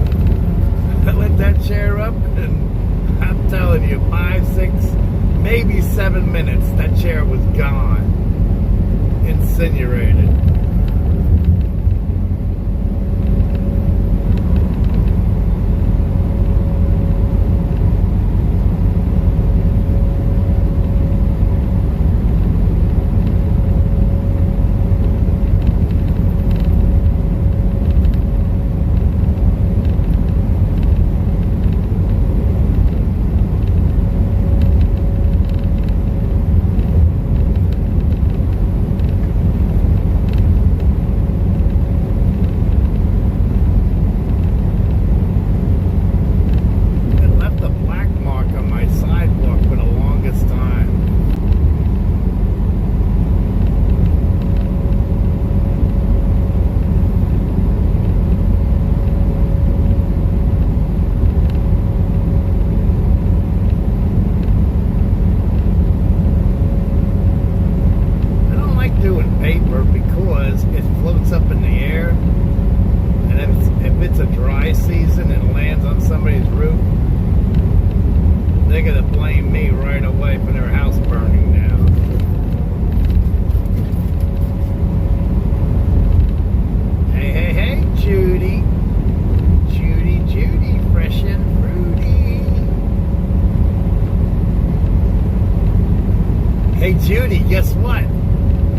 I lit that chair up, and I'm telling you, 5, 6, maybe 7 minutes, that chair was gone. Incinerated. floats up in the air, and if it's a dry season and lands on somebody's roof, they're gonna blame me right away for their house burning down. Hey, hey, hey, Judy. Judy, fresh and fruity. Hey, Judy, guess what?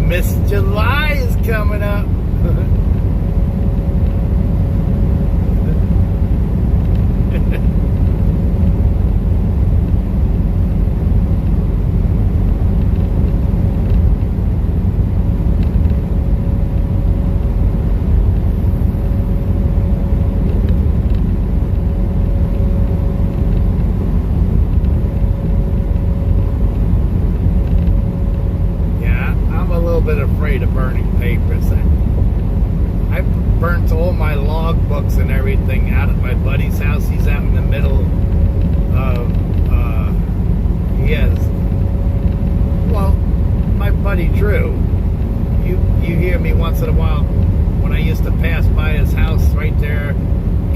Miss July is coming up. Bit afraid of burning papers. I burnt all my log books and everything out at my buddy's house. He's out in the middle of my buddy Drew. You hear me once in a while when I used to pass by his house right there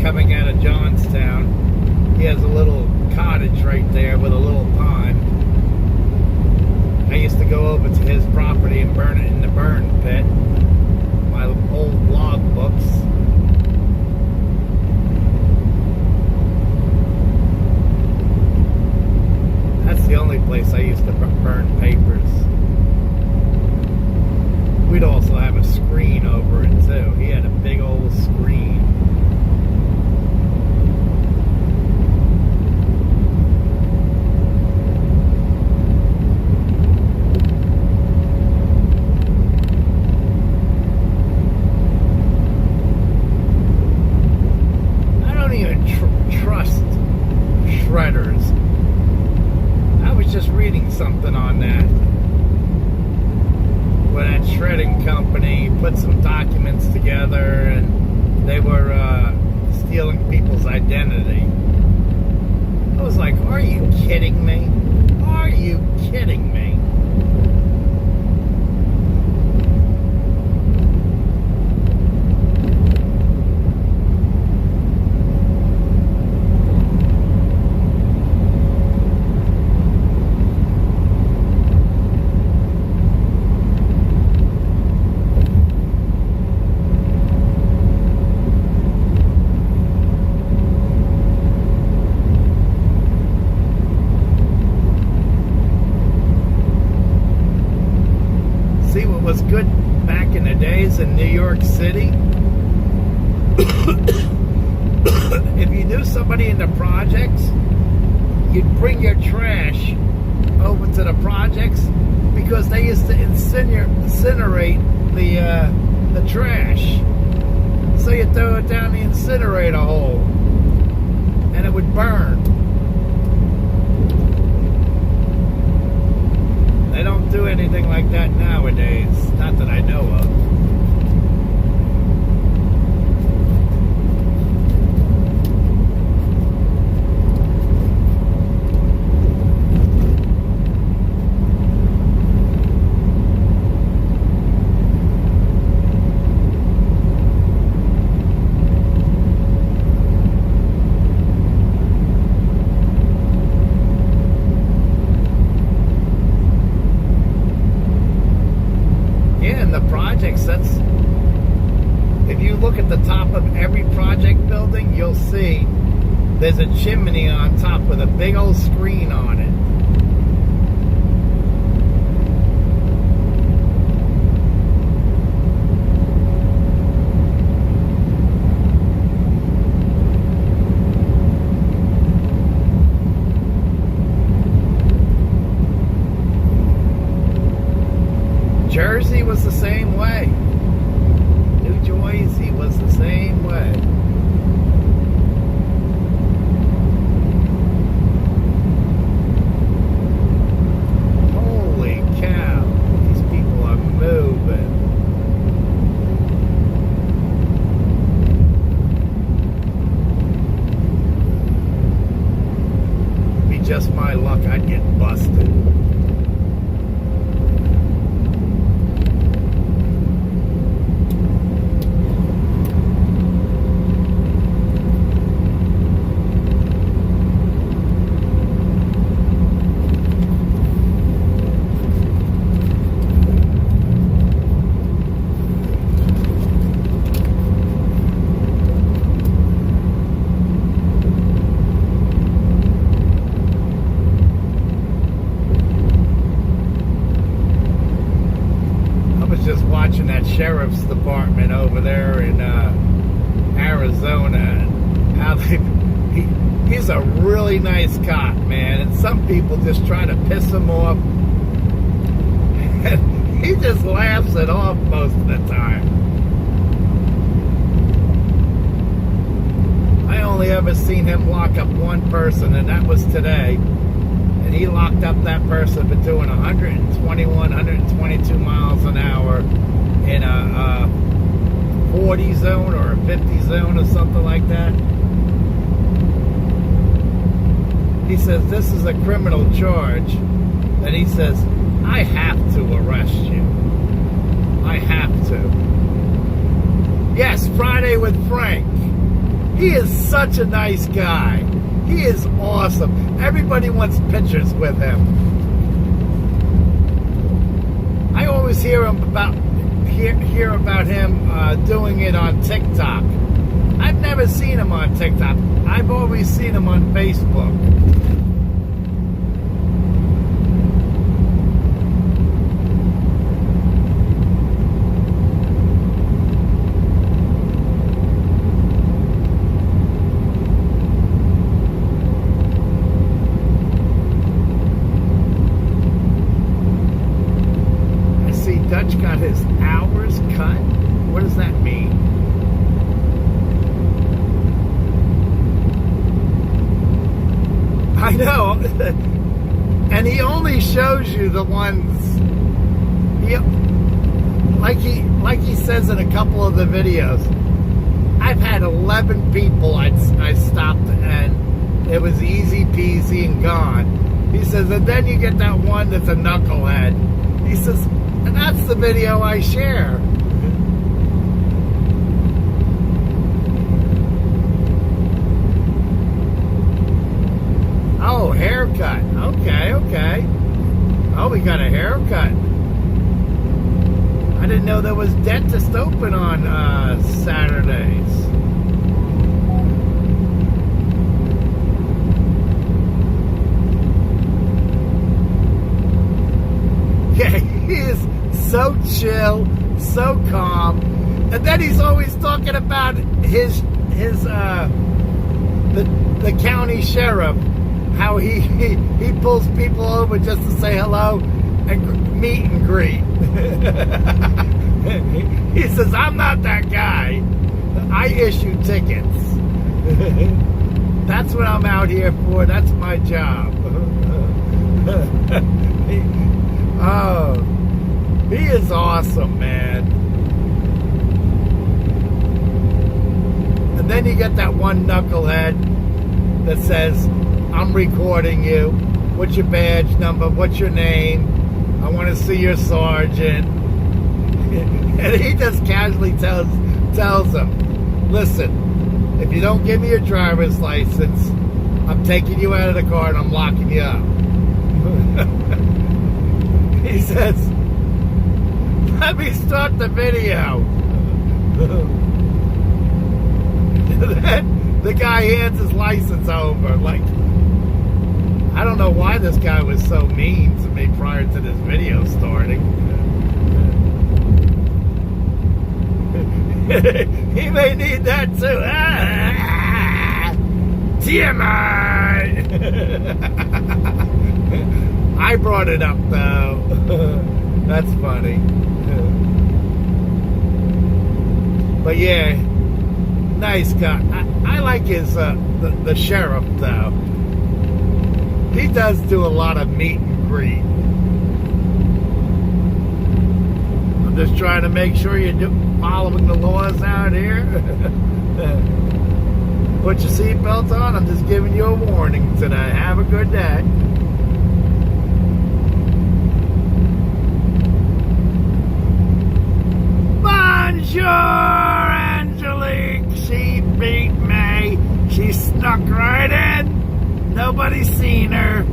coming out of Johnstown. He has a little cottage right there with a little pond. I used to go over to his property and burn it in the burn pit. My old log books. That's the only place I used to burn papers. We'd also have a screen over it too. He had a big old screen. Trucker'z. I was just reading something on that. Where that shredding company put some documents together and they were stealing people's identity. I was like, are you kidding me? Are you kidding me? See what was good back in the days in New York City? If you knew somebody in the projects, you'd bring your trash over to the projects because they used to incinerate the trash. So you throw it down the incinerator hole and it would burn. They don't do anything like that nowadays. Not that I know of. That's, if you look at the top of every project building, you'll see there's a chimney on top with a big old screen on it. Jersey was the same way. New Jersey was the same way. firemen over there in Arizona. And how he's a really nice cop, man. And some people just try to piss him off. And he just laughs it off most of the time. I only ever seen him lock up one person, and that was today. And he locked up that person for doing 121, 122 miles an hour in a 40 zone or a 50 zone or something like that. He says, this is a criminal charge. And he says, I have to arrest you. I have to. Yes, Friday with Frank. He is such a nice guy. He is awesome. Everybody wants pictures with him. I always hear about him doing it on TikTok. I've never seen him on TikTok. I've always seen him on Facebook. Dutch got his hours cut. What does that mean? I know. And he only shows you the ones like he says in a couple of the videos. I've had 11 people I stopped and it was easy peasy and gone. He says, and then you get that one that's a knucklehead. He says, and that's the video I share. Oh, haircut. Okay. Oh, we got a haircut. I didn't know there was dentist open on Saturdays. Yeah, he is so chill, so calm, and then he's always talking about his the county sheriff, how he pulls people over just to say hello and meet and greet. He says, I'm not that guy. I issue tickets. That's what I'm out here for. That's my job. Oh, he is awesome, man. And then you get that one knucklehead that says, I'm recording you. What's your badge number? What's your name? I want to see your sergeant. And he just casually tells them, listen, if you don't give me your driver's license, I'm taking you out of the car and I'm locking you up. He says, let me start the video. Then the guy hands his license over. Like, I don't know why this guy was so mean to me prior to this video starting. He may need that too. TMI! I brought it up though. That's funny. But yeah, nice guy. I like his the sheriff though. He does do a lot of meet and greet. I'm just trying to make sure you're following the laws out here. Put your seatbelt on. I'm just giving you a warning today. Have a good day. Bonjour, Angelique. She beat me. She snuck right in. Nobody seen her.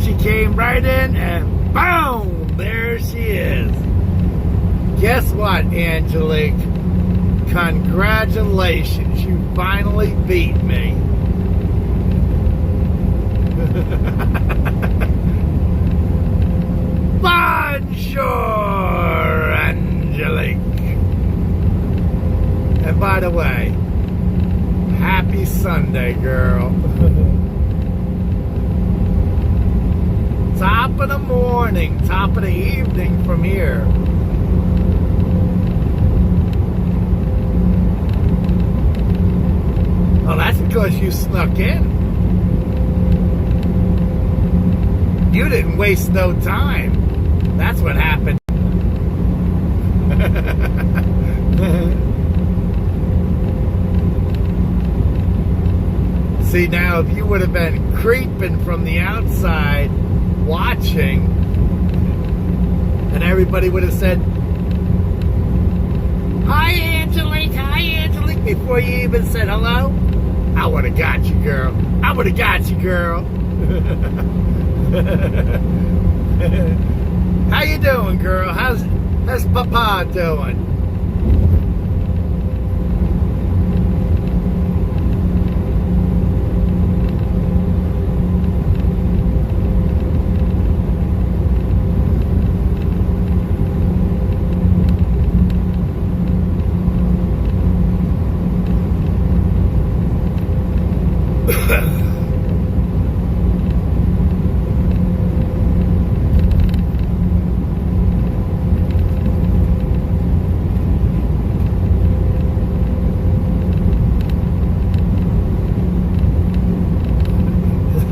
She came right in and boom, there she is. Guess what, Angelique? Congratulations, you finally beat me. Bonjour, Angelique. by the way, happy Sunday, girl. Top of the morning, top of the evening from here. Oh, that's because you snuck in. You didn't waste no time. That's what happened. See, now, if you would have been creeping from the outside, watching, and everybody would have said, hi, Angelique, before you even said hello, I would have got you, girl. I would have got you, girl. How you doing, girl? How's Papa doing?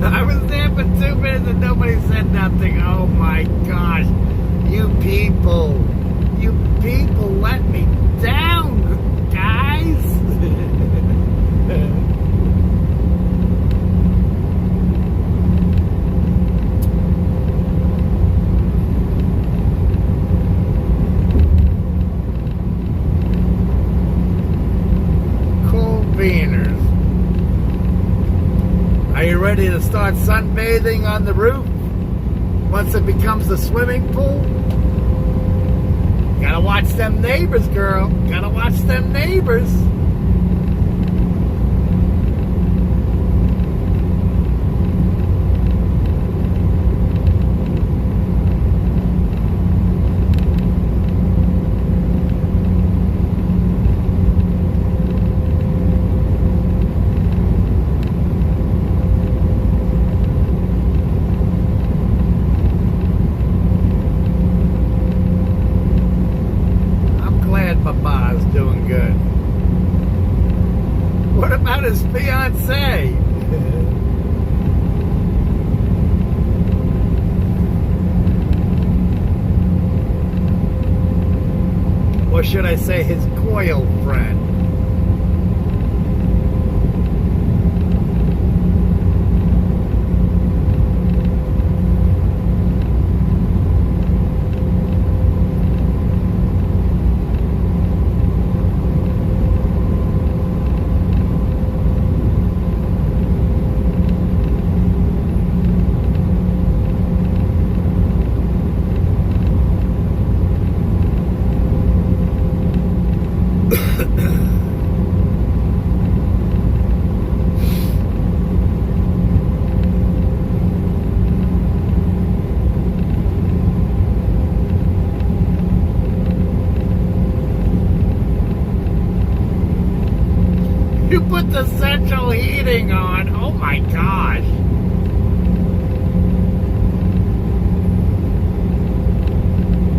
I was there for 2 minutes and nobody said nothing. Oh my gosh. You people let me down, guys. Cool beaners. Are you ready to start sunbathing on the roof once it becomes a swimming pool? Gotta watch them neighbors, girl. Gotta watch them neighbors. Papa's doing good. What about his fiancée? Or should I say his coil friend? You put the central heating on. Oh my gosh.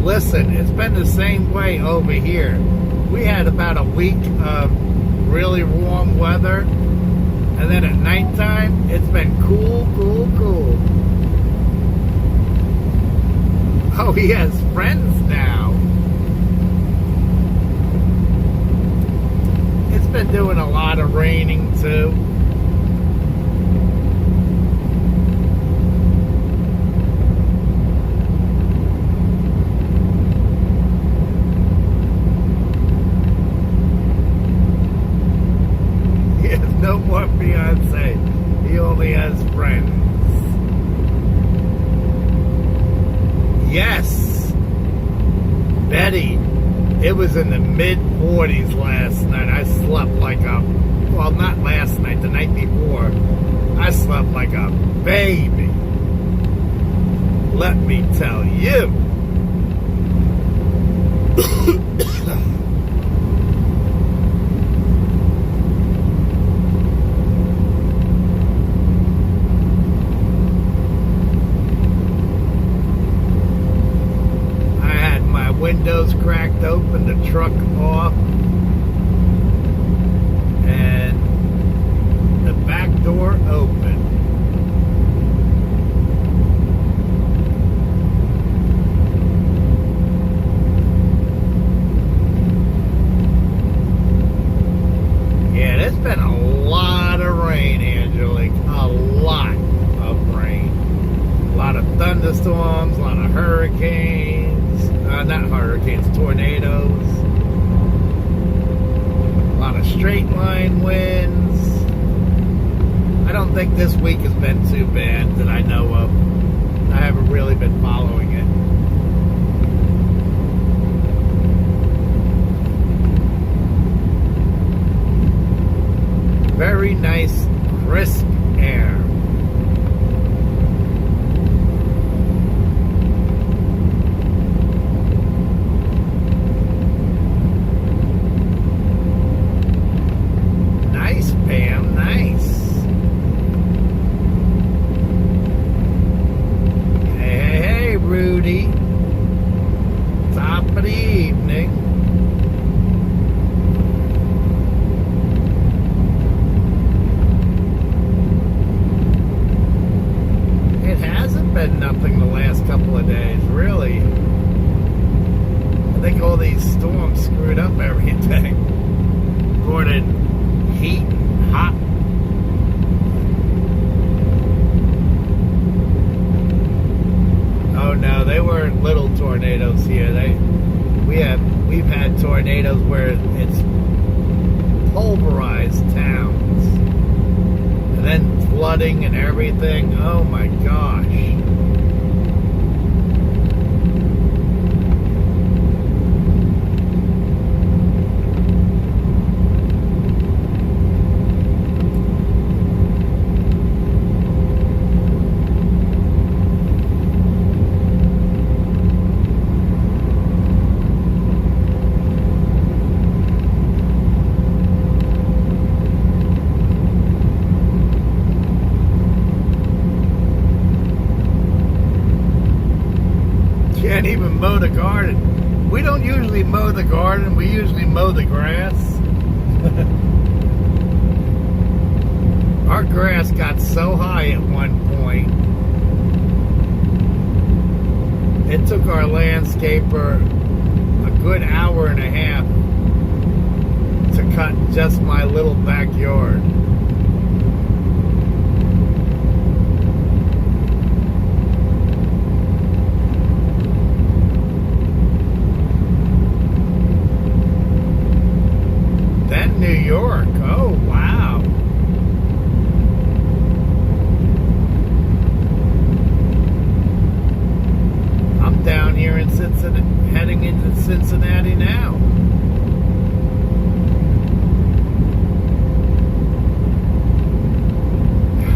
Listen, it's been the same way over here. We had about a week of really warm weather, and then at nighttime, it's been cool. Oh, he has friends now. It's been doing a lot of raining too. He has no more fiance. He only has friends. Yes, Betty. It was in the mid-40s last night. I slept like a, well, not last night, the night before. I slept like a baby. Let me tell you. truck off, and the back door open. Yeah, there's been a lot of rain, Angelique. A lot of rain. A lot of thunderstorms, a lot of hurricanes. Not hurricanes, tornadoes. A lot of straight line winds. I don't think this week has been too bad that I know of. I haven't really been following it. Very nice, crisp air. Nice, Pam, nice. Hey, Rudy. Top of the evening. It hasn't been nothing the last couple of days, really. I think all these storms screwed up everything. Brought in heat, hot. Oh no, they weren't little tornadoes here. We've had tornadoes where it's pulverized towns, and then flooding and everything. Oh my gosh. Can't even mow the garden. We don't usually mow the garden. We usually mow the grass. Our grass got so high at one point. It took our landscaper a good hour and a half to cut just my little backyard. New York. Oh, wow. I'm down here in Cincinnati, heading into Cincinnati now.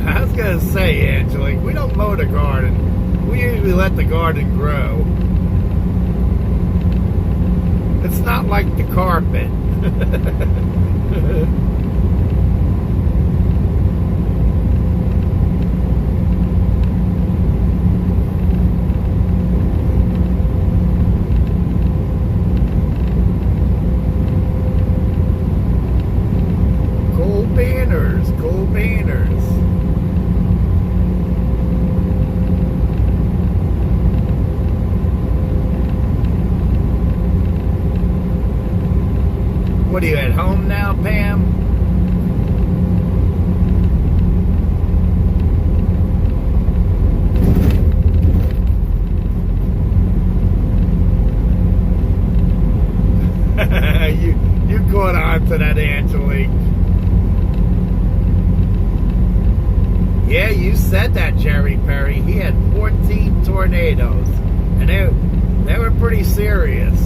I was going to say, Angelique, we don't mow the garden. We usually let the garden grow. It's not like the carpet. Cool banners, cool banners. What are you at home now, Pam? you caught on to that, Angelique. Yeah, you said that, Jerry Perry. He had 14 tornadoes, and they were pretty serious.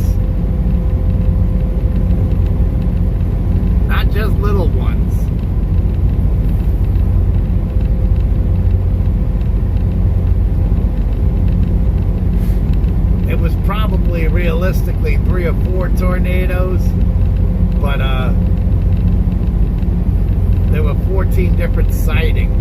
Not just little ones. It was probably realistically 3 or 4 tornadoes, but there were 14 different sightings.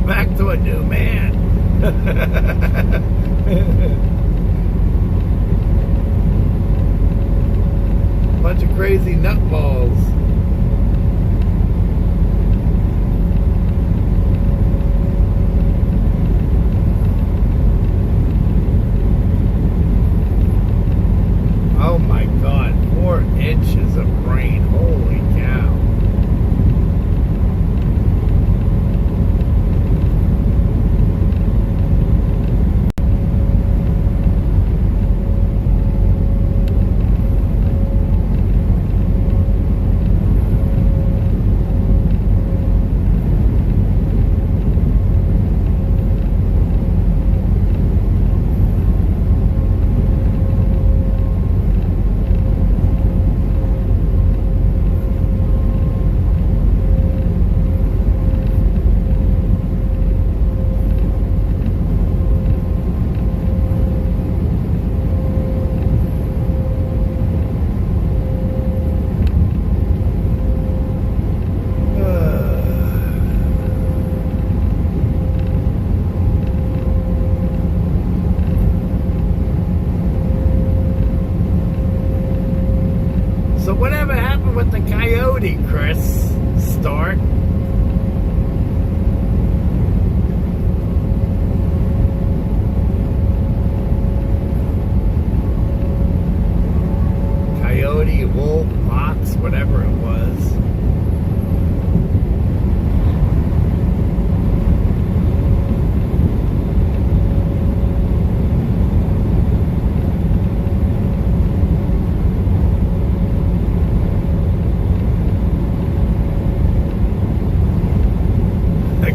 turn back to a new man. Bunch of crazy nutballs. Oh my God, 4 inches of rain. Holy cow. So whatever happened with the coyote, Chris? Start. Coyote, wolf, fox, whatever it was.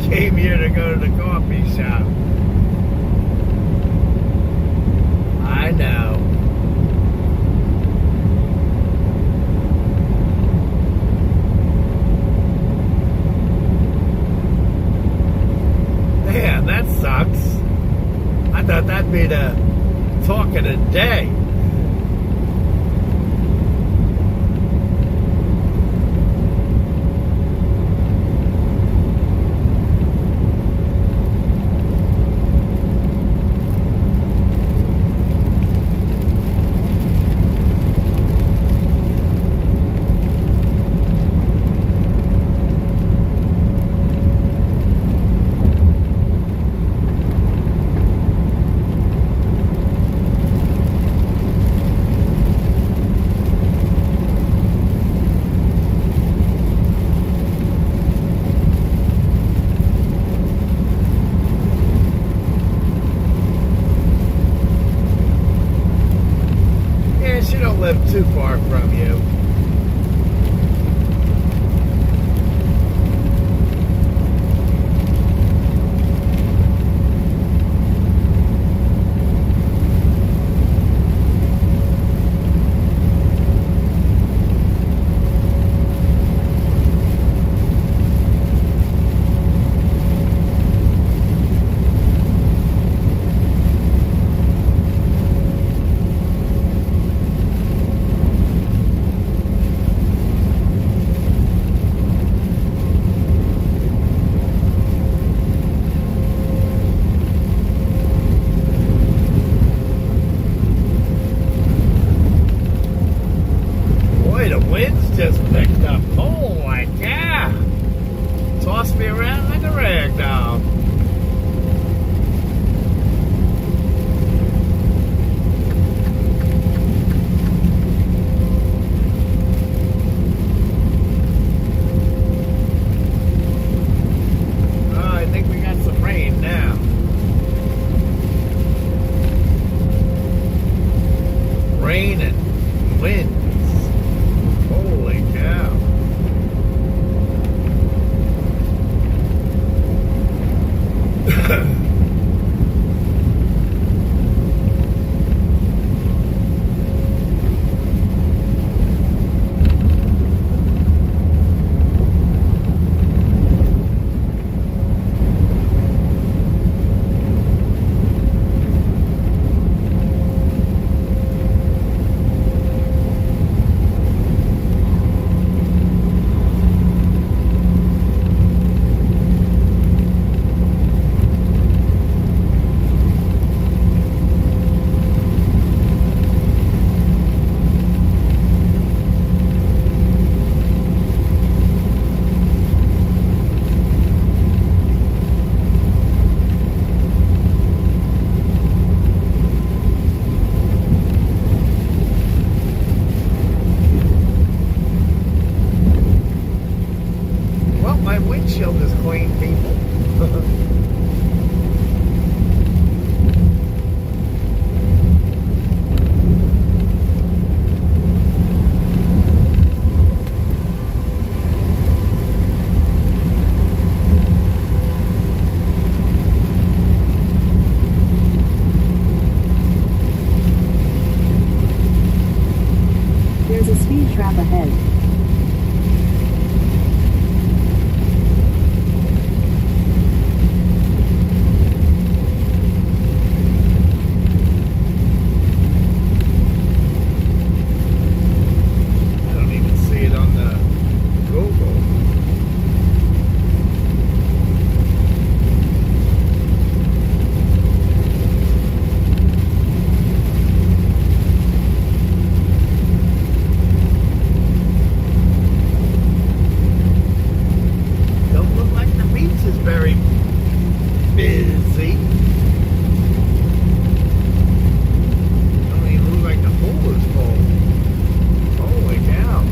Came here to go to the coffee shop. I know. Yeah, that sucks. I thought that'd be the talk of the day. She don't live too far from you. Wind's just picked up. Oh my God. Tossed me around like a rag doll. Oh, I think we got some rain now. Rain and wind. Holy cow. my windshield is clean, people. There's a speed trap ahead. I don't even see it on the Google. Don't look like the beach is very busy. Don't even look like the pool is full. Holy cow.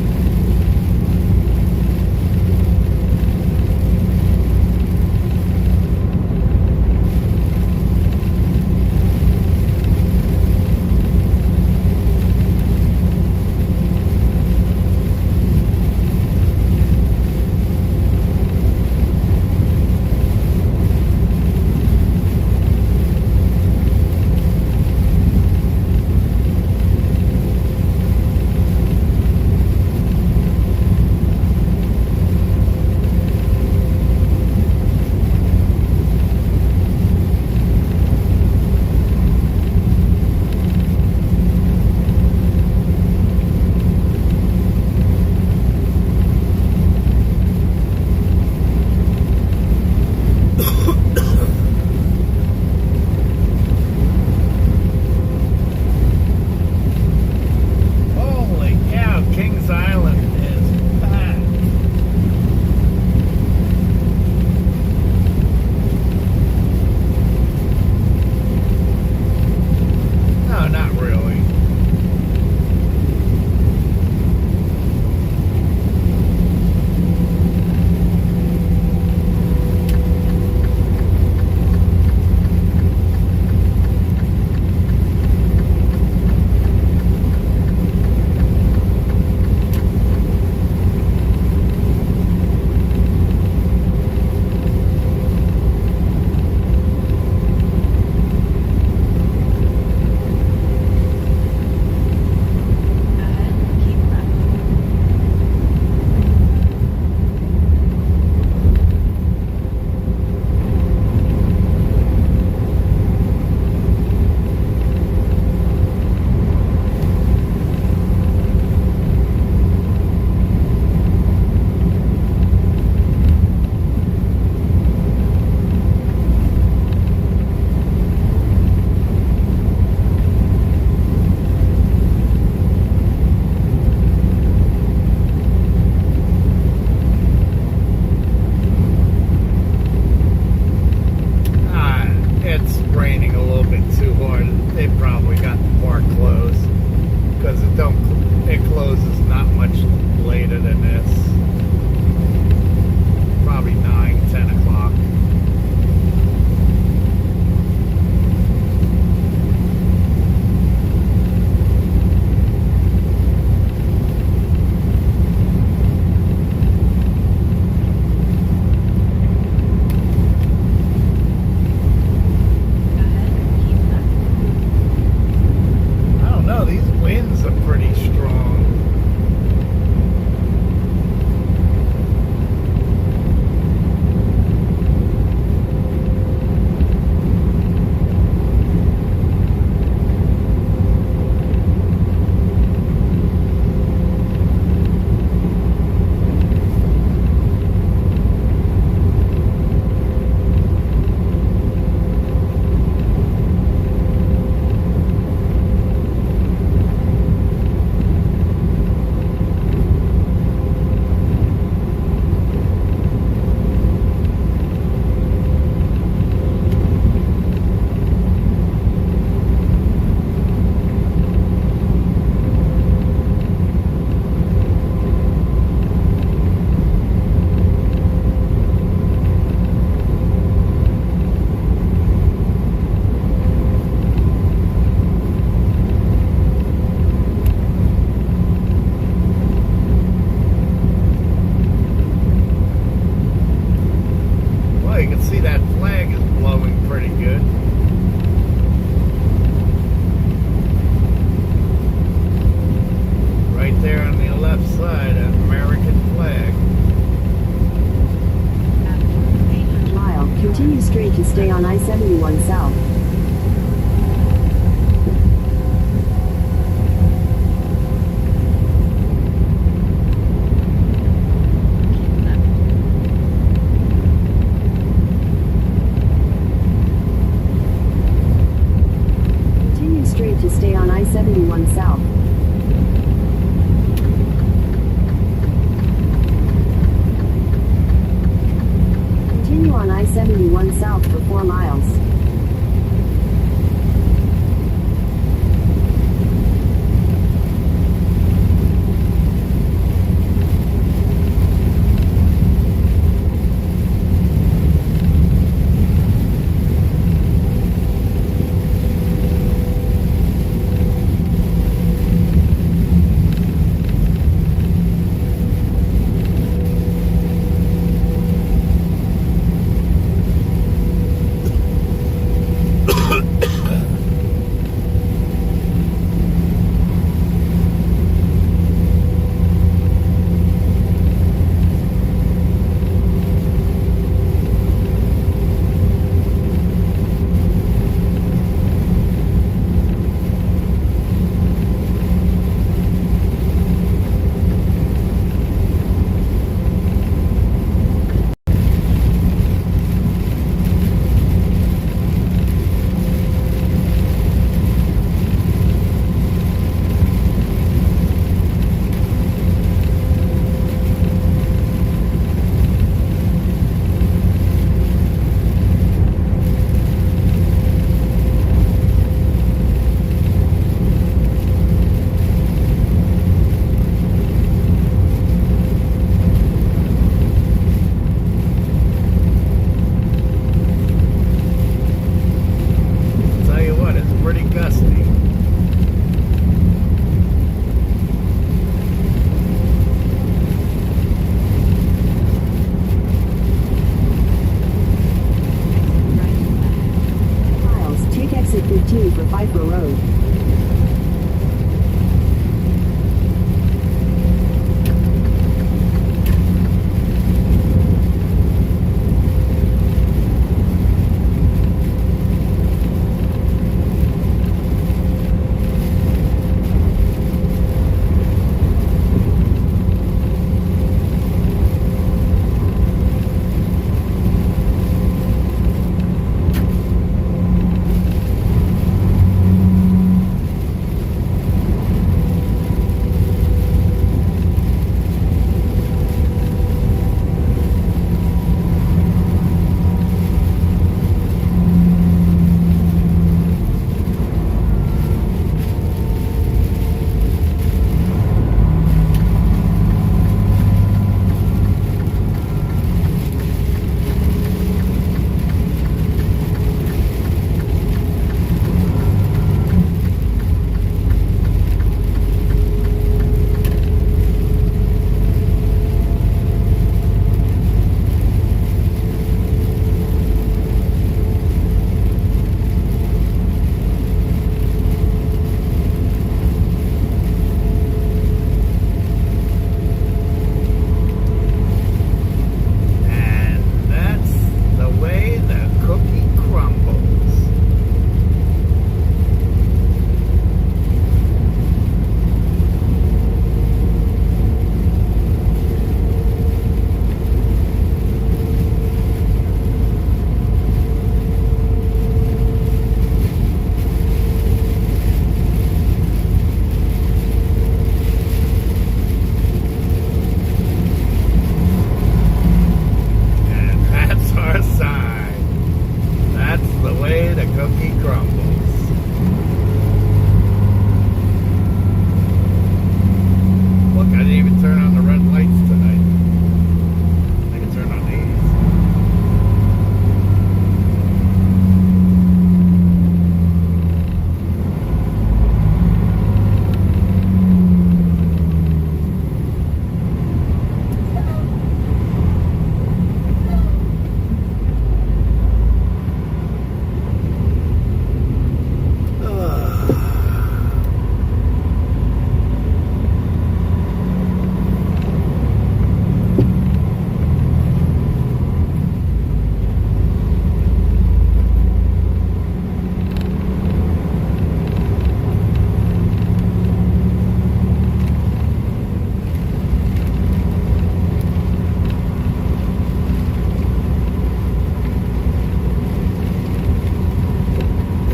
can see that flag is blowing pretty good. Right there on the left side, an American flag. At 800. Mile, continue straight to stay on I-71 South. Keep left. Continue straight to stay on I-71 South. Continue on I-71 South for 4 miles. Tell you what, it's pretty gusty. Right ahead. Miles, take exit 15 for Pfeiffer Road.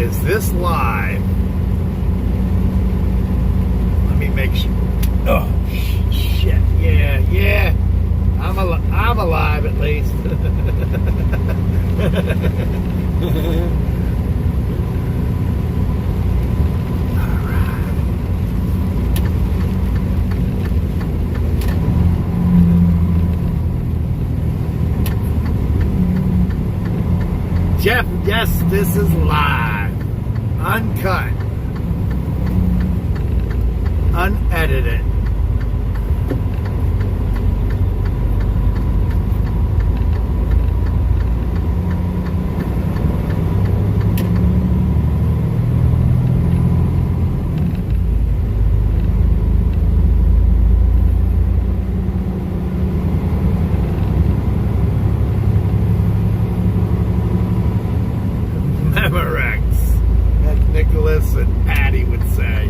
Is this live? Let me make sure. Oh, shit. Yeah. I'm alive at least. Jeff, yes, this is live. Uncut. Unedited. Memorex, as Nicholas and Patty would say.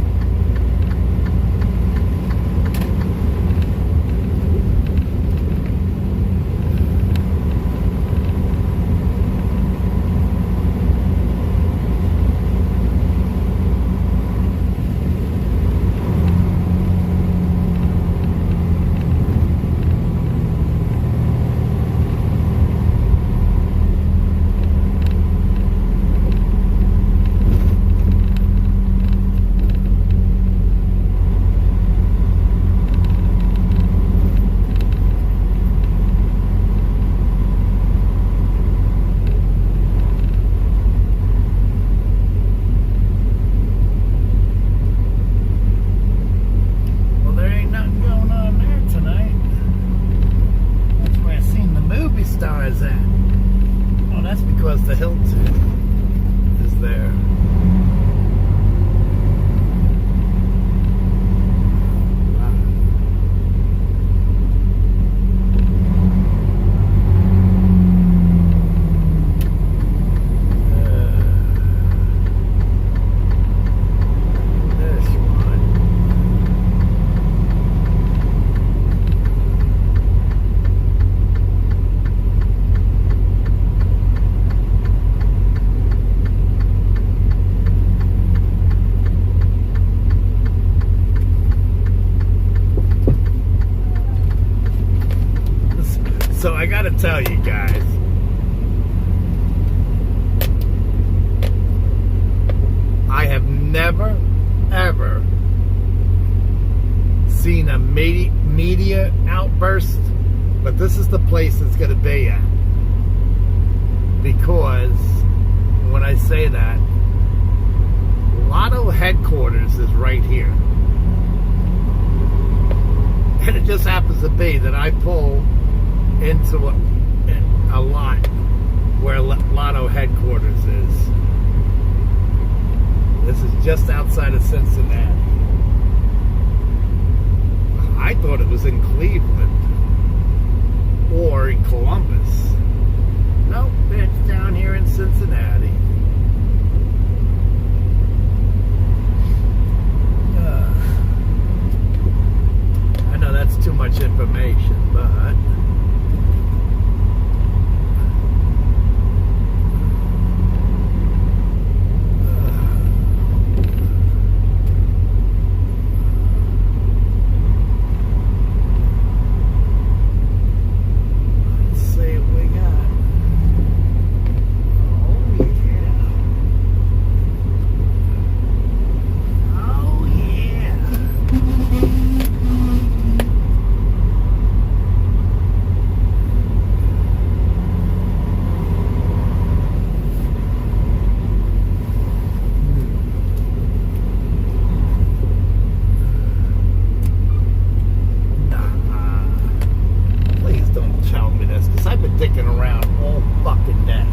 Because the Hilton is there. So I gotta tell you guys, I have never, ever seen a media outburst, but this is the place it's gonna be at. Because when I say that, Lotto headquarters is right here. And it just happens to be that I pull into a lot where Lotto headquarters is. This is just outside of Cincinnati. I thought it was in Cleveland or in Columbus. Nope, it's down here in Cincinnati. I know that's too much information, but dicking around all fucking day.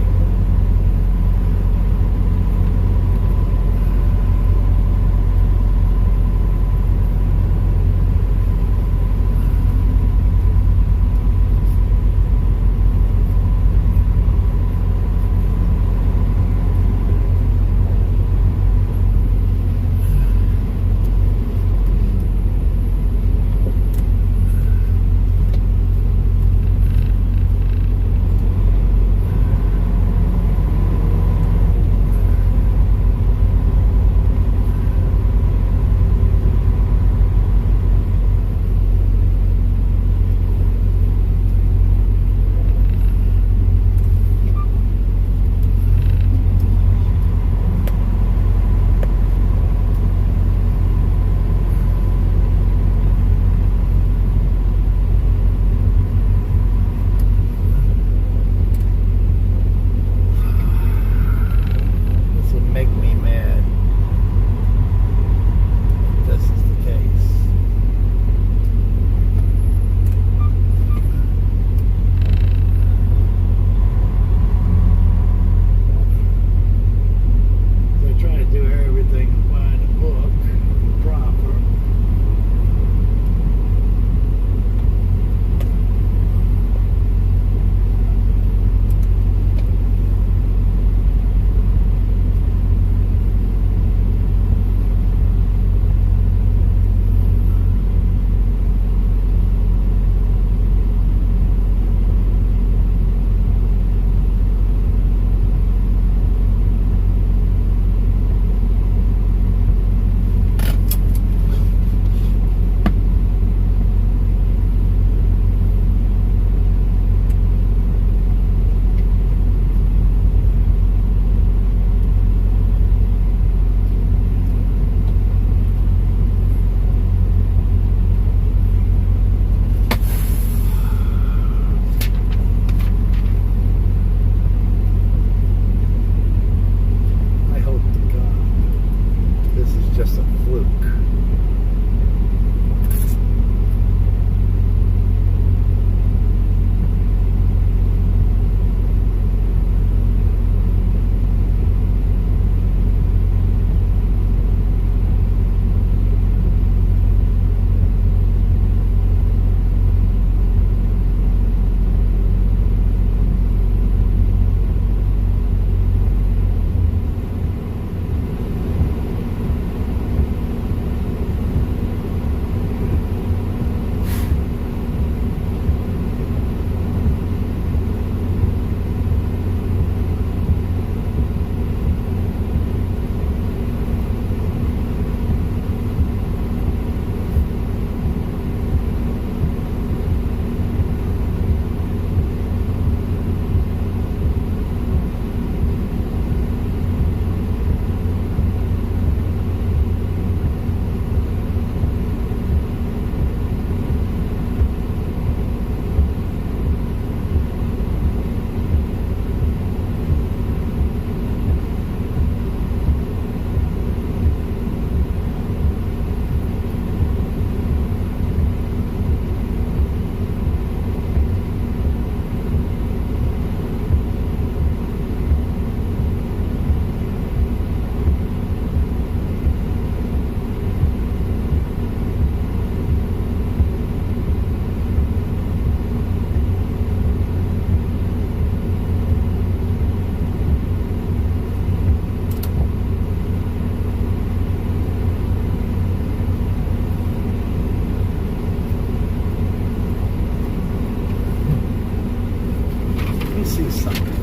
see something.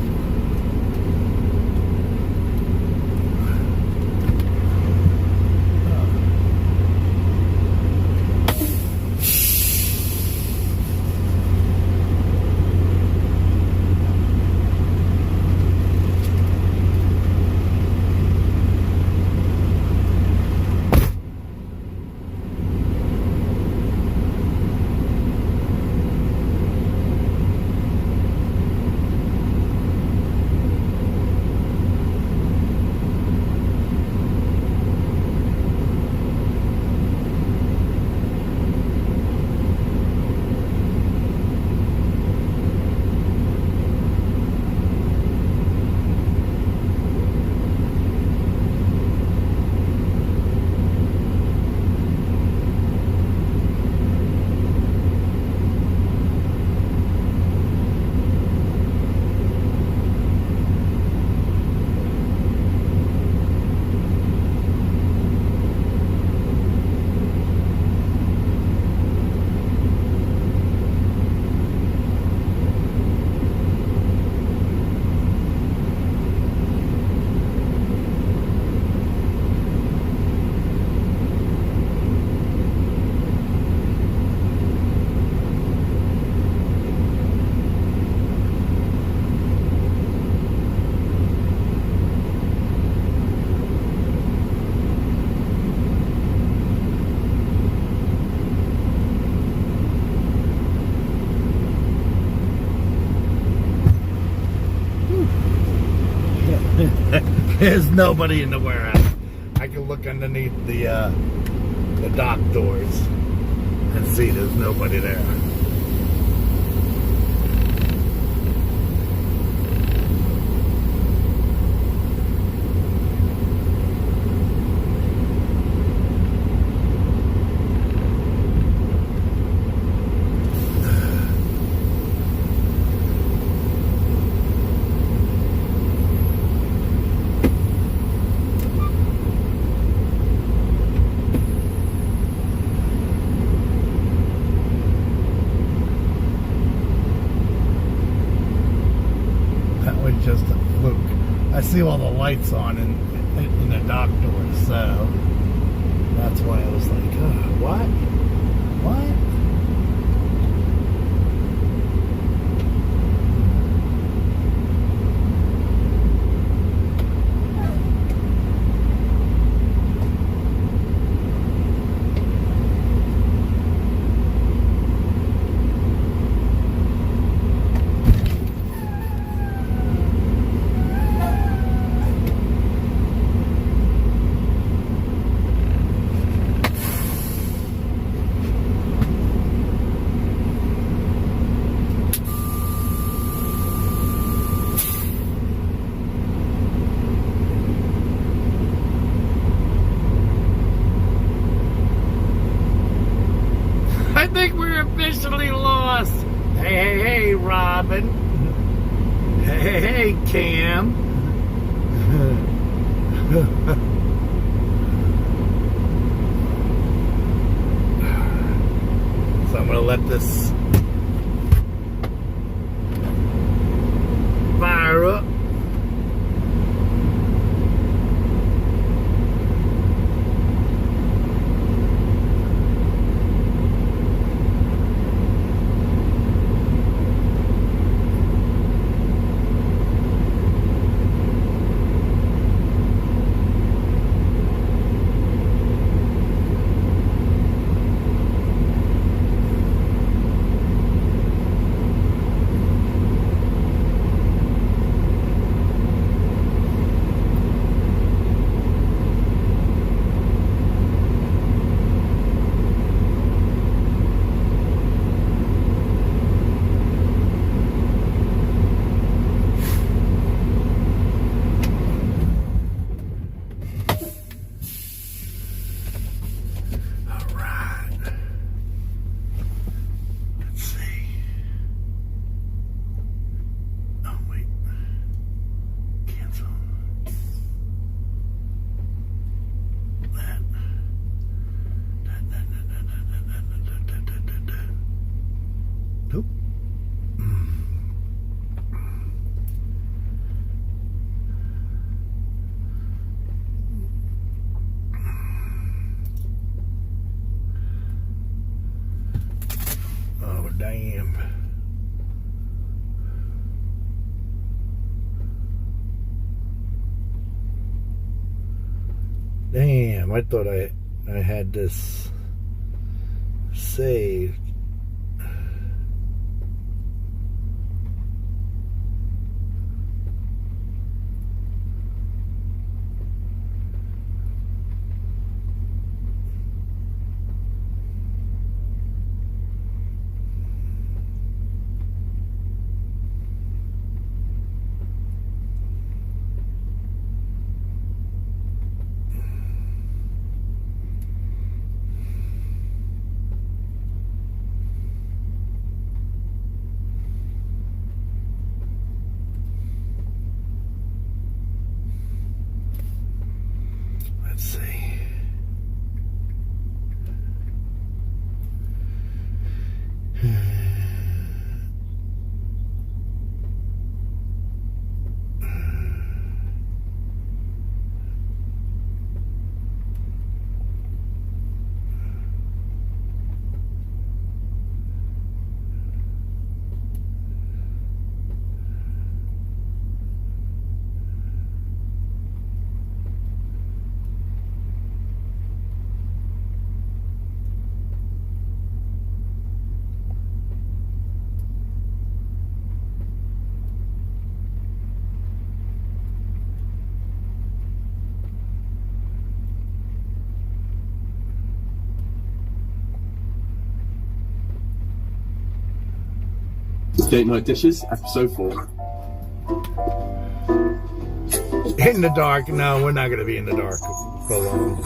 There's nobody in the warehouse. I can look underneath the dock doors and see there's nobody there. Just a fluke. I see all the lights on in the dock doors, so that's why I was like, oh, what? What? I think we're officially lost. Hey, hey, hey, Robin. Hey, hey, hey, Cam. So I'm going to let this fire up. Damn, I thought I had this saved. Let's see. Date Night Dishes, episode 4. In the dark? No, we're not going to be in the dark for long.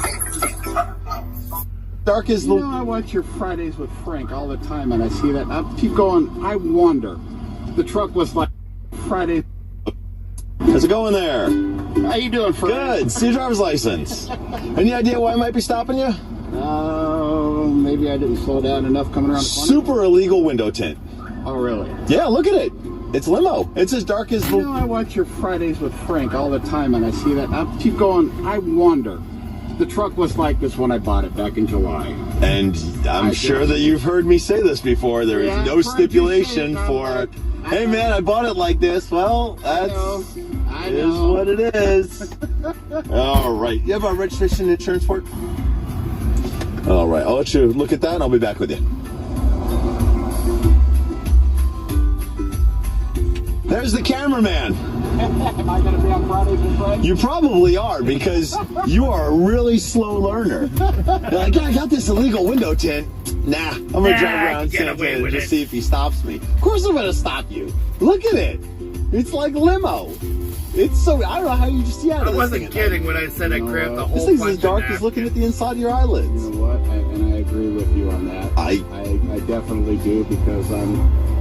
Dark is You know, I watch your Fridays with Frank all the time, and I see that. I keep going, I wonder. The truck was like Friday. How's it going there? How you doing, Frank? Good. See your driver's license. Any idea why I might be stopping you? Maybe I didn't slow down enough coming around the corner. Super illegal window tint. Oh, really? Yeah, look at it. It's limo. It's as dark as... You know, I watch your Fridays with Frank all the time, and I see that. I keep going, I wonder. The truck was like this when I bought it back in July. And I'm sure that you've heard me say this before. There is Yeah, no I've heard you stipulation say it. for, hey man, I bought it like this. Well, that's I is know. what it is. All right. You have our registration and insurance for it? All right. I'll let you look at that and I'll be back with you. There's the cameraman. Am I going to be on Fridays with Frank? You probably are because you are a really slow learner. You're like, yeah, I got this illegal window tint. Nah, I'm gonna drive around get Santa away and with just it. see if he stops me. Of course I'm gonna stop you. Look at it. It's like limo. It's so, I don't know how you just see out of I this wasn't thing at kidding night. when I said I grabbed the This whole thing's bunch as dark of as looking at napkins. the inside of your eyelids. You know what? And I agree with you on that. I definitely do because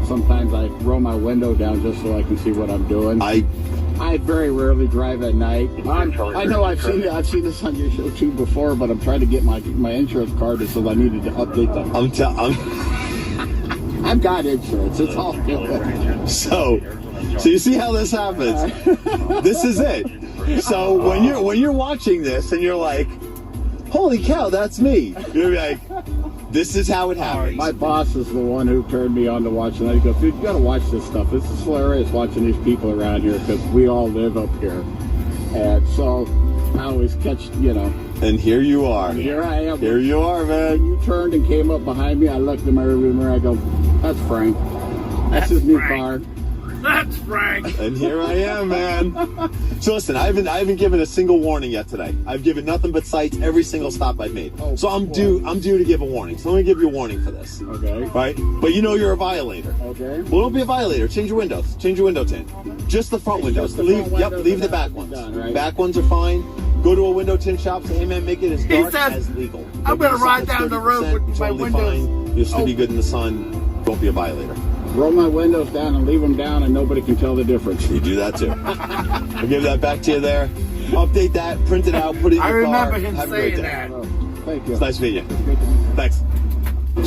sometimes I roll my window down just so I can see what I'm doing. I very rarely drive at night. I know I've seen this on your show too before, but I'm trying to get my insurance card, so I needed to update them. I've got insurance. It's all good. So you see how this happens. This is it. So when you're watching this and you're like, holy cow, that's me. You're like, this is how it happens. My boss is the one who turned me on to watching that. He goes, dude, you gotta watch this stuff. This is hilarious watching these people around here because we all live up here. And so I always catch, And here you are. here I am. Here you are, man. When you turned and came up behind me, I looked in my rearview mirror. I go, that's Frank. That's his new car. That's Frank. And here I am, man. So listen, I haven't given a single warning yet today. I've given nothing but cites every single stop I've made. Oh, so I'm due to give a warning. So let me give you a warning for this. Okay. Right? But you know you're a violator. Okay. Well, don't be a violator. Change your windows. Change your window tint. Just the front windows. Just the Leave front windows leave the and back that's ones. done, right? Back ones are fine. Go to a window tint shop, say, hey man, make it as dark said, as legal. I'm Go gonna to ride size down the road 30%, with my totally windows fine. You'll still be good in the sun. Don't be a violator. Roll my windows down and leave them down, and nobody can tell the difference. You do that too. I'll give that back to you there. Update that, print it out, put it in I your car. remember him Have a great saying day. that. Oh, thank you. It's nice to meet you. Thanks.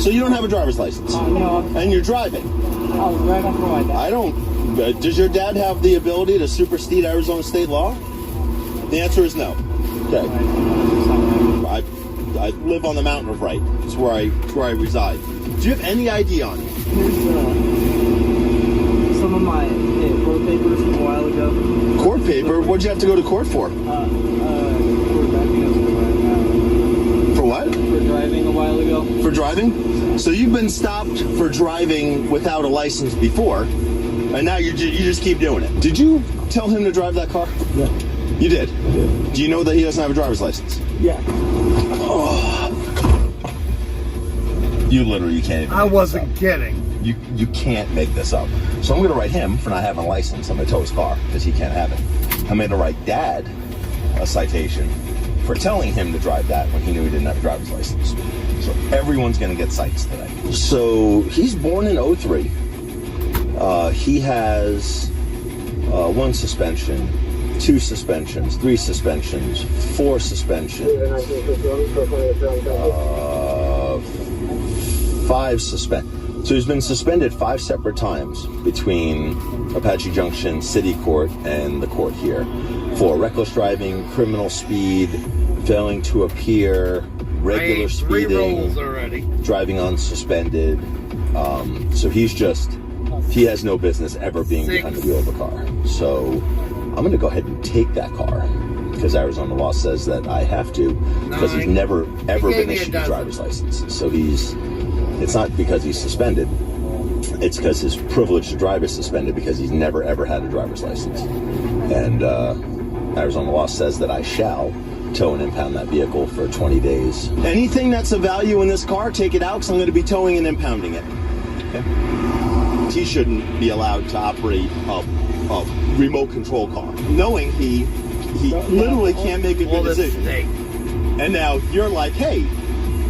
So you don't have a driver's license? No, And you're driving? I was right on for my dad. I don't. Does your dad have the ability to supersede Arizona state law? The answer is no. Okay. I live on the mountain of right. It's where I reside. Do you have any ID on it? Here's some of my court papers from a while ago. Court paper? What'd you have to go to court for? We're backing up driving a while ago. For driving? So you've been stopped for driving without a license before, and now you just keep doing it. Did you tell him to drive that car? Yeah. You did? Yeah. Do you know that he doesn't have a driver's license? Yeah. You literally can't even I make wasn't this up. kidding. You can't make this up. So I'm going to write him for not having a license. I'm going to tow his car because he can't have it. I'm going to write Dad a citation for telling him to drive that when he knew he didn't have a driver's license. So everyone's going to get cites today. So he's born in 03. He has 1 suspension, 2 suspensions, 3 suspensions, 4 suspensions, 5 suspend. So he's been suspended 5 separate times between Apache Junction City Court and the court here for reckless driving, criminal speed, failing to appear, regular Three rolls speeding, already. driving unsuspended. So he has no business ever being 6. behind the wheel of a car. So I'm going to go ahead and take that car because Arizona law says that I have to, because he's 9. never ever He gave been me a issued a dozen. driver's license. So it's not because he's suspended. It's because his privilege to drive is suspended because he's never ever had a driver's license. And Arizona law says that I shall tow and impound that vehicle for 20 days. Anything that's of value in this car, take it out because I'm going to be towing and impounding it. Okay? He shouldn't be allowed to operate a remote control car, knowing he literally can't make a All good this decision. steak. And now you're like, hey,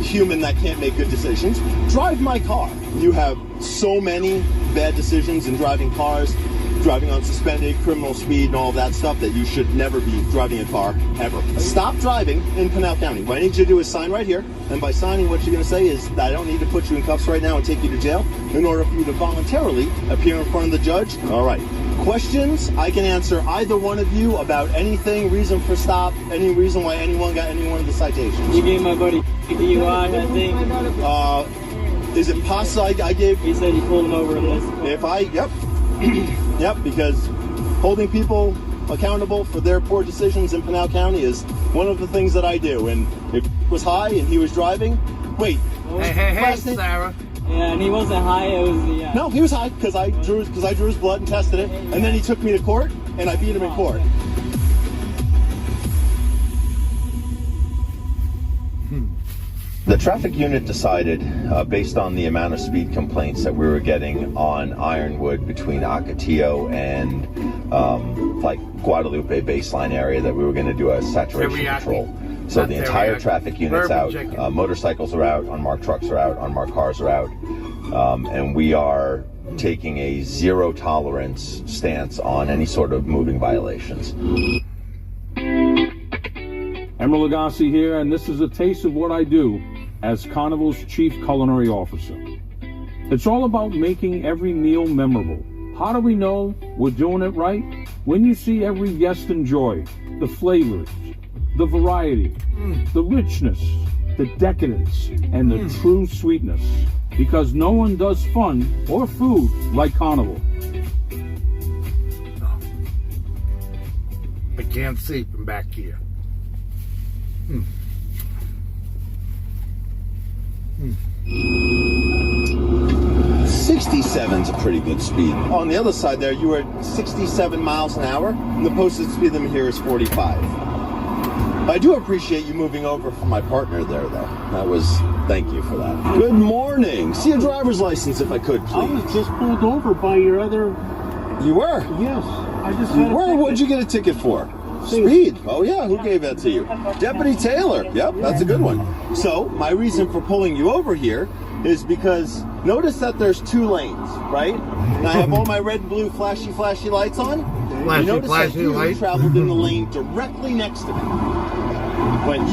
human that can't make good decisions, drive my car. You have so many bad decisions in driving cars, driving on suspended, criminal speed, and all of that stuff that you should never be driving a car ever. Stop driving in Pinal County. What I need you to do is sign right here. And by signing, what you're going to say is that I don't need to put you in cuffs right now and take you to jail in order for you to voluntarily appear in front of the judge. All right. Questions? I can answer either one of you about anything, reason for stop, any reason why anyone got any one of the citations. You gave my buddy DUI, I think. Is it possible I gave... He said he pulled him over in this. Yep. Yep, because holding people accountable for their poor decisions in Pinal County is one of the things that I do. And if it was high and he was driving, wait. Hey, last name? Sarah. Yeah, and he wasn't high, it was the... No, he was high because I drew his blood and tested it, and then he took me to court, and I beat him in court. The traffic unit decided, based on the amount of speed complaints that we were getting on Ironwood between Ocotillo and like Guadalupe baseline area, that we were going to do a saturation Teriyaki. control. So Not the entire teriyaki. traffic unit's Bourbon out, chicken. motorcycles are out, unmarked trucks are out, unmarked cars are out, and we are taking a zero tolerance stance on any sort of moving violations. Emeril Lagasse here, and this is a taste of what I do as Carnival's Chief Culinary Officer. It's all about making every meal memorable. How do we know we're doing it right? When you see every guest enjoy the flavors, the variety, the richness, the decadence, and the true sweetness. Because no one does fun or food like Carnival. I can't see from back here. 67's a pretty good speed. On the other side there, you were at 67 miles an hour, and the posted speed limit here is 45. I do appreciate you moving over for my partner there, though. Thank you for that. Good morning. See a driver's license if I could, I please. was just pulled over by your other... You were? Yes. I just You had a were? ticket. What'd you get a ticket for? Speed. Oh yeah, who gave that to you? Deputy Taylor. Yep, that's a good one. So, my reason for pulling you over here is because notice that there's 2 lanes, right? And I have all my red and blue flashy lights on. Flashy, you notice flashy that you light. traveled in the lane directly next to me. When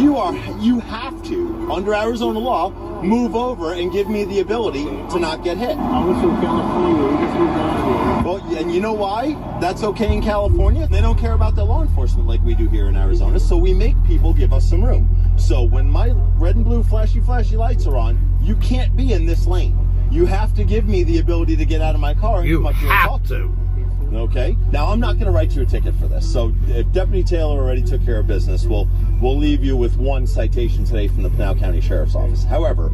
you have to, under Arizona law, move over and give me the ability to not get hit. I was from California. We just moved on here. Well, and you know why that's okay in California? They don't care about their law enforcement like we do here in Arizona, so we make people give us some room. So when my red and blue flashy lights are on, you can't be in this lane. You have to give me the ability to get out of my car and You come up here and have talk to. Okay. Now, I'm not going to write you a ticket for this. So if Deputy Taylor already took care of business, we'll leave you with one citation today from the Pinal County Sheriff's Office. However,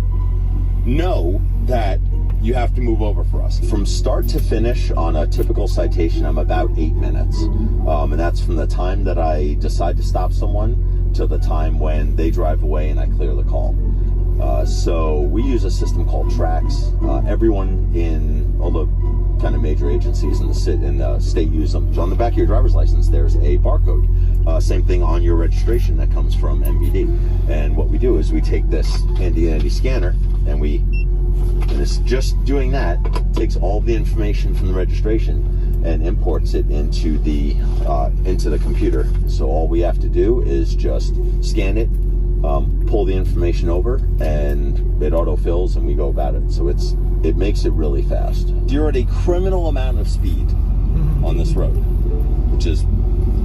know that you have to move over for us. From start to finish on a typical citation, I'm about 8 minutes. And that's from the time that I decide to stop someone to the time when they drive away and I clear the call. So we use a system called Trucker'z. Everyone in all the kind of major agencies in the state use them. So on the back of your driver's license, there's a barcode. Same thing on your registration that comes from MVD. And what we do is we take this handy scanner and it's just doing that, takes all the information from the registration and imports it into the computer. So all we have to do is just scan it, pull the information over, and it autofills and we go about it. So it makes it really fast. You're at a criminal amount of speed on this road, which is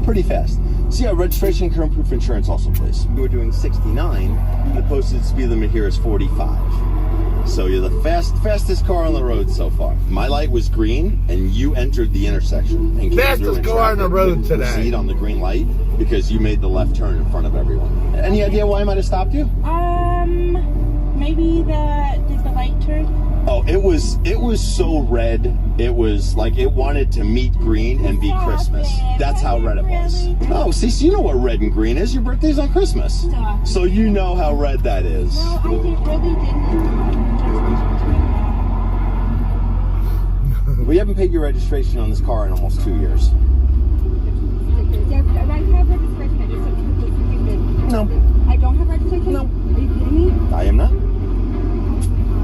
pretty fast. So yeah, registration and current proof of insurance also, please. We're doing 69, and the posted speed limit here is 45. So you're the fastest car on the road so far. My light was green, and you entered the intersection. And fastest car on the road today. Proceed on the green light because you made the left turn in front of everyone. Any idea why I might have stopped you? Maybe did the light turn? Oh, it was so red. It was like it wanted to meet green and be Christmas. That's how red it was. Oh, see, so you know what red and green is. Your birthday's on Christmas. So you know how red that is. No, I really didn't. We haven't paid your registration on this car in almost 2 years. I have registration. I just have No. I don't have registration? No. Are you kidding me? I am not.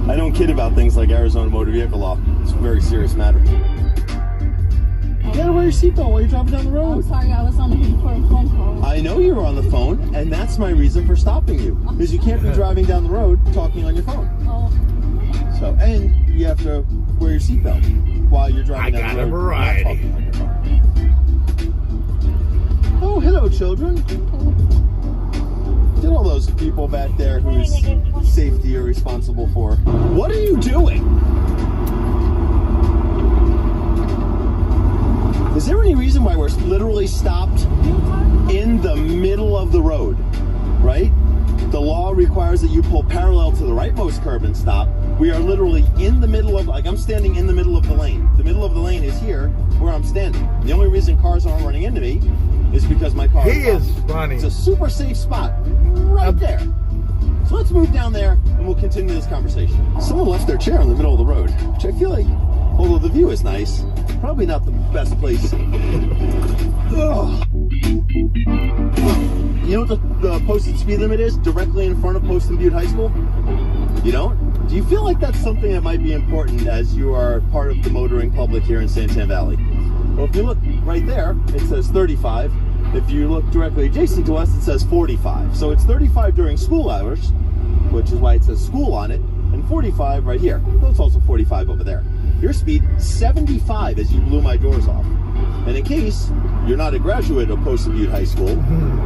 I don't kid about things like Arizona motor vehicle law. It's a very serious matter. You gotta wear your seatbelt while you're driving down the road. I'm sorry, I was on the phone call. I know you were on the phone, and that's my reason for stopping you. Because you can't be driving down the road talking on your phone. Oh. So, and you have to wear your seatbelt while you're driving down the road. I got a variety. Not talking on your phone. Oh, hello, children. Get all those people back there whose safety you're responsible for. What are you doing? Is there any reason why we're literally stopped in the middle of the road, right? The law requires that you pull parallel to the rightmost curb and stop. We are literally in the middle of, like I'm standing in the middle of the lane. The middle of the lane is here where I'm standing. The only reason cars aren't running into me is because my car is funny. It's a super safe spot right there. So let's move down there and we'll continue this conversation. Someone left their chair in the middle of the road, which I feel like, although the view is nice, probably not the best place. Ugh. You know what the posted speed limit is? Directly in front of Poston Butte High School? You don't? Do you feel like that's something that might be important as you are part of the motoring public here in Santan Valley? Well, if you look right there, it says 35. If you look directly adjacent to us, it says 45. So it's 35 during school hours, which is why it says school on it, and 45 right here. Well, it's also 45 over there. Your speed, 75 as you blew my doors off. And in case you're not a graduate of Poston Butte High School,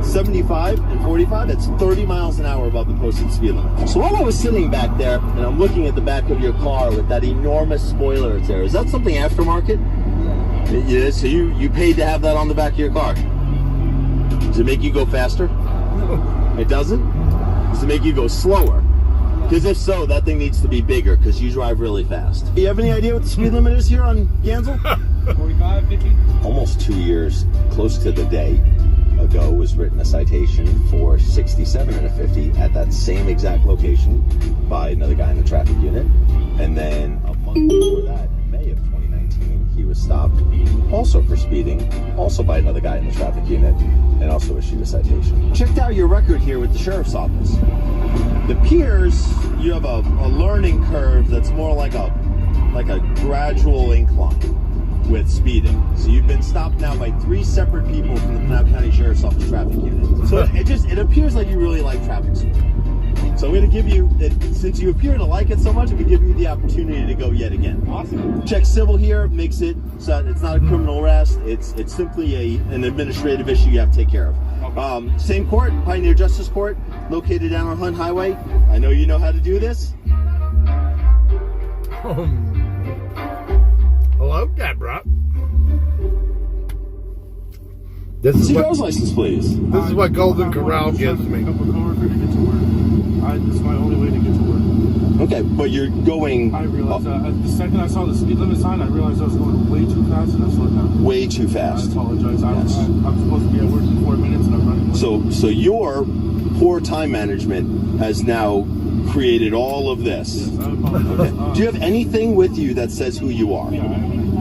75 and 45, that's 30 miles an hour above the posted speed limit. So while I was sitting back there, and I'm looking at the back of your car with that enormous spoiler that's there, is that something aftermarket? Yeah, so you paid to have that on the back of your car. Does it make you go faster? No. It doesn't? Does it make you go slower? Because if so, that thing needs to be bigger because you drive really fast. Do you have any idea what the speed limit is here on Gansel? 45, 50? Almost 2 years, close to the day ago, was written a citation for 67 and a 50 at that same exact location by another guy in the traffic unit. And then a month before that, in May of 2019, he was stopped also for speeding, also by another guy in the traffic unit, and also issued a citation. Checked out your record here with the sheriff's office. It appears you have a learning curve that's more like a gradual incline with speeding. So you've been stopped now by 3 separate people from the Pinal County Sheriff's Office traffic unit. So it appears like you really like traffic school. So I'm going to give you, since you appear to like it so much, I'm going to give you the opportunity to go yet again. Awesome. Check civil here, makes it so it's not a criminal arrest. It's simply an administrative issue you have to take care of. Same court, Pioneer Justice Court, located down on Hunt Highway. I know you know how to do this. Hello, Deborah. This is See your what driver's license, please. this is what Golden Corral gives me. Pick up a coworker to get to work. This is my only way to get to work. Okay, but you're going I realized that the second I saw the speed limit sign, I realized I was going way too fast and I slowed down. way too I fast. apologize. Yes. I'm supposed to be at work in 4 minutes and I'm running late. So your poor time management has now created all of this. I apologize. Do you have anything with you that says who you are?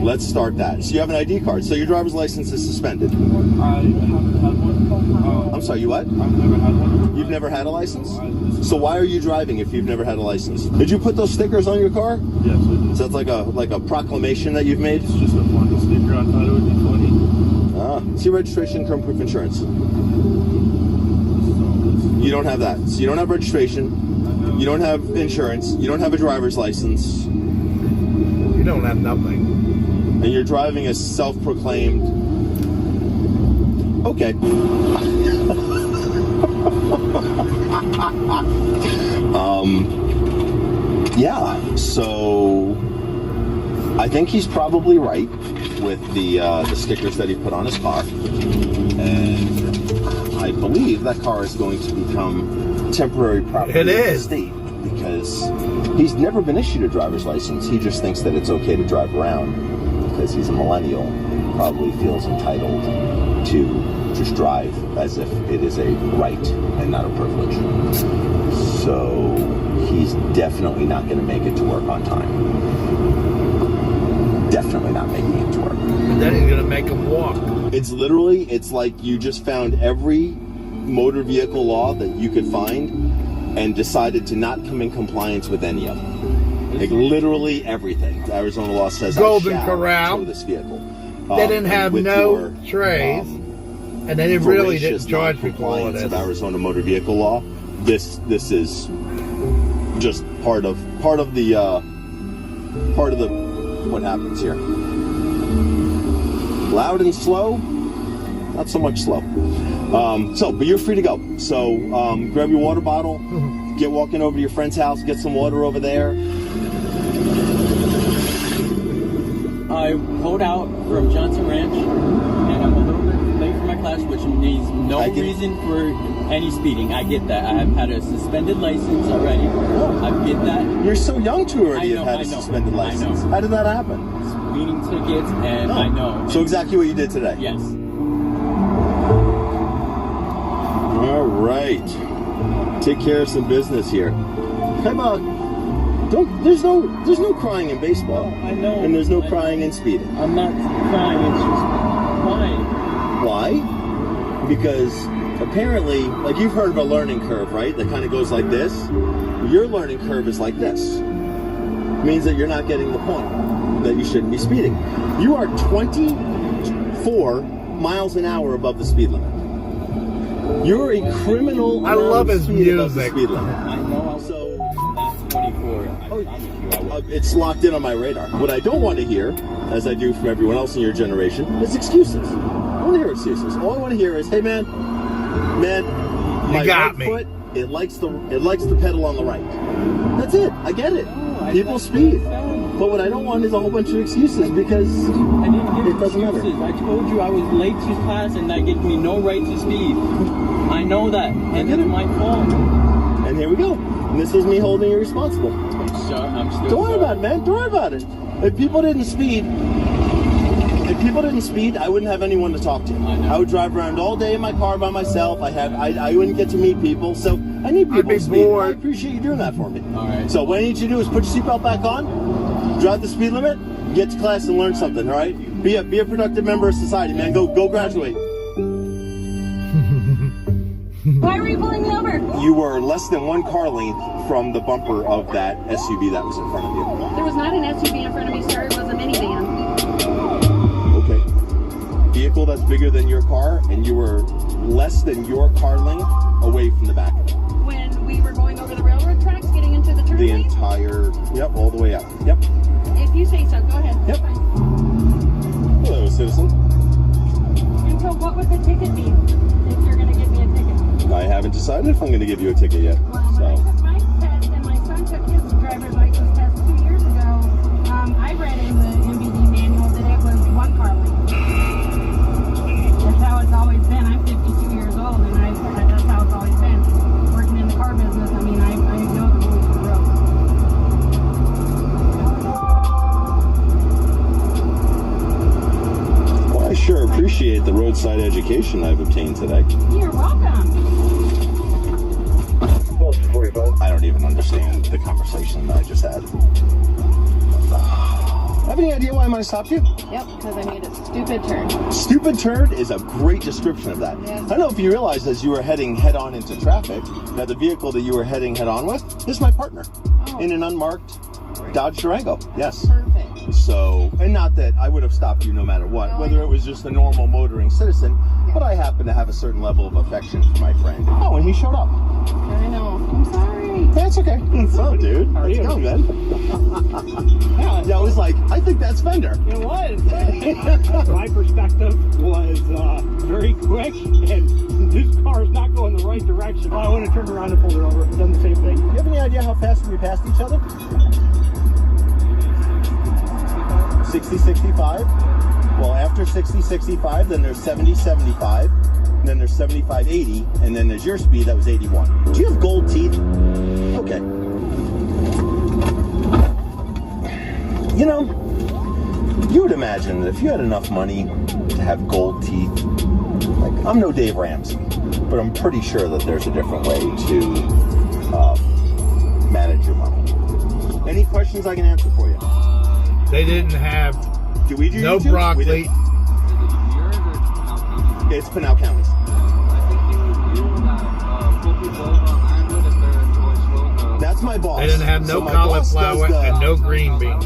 Let's start that. So you have an ID card. So your driver's license is suspended. I haven't had one. I'm sorry, you what? I've never had one. You've never had a license? So why are you driving if you've never had a license? Did you put those stickers on your car? Yes, I did. So that's like a proclamation that you've made? It's just a funny sticker. I thought it would be funny. See registration, current proof insurance. You don't have that. So you don't have registration. You don't have insurance. You don't have a driver's license. You don't have nothing. And you're driving a self-proclaimed... Okay. Yeah, so I think he's probably right with the stickers that he put on his car. And I believe that car is going to become temporary property It of the is. state because he's never been issued a driver's license. He just thinks that it's okay to drive around because he's a millennial, probably feels entitled to just drive as if it is a right and not a privilege. So he's definitely not going to make it to work on time. Definitely not making it to work. And then he's gonna make him walk. It's like you just found every motor vehicle law that you could find and decided to not come in compliance with any of them. Like literally everything. Arizona law says Golden I shall Corral. tow this vehicle. They didn't have with no your, trays, and they really didn't charge people all of non-compliance this. of Arizona motor vehicle law. This is just part of the what happens here. Loud and slow, not so much slow. But you're free to go. So grab your water bottle, get walking over to your friend's house, get some water over there. I pulled out from Johnson Ranch, and I'm a little bit late for my class, which means no reason for any speeding. I get that. I have had a suspended license already. I get that. You're so young to already have had a I know. suspended license. I know. How did that happen? Speeding tickets, and I know. So exactly what you did today? Yes. All right. Take care of some business here. How about... There's no crying in baseball. I know. And there's no crying in speeding. I'm not crying. It's just why? Why? Because apparently, like you've heard of a learning curve, right? That kind of goes like this. Your learning curve is like this. It means that you're not getting the point, that you shouldn't be speeding. You are 24 miles an hour above the speed limit. You're a criminal. I love his above the music. speed limit. I know. So that's 24. I promise you I will. It's locked in on my radar. What I don't want to hear, as I do from everyone else in your generation, is excuses. I don't want to hear excuses. All I want to hear is, hey man, my got right me. foot, it likes the pedal on the right. That's it. I get it. People speed. But what I don't want is a whole bunch of excuses because I didn't give it doesn't matter. excuses. I told you I was late to class and that gave me no right to speed. I know that, and it's my fault. And here we go. And this is me holding you responsible. I'm still Don't worry about it, man. Don't worry about it. If people didn't speed, I wouldn't have anyone to talk to. I would drive around all day in my car by myself. I wouldn't get to meet people. So I need people to speed. I appreciate you doing that for me. All right. So what I need you to do is put your seatbelt back on, drive the speed limit, get to class and learn something. All right? Be a productive member of society, man. Go graduate. Why were you pulling me over? You were less than one car length from the bumper of that SUV that was in front of you. There was not an SUV in front of me, sir. It was a minivan. Okay. Vehicle that's bigger than your car, and you were less than your car length away from the back of it. When we were going over the railroad tracks, getting into the turn The lane? entire, yep, all the way out. Yep. If you say so, go ahead. Yep. Fine. Hello, citizen. And so what would the ticket be if you're going to give me a ticket? I haven't decided if I'm going to give you a ticket yet. Well, when I took my test and my son took his driver's license test 2 years ago, I read in the MVD manual that it was one car length. That's how it's always 52 years old, and that's how it's always been. Working in the car business, I mean, I know the rules of the road. Well, I sure appreciate the roadside education I've obtained today. You're welcome. I don't even understand the conversation that I just had. Have any idea why I might have stopped you? Yep, because I made a stupid turn. Stupid turd is a great description of that. Yes. I don't know if you realized as you were heading head on into traffic that the vehicle that you were heading head on with is my partner in an unmarked Dodge Durango. Yes. Perfect. So, and not that I would have stopped you no matter what, No, whether it was just a normal motoring citizen, but I happen to have a certain level of affection for my friend. Oh, and he showed up. I know. I'm sorry. That's okay. So, dude, how's it going, man? Yeah, I was like, I think that's Fender. It was. My perspective was very quick, and this car is not going the right direction. I would have turned around and pulled it over. Done the same thing. Do you have any idea how fast we passed each other? 60, 65. Well, after 60, 65, then there's 70, 75. And then there's 75, 80. And then there's your speed, that was 81. Do you have gold teeth? Okay. You know, you would imagine that if you had enough money to have gold teeth, like, I'm no Dave Ramsey, but I'm pretty sure that there's a different way to manage your money. Any questions I can answer for you? They didn't have Do we do no YouTube? broccoli. We did. It's Pinal County's. That's my boss. They didn't have no So my boss cauliflower does the- and no green beans.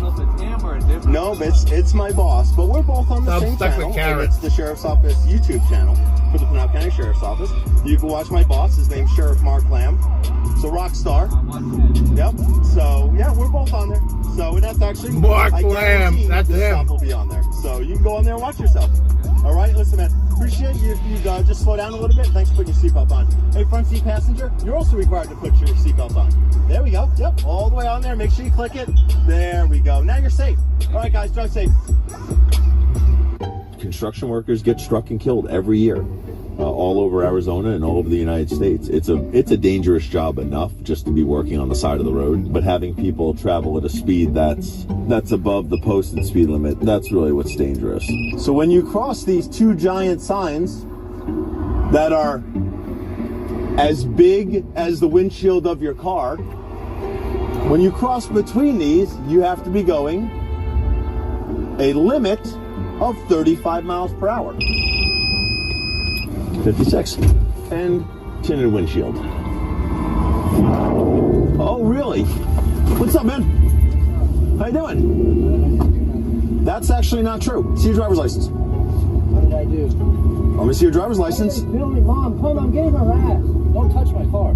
No, it's my boss, but we're both on the I'm same stuck with channel. And carrots. it's the Sheriff's Office YouTube channel for the Pinal County Sheriff's Office. You can watch my boss. His name's Sheriff Mark Lamb. He's a rock star. Yep. So yeah, we're both on there. So that's actually Mark I Lamb, guarantee that's this him. stuff will be on there. So you can go on there and watch yourself. All right, listen, man. Appreciate you if you just slow down a little bit. Thanks for putting your seatbelt on. Hey, front seat passenger, you're also required to put your seatbelt on. There we go. Yep, all the way on there. Make sure you click it. There we go. Now you're safe. All right, guys, drive safe. Construction workers get struck and killed every year, all over Arizona and all over the United States. It's a dangerous job enough just to be working on the side of the road, but having people travel at a speed that's above the posted speed limit, that's really what's dangerous. So when you cross these two giant signs that are as big as the windshield of your car, when you cross between these, you have to be going a limit of 35 miles per hour. 56. And tinted windshield. Oh, really? What's up, man? How you doing? That's actually not true. See your driver's license. What did I do? Let me see your driver's license. Mom, I'm getting harassed. Don't touch my car.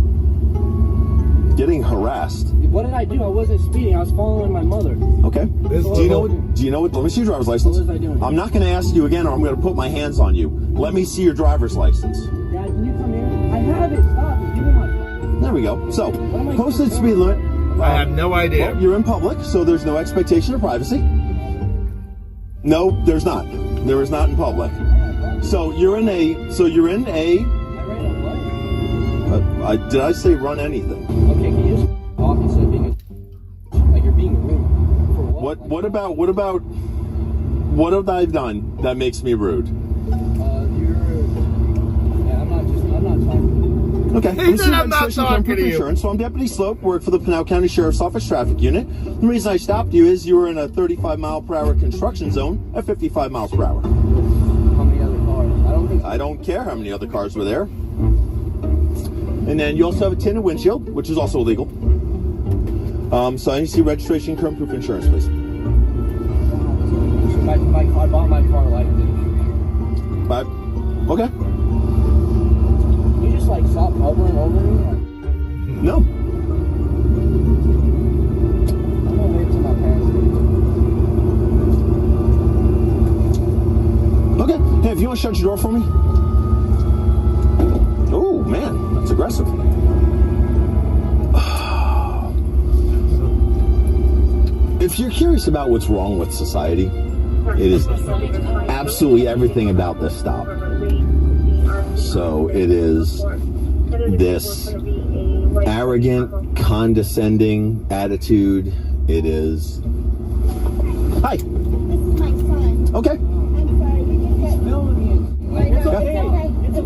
Getting harassed. What did I do? I wasn't speeding. I was following my mother. Okay. Do you know what? Let me see your driver's license. What was I doing? I'm not going to ask you again, or I'm going to put my hands on you. Let me see your driver's license. Dad, can you come here? I have it. Stop. Give me my phone. There we go. So, posted speed limit. I have no idea. Well, you're in public, so there's no expectation of privacy. No, there's not. There is not in public. So you're in a. I ran a what? Did I say run anything? Okay, can you just off instead of being like you're being rude? For what? What have I done that makes me rude? I'm not talking. Okay. He said I'm not talking to you. Insurance. So I'm Deputy Slope, work for the Pinal County Sheriff's Office Traffic Unit. The reason I stopped you is you were in a 35 mile per hour construction zone at 55 miles per hour. How many other cars? I don't care how many other cars were there. And then you also have a tinted windshield, which is also illegal. So I need to see registration, current proof insurance, please. So I bought my car like this. Okay. You just like stop hovering over me? No. I'm gonna wait till my parents leave. Okay. Hey, if you want to shut your door for me. Oh, man, that's aggressive. If you're curious about what's wrong with society, it is absolutely everything about this stop. So it is this arrogant, condescending attitude. It is. Hi. This is my son. Okay. I'm sorry. It's okay. It's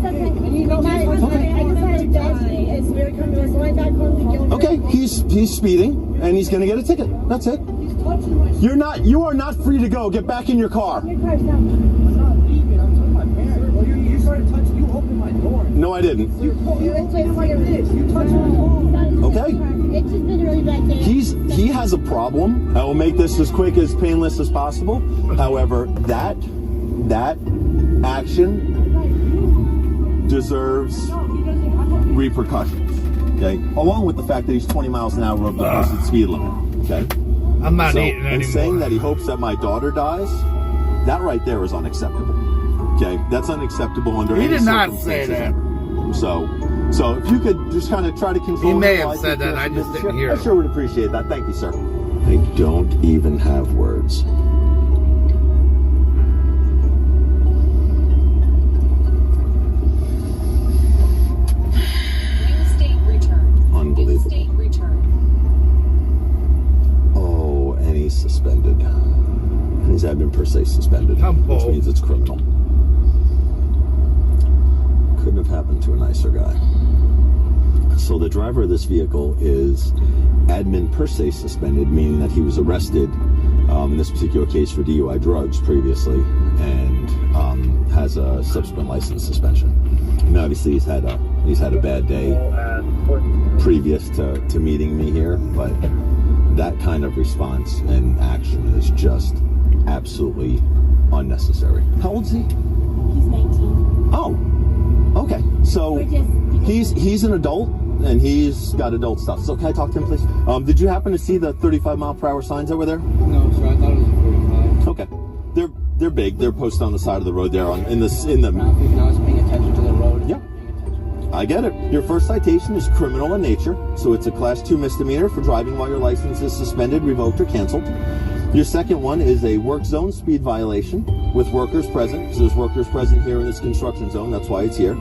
okay. I decided that it's very comfortable. It's going back home to Gilbert. Okay. He's speeding, and he's gonna get a ticket. That's it. You're not. You are not free to go. Get back in your car. Your car's not. I'm not leaving. I'm telling my parents. Well, you started touching. You opened my door. No, I didn't. You touched my phone. Okay. It's just been a really bad day. He has a problem. I will make this as quick as painless as possible. However, that action deserves repercussions. Okay, along with the fact that he's 20 miles an hour over the posted speed limit. Okay, I'm not eating anymore. And saying that he hopes that my daughter dies, that right there is unacceptable. Okay, that's unacceptable under any circumstances. He did not say that. So if you could just kind of try to control. He may have said that. I just didn't hear. I sure would appreciate that. Thank you, sir. I don't even have words. Unbelievable. Oh, and he's suspended. He's admin per se suspended, which means it's criminal. Couldn't have happened to a nicer guy. So the driver of this vehicle is admin per se suspended, meaning that he was arrested in this particular case for DUI drugs previously, and has a subsequent license suspension. And obviously he's had a bad day previous to meeting me here, but that kind of response and action is just absolutely unnecessary. How old is he? He's 19. Oh, okay. So he's an adult and he's got adult stuff. So can I talk to him, please? Did you happen to see the 35-mile-per-hour signs that were there? No, sir. I thought it was 45. Okay. They're big. They're posted on the side of the road there in the. Traffic, and I was paying attention to the road. Yeah. I get it. Your first citation is criminal in nature, so it's a Class 2 misdemeanor for driving while your license is suspended, revoked, or canceled. Your second one is a work zone speed violation with workers present, because there's workers present here in this construction zone, that's why it's here.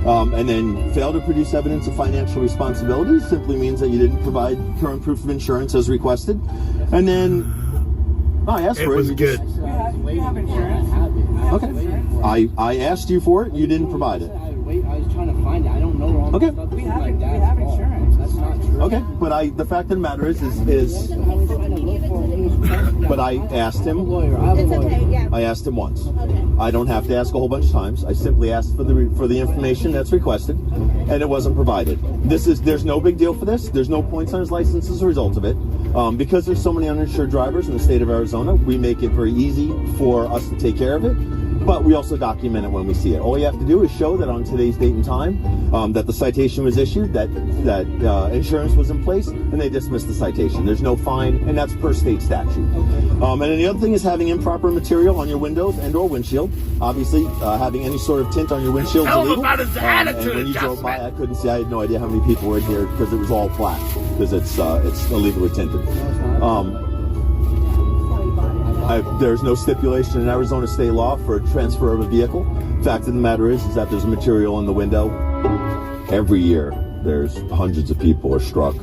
And then fail to produce evidence of financial responsibility simply means that you didn't provide current proof of insurance as requested. And then, I asked for it. It was good. We have insurance. Okay. I asked you for it, you didn't provide it. I was trying to find it. I don't know all Okay. stuff. We have insurance. That's not true. Okay, but the fact of the matter is but I asked him. It's okay, yeah. I asked him once. Okay. I don't have to ask a whole bunch of times. I simply asked for the information that's requested, and it wasn't provided. There's no big deal for this. There's no points on his license as a result of it. Because there's so many uninsured drivers in the state of Arizona, we make it very easy for us to take care of it. But we also document it when we see it. All you have to do is show that on today's date and time, that the citation was issued, that insurance was in place, and they dismiss the citation. There's no fine, and that's per state statute. And then the other thing is having improper material on your windows and/or windshield. Obviously, having any sort of tint on your windshield is illegal. About his attitude and when you drove by, I couldn't see. I had no idea how many people were in here because it was all black because it's illegally tinted. There's no stipulation in Arizona state law for transfer of a vehicle. Fact of the matter is that there's material in the window. Every year, there's hundreds of people are struck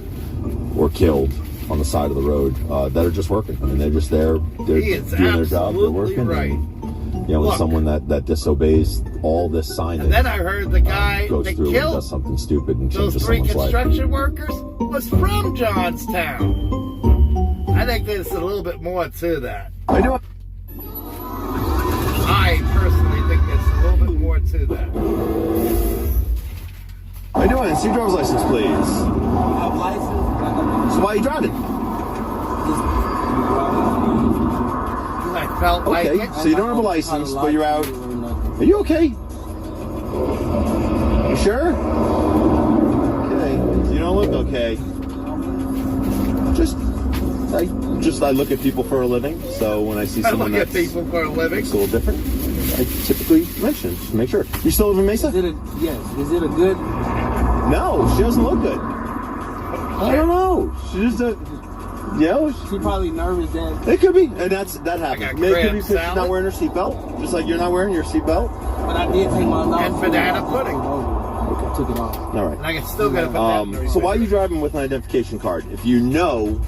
or killed on the side of the road that are just working. I mean, they're just there. They're doing their job. They're working. Right. And, you know, when someone that disobeys all this signage, and then I heard the guy goes that through and killed does something stupid and those changes 3 someone's life. construction workers was from Johnstown. I think there's a little bit more to that. I know. I personally think there's a little bit more to that. How you doing? See your driver's license, please. I have license. So why are you driving? I felt like Okay, it. so you don't have a license, but you're out. Are you okay? You sure? Okay. You don't look okay. I look at people for a living, so when I see someone that's people for a living. looks a little different, I typically mention, just to make sure. You still live in Mesa? Yes. Is it a good? No, she doesn't look good. I don't know. She just, She's probably nervous then. it could be, and that happens. got Maybe it could be crab because she's salad. not wearing her seatbelt, just like you're not wearing your seatbelt. But I did take mine off. And banana pudding. Okay, took it off. All right. And I can still get a So why are you driving with an identification card? If you know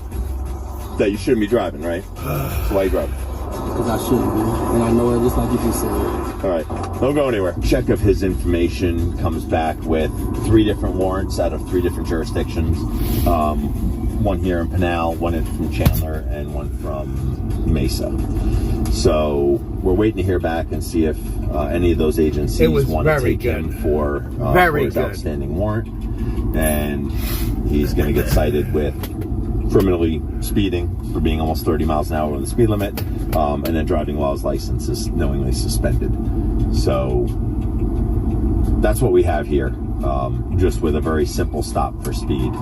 that you shouldn't be driving, right? So why are you driving? Because I shouldn't be. And I know it just like you just said. All right. Don't go anywhere. Check of his information comes back with 3 different warrants out of 3 different jurisdictions. One here in Pinal, one from Chandler, and one from Mesa. So we're waiting to hear back and see if any of those agencies want to take him for his outstanding warrant. And he's going to get cited with criminally speeding for being almost 30 miles an hour over the speed limit, and then driving while his license is knowingly suspended. So that's what we have here, just with a very simple stop for speed.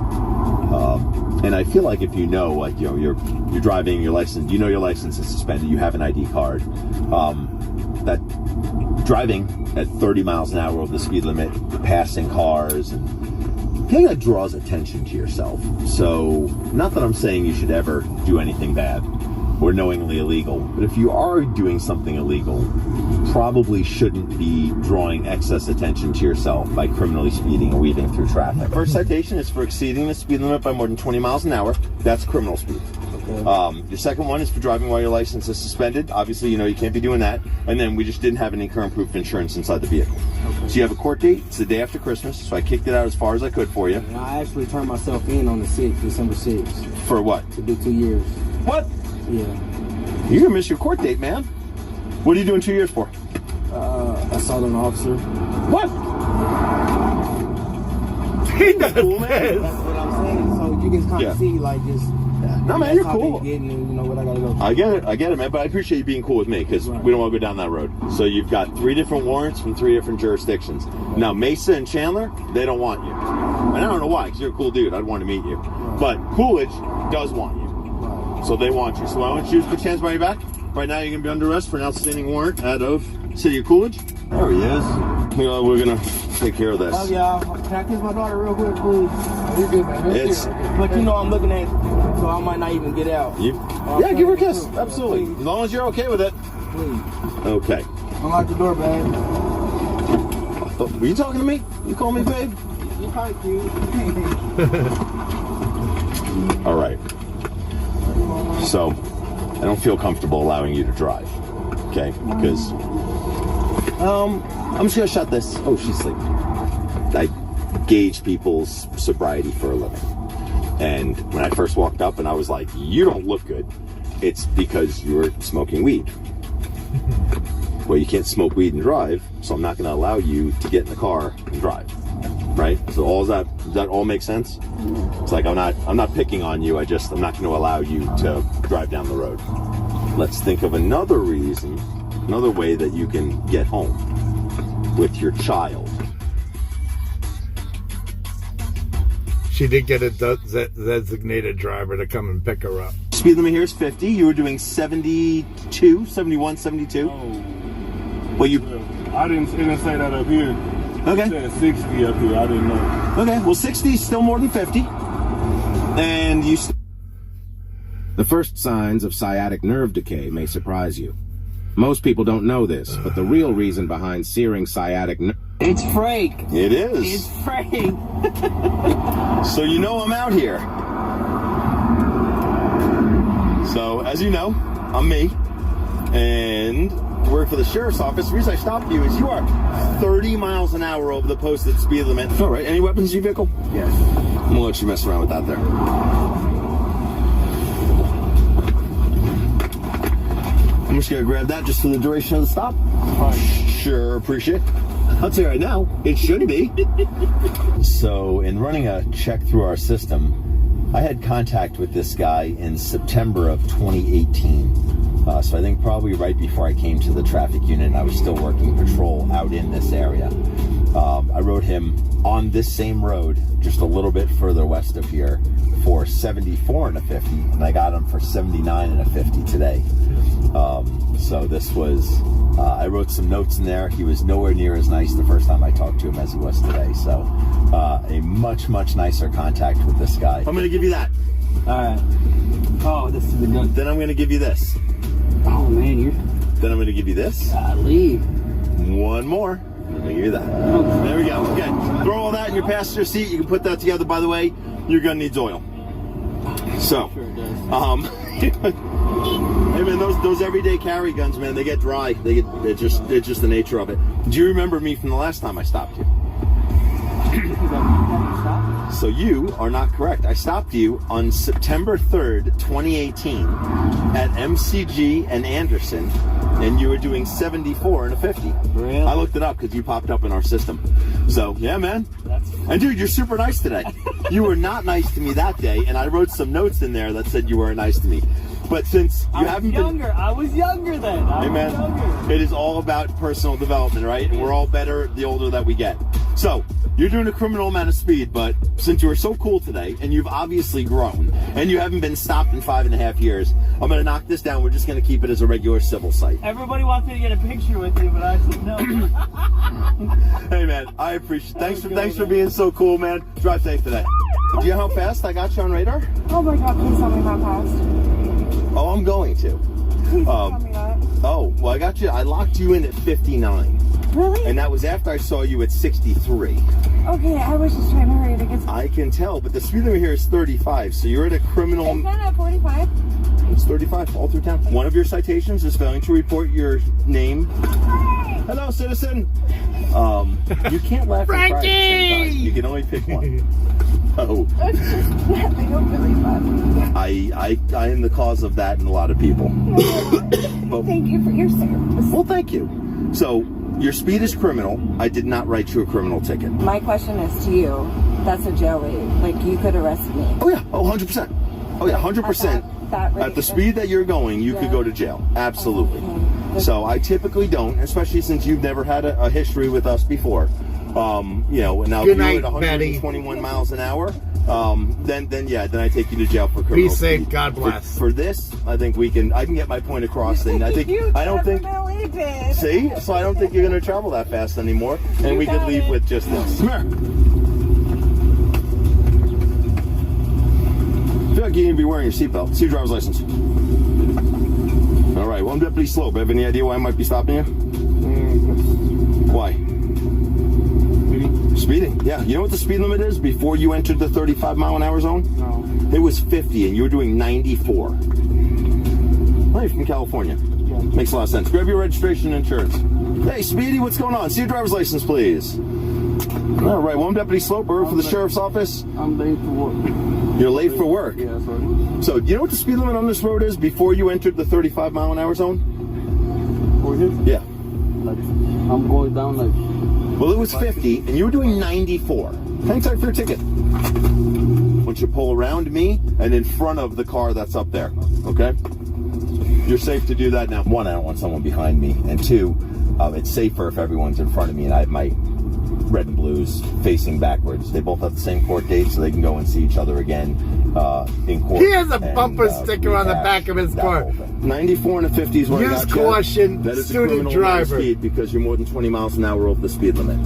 And I feel like if you know, like, you know, you're driving, your license, you know your license is suspended, you have an ID card, that driving at 30 miles an hour over the speed limit, passing cars, and I think that draws attention to yourself. So, not that I'm saying you should ever do anything bad or knowingly illegal, but if you are doing something illegal, you probably shouldn't be drawing excess attention to yourself by criminally speeding or weaving through traffic. First citation is for exceeding the speed limit by more than 20 miles an hour. That's criminal speed. Okay. Your second one is for driving while your license is suspended. Obviously, you know you can't be doing that. And then we just didn't have any current proof of insurance inside the vehicle. Okay. So you have a court date. It's the day after Christmas, so I kicked it out as far as I could for you. And I actually turned myself in on the 6th, December 6th. For what? To do 2 years. What? Yeah. You're gonna miss your court date, man. What are you doing 2 years for? Assault an officer. What? Cool, man. That's what I'm saying. So you can kind of see, like, just. No, man, you're cool. Getting, you know what I gotta go. I get it, man. But I appreciate you being cool with me because we don't want to go down that road. So you've got 3 different warrants from 3 different jurisdictions. Now Mesa and Chandler, they don't want you, and I don't know why. Because you're a cool dude. I'd want to meet you. But Coolidge does want you. So they want you. So I want you to put your hands behind your back. Right now you're going to be under arrest for an outstanding warrant out of City of Coolidge. There he is. You know, we're going to take care of this. Oh, yeah. Can I kiss my daughter real quick, please? You're good, man. But you know I'm looking at it, so I might not even get out. Yeah, give her a kiss. Absolutely. Please. As long as you're okay with it. Please. Okay. Unlock the door, babe. Were you talking to me? You call me babe? You're kind of cute. All right. So, I don't feel comfortable allowing you to drive, okay? Because, I'm just gonna shut this. Oh, she's sleeping. I gauge people's sobriety for a living. And when I first walked up and I was like, you don't look good, it's because you're smoking weed. Well, you can't smoke weed and drive, so I'm not gonna allow you to get in the car and drive. Right? So does that all make sense? It's like I'm not picking on you, I'm not going to allow you to drive down the road. Let's think of another reason, another way that you can get home with your child. She did get a designated driver to come and pick her up. Speed limit here is 50. You were doing 72, 71, 72. Oh. Well, it didn't say that up here. Okay. It said 60 up here. I didn't know. Okay. Well, 60 is still more than 50. And you. The first signs of sciatic nerve decay may surprise you. Most people don't know this, but the real reason behind searing sciatic nerve... It's Frank. It is. It's Frank. So you know I'm out here. So, as you know, I'm me. And work for the sheriff's office. The reason I stopped you is you are 30 miles an hour over the posted speed limit. All right. Any weapons in your vehicle? Yes. I'm going to let you mess around with that there. I'm just going to grab that just for the duration of the stop. Sure, appreciate it. I'll tell you right now, it should be. So, in running a check through our system, I had contact with this guy in September of 2018. So I think probably right before I came to the traffic unit, and I was still working patrol out in this area. I rode him on this same road, just a little bit further west of here, for 74 and a 50, and I got him for 79 and a 50 today. So this was, I wrote some notes in there. He was nowhere near as nice the first time I talked to him as he was today. So a much, much nicer contact with this guy. I'm going to give you that. All right. Oh, this is the gun. Then I'm going to give you this. Oh, man, you're... Then I'm going to give you this. Golly. One more. Let me give you that. There we go. Okay. Throw all that in your passenger seat. You can put that together. By the way, your gun needs oil. So, hey man, those everyday carry guns, man, they get dry. It's just the nature of it. Do you remember me from the last time I stopped you? So you are not correct. I stopped you on September 3rd, 2018 at MCG and Anderson, and you were doing 74 and a 50. Really? I looked it up because you popped up in our system. So, yeah, man. And dude, you're super nice today. You were not nice to me that day, and I wrote some notes in there that said you were nice to me. But since you haven't been... I was younger then. Hey, man, it is all about personal development, right? And we're all better the older that we get. So, you're doing a criminal amount of speed, but since you were so cool today, and you've obviously grown, and you haven't been stopped in 5.5 years, I'm going to knock this down. We're just going to keep it as a regular civil site. Everybody wants me to get a picture with you, but I said no. Hey, man, I appreciate it. Thanks for being so cool, man. Drive safe today. Do you know how fast I got you on radar? Oh my God, please tell me how fast. Oh, I'm going to. Please tell me that. Oh, well, I locked you in at 59. Really? And that was after I saw you at 63. Okay, I was just trying to hurry to get... I can tell, but the speed limit here is 35, so you're at a criminal... It's not at 45. It's 35 all through town. One of your citations is failing to report your name. Hello, citizen. You can't laugh and cry at the same time. You can only pick one. Oh. It's just that I don't really love. I am the cause of that in a lot of people. Thank you for your service. Well, thank you. So, your speed is criminal. I did not write you a criminal ticket. My question is to you. That's a jail rate. Like, you could arrest me. Oh, yeah. Oh, 100%. Oh, yeah, 100%. At the speed that you're going, you could go to jail. Absolutely. Okay. So I typically don't, especially since you've never had a history with us before. You know, now if you're at 121 miles an hour, then I take you to jail for criminal Be safe. speed. God bless. For this, I think I can get my point across. And I don't think. See, so I don't think you're going to travel that fast anymore, and we could leave with just this. Come here. I feel like you need to be wearing your seatbelt. See your driver's license. All right, well, I'm Deputy Slope. Have any idea why I might be stopping you? Why? Speeding. Yeah. You know what the speed limit is before you entered the 35-mile-an-hour zone? No. It was 50, and you were doing 94. Well, you're from California. Yeah. Makes a lot of sense. Grab your registration and insurance. Hey, Speedy, what's going on? See your driver's license, please. All right, well, I'm Deputy Slope. I work for the Sheriff's Office. I'm late for work. You're late for work? Yeah, sorry. So, do you know what the speed limit on this road is before you entered the 35-mile-an-hour zone? For here? Yeah. Like, I'm going down like... Well, it was 50, and you were doing 94. Hang tight for your ticket. Once you pull around me and in front of the car that's up there, okay? You're safe to do that now. One, I don't want someone behind me, and two, it's safer if everyone's in front of me and I have my red and blues facing backwards. They both have the same court date, so they can go and see each other again in court. He has a bumper sticker on the back of his car. 94 and a 50 is what I got. Use caution, that is student a driver. Speed because you're more than 20 miles an hour over the speed limit.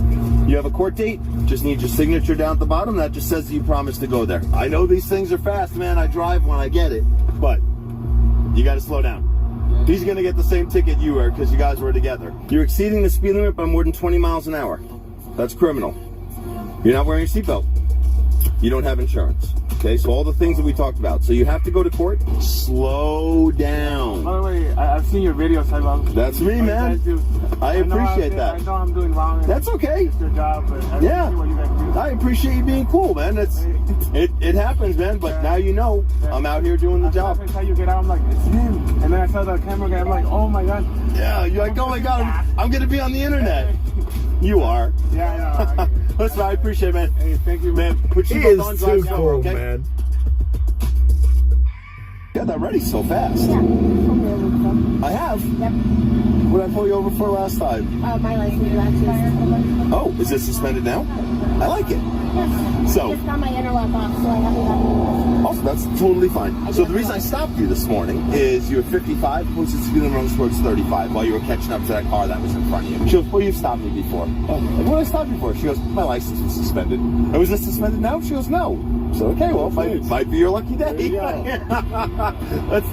You have a court date. Just need your signature down at the bottom. That just says that you promised to go there. I know these things are fast, man. I drive when I get it, but you got to slow down. He's going to get the same ticket you were because you guys were together. You're exceeding the speed limit by more than 20 miles an hour. That's criminal. You're not wearing your seatbelt. You don't have insurance. Okay, so all the things that we talked about. So you have to go to court. Slow down. By the way, I've seen your videos. I love. That's me, man. I appreciate that. I know I'm doing wrong. That's okay. It's your job, but I yeah, see what you guys do. I appreciate you being cool, man. It happens, man. But now you know I'm out here doing the job. That's how you get out. I'm like, it's him. And then I saw the camera guy. I'm like, oh my god. Yeah, you're like, oh my god, I'm gonna be on the internet. You are. Yeah, I know. Listen, I appreciate it, man. Hey, thank you, man. Put your He on, is drive too down, cool, okay? man. Got that ready so fast. Yeah. I have. Yep. What did I pull you over for last time? My license is actually... Oh, is this suspended now? I like it. Yes. So. I just got my interlock off, so I haven't gotten any. Also, that's totally fine. So the reason I stopped you this morning is you were 55, posted speed limit on the road 35 while you were catching up to that car that was in front of you. She goes, well, you've stopped me before. Oh, like, what did I stop you for? She goes, my license was suspended. Oh, is this suspended now? She goes, no. So, okay, well, might be your lucky day.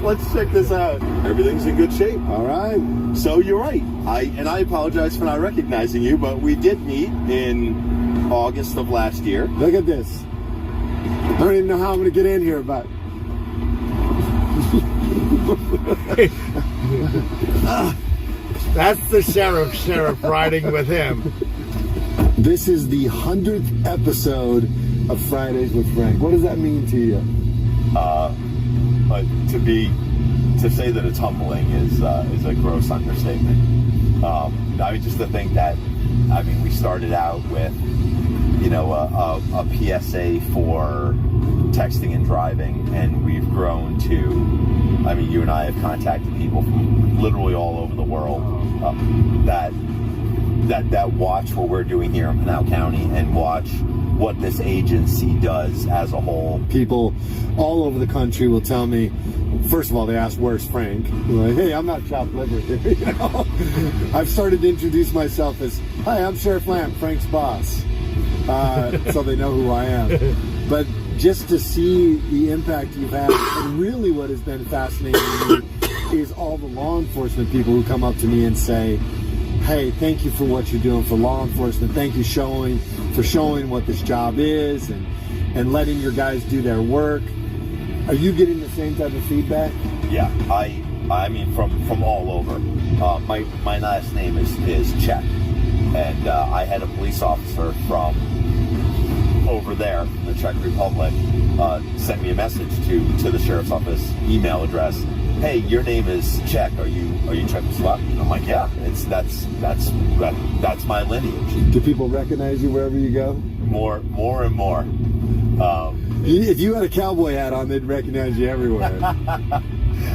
Let's check this out. Everything's in good shape. All right. So you're right. I apologize for not recognizing you, but we did meet in August of last year. Look at this. I don't even know how I'm going to get in here, but... That's the sheriff riding with him. This is the 100th episode of Fridays with Frank. What does that mean to you? But to say that it's humbling is a gross understatement. I mean, just to think that, I mean, we started out with, you know, a PSA for texting and driving, and we've grown to, I mean, you and I have contacted people from literally all over the world that watch what we're doing here in Pinal County and watch what this agency does as a whole. People all over the country will tell me, first of all, they ask, where's Frank? I'm like, hey, I'm not chopped liver here, you know? I've started to introduce myself as, hi, I'm Sheriff Lamb, Frank's boss. So they know who I am. But just to see the impact you've had, and really what has been fascinating to me is all the law enforcement people who come up to me and say, hey, thank you for what you're doing for law enforcement. Thank you for showing what this job is and letting your guys do their work. Are you getting the same type of feedback? Yeah, I mean from all over. My last name is Czech, and I had a police officer from over there in the Czech Republic sent me a message to the sheriff's office email address. Hey, your name is Czech. Are you Czechoslovak? I'm like, yeah. That's my lineage. Do people recognize you wherever you go? More and more. If you had a cowboy hat on, they'd recognize you everywhere.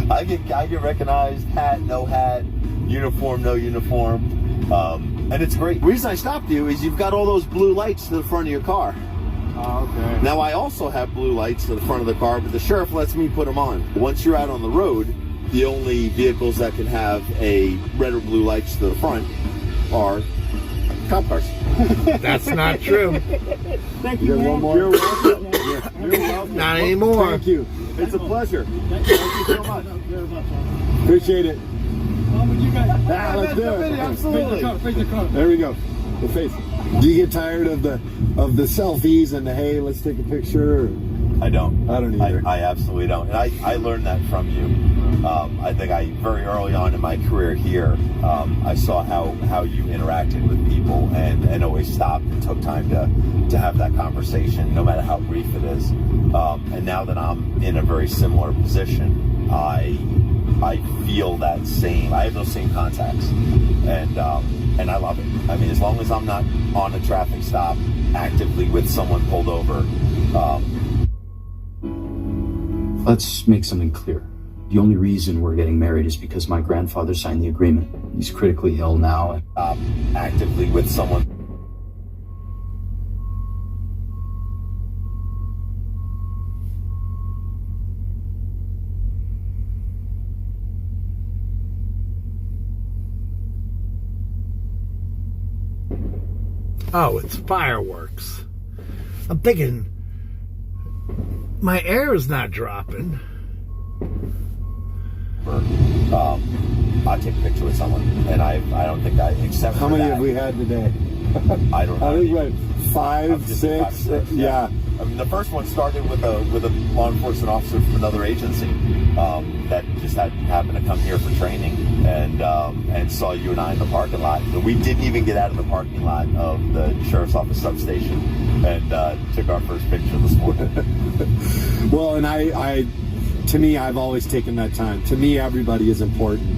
I get recognized, hat, no hat, uniform, no uniform, and it's great. The reason I stopped you is you've got all those blue lights to the front of your car. Oh, okay. Now, I also have blue lights to the front of the car, but the sheriff lets me put them on. Once you're out on the road, the only vehicles that can have a red or blue lights to the front are cop cars. That's not true. Thank you. One more. You're welcome. You're welcome. Not anymore. Thank you. It's a pleasure. Thank you so much. Appreciate it. You guys. Let's do it. Absolutely. Face the car. There we go. The face. Do you get tired of the selfies and the, hey, let's take a picture? I don't. I don't either. I absolutely don't. And I learned that from you. I think very early on in my career here, I saw how you interacted with people and always stopped and took time to have that conversation, no matter how brief it is. And now that I'm in a very similar position, I feel that same. I have those same contacts, and I love it. I mean, as long as I'm not on a traffic stop actively with someone pulled over. Let's make something clear. The only reason we're getting married is because my grandfather signed the agreement. He's critically ill now. Actively with someone. Oh, it's fireworks. I'm thinking my air is not dropping. I take a picture with someone, and I don't think I accept. How many have we had today? I don't know. I think like 5, 6. Yeah. I mean, the first one started with a law enforcement officer from another agency that just happened to come here for training and saw you and I in the parking lot. So we didn't even get out of the parking lot of the sheriff's office substation and took our first picture this morning. Well, and to me, I've always taken that time. To me, everybody is important.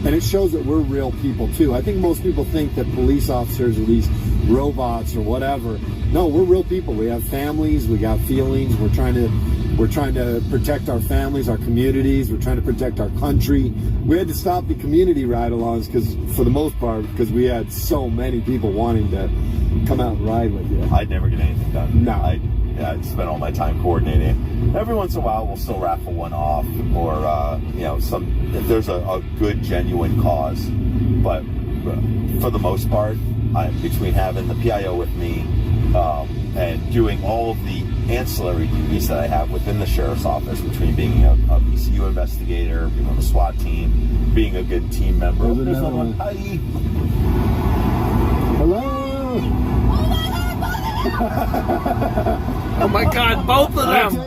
And it shows that we're real people, too. I think most people think that police officers are these robots or whatever. No, we're real people. We have families. We got feelings. We're trying to protect our families, our communities. We're trying to protect our country. We had to stop the community ride-alongs for the most part, because we had so many people wanting to come out and ride with you. I'd never get anything done. No. I spend all my time coordinating. Every once in a while, we'll still raffle one off, or if there's a good, genuine cause. But for the most part, between having the PIO with me and doing all of the ancillary duties that I have within the sheriff's office, between being a PCU investigator, being on the SWAT team, being a good team member. There's another one. Hi. Hello. Oh my God, both of them!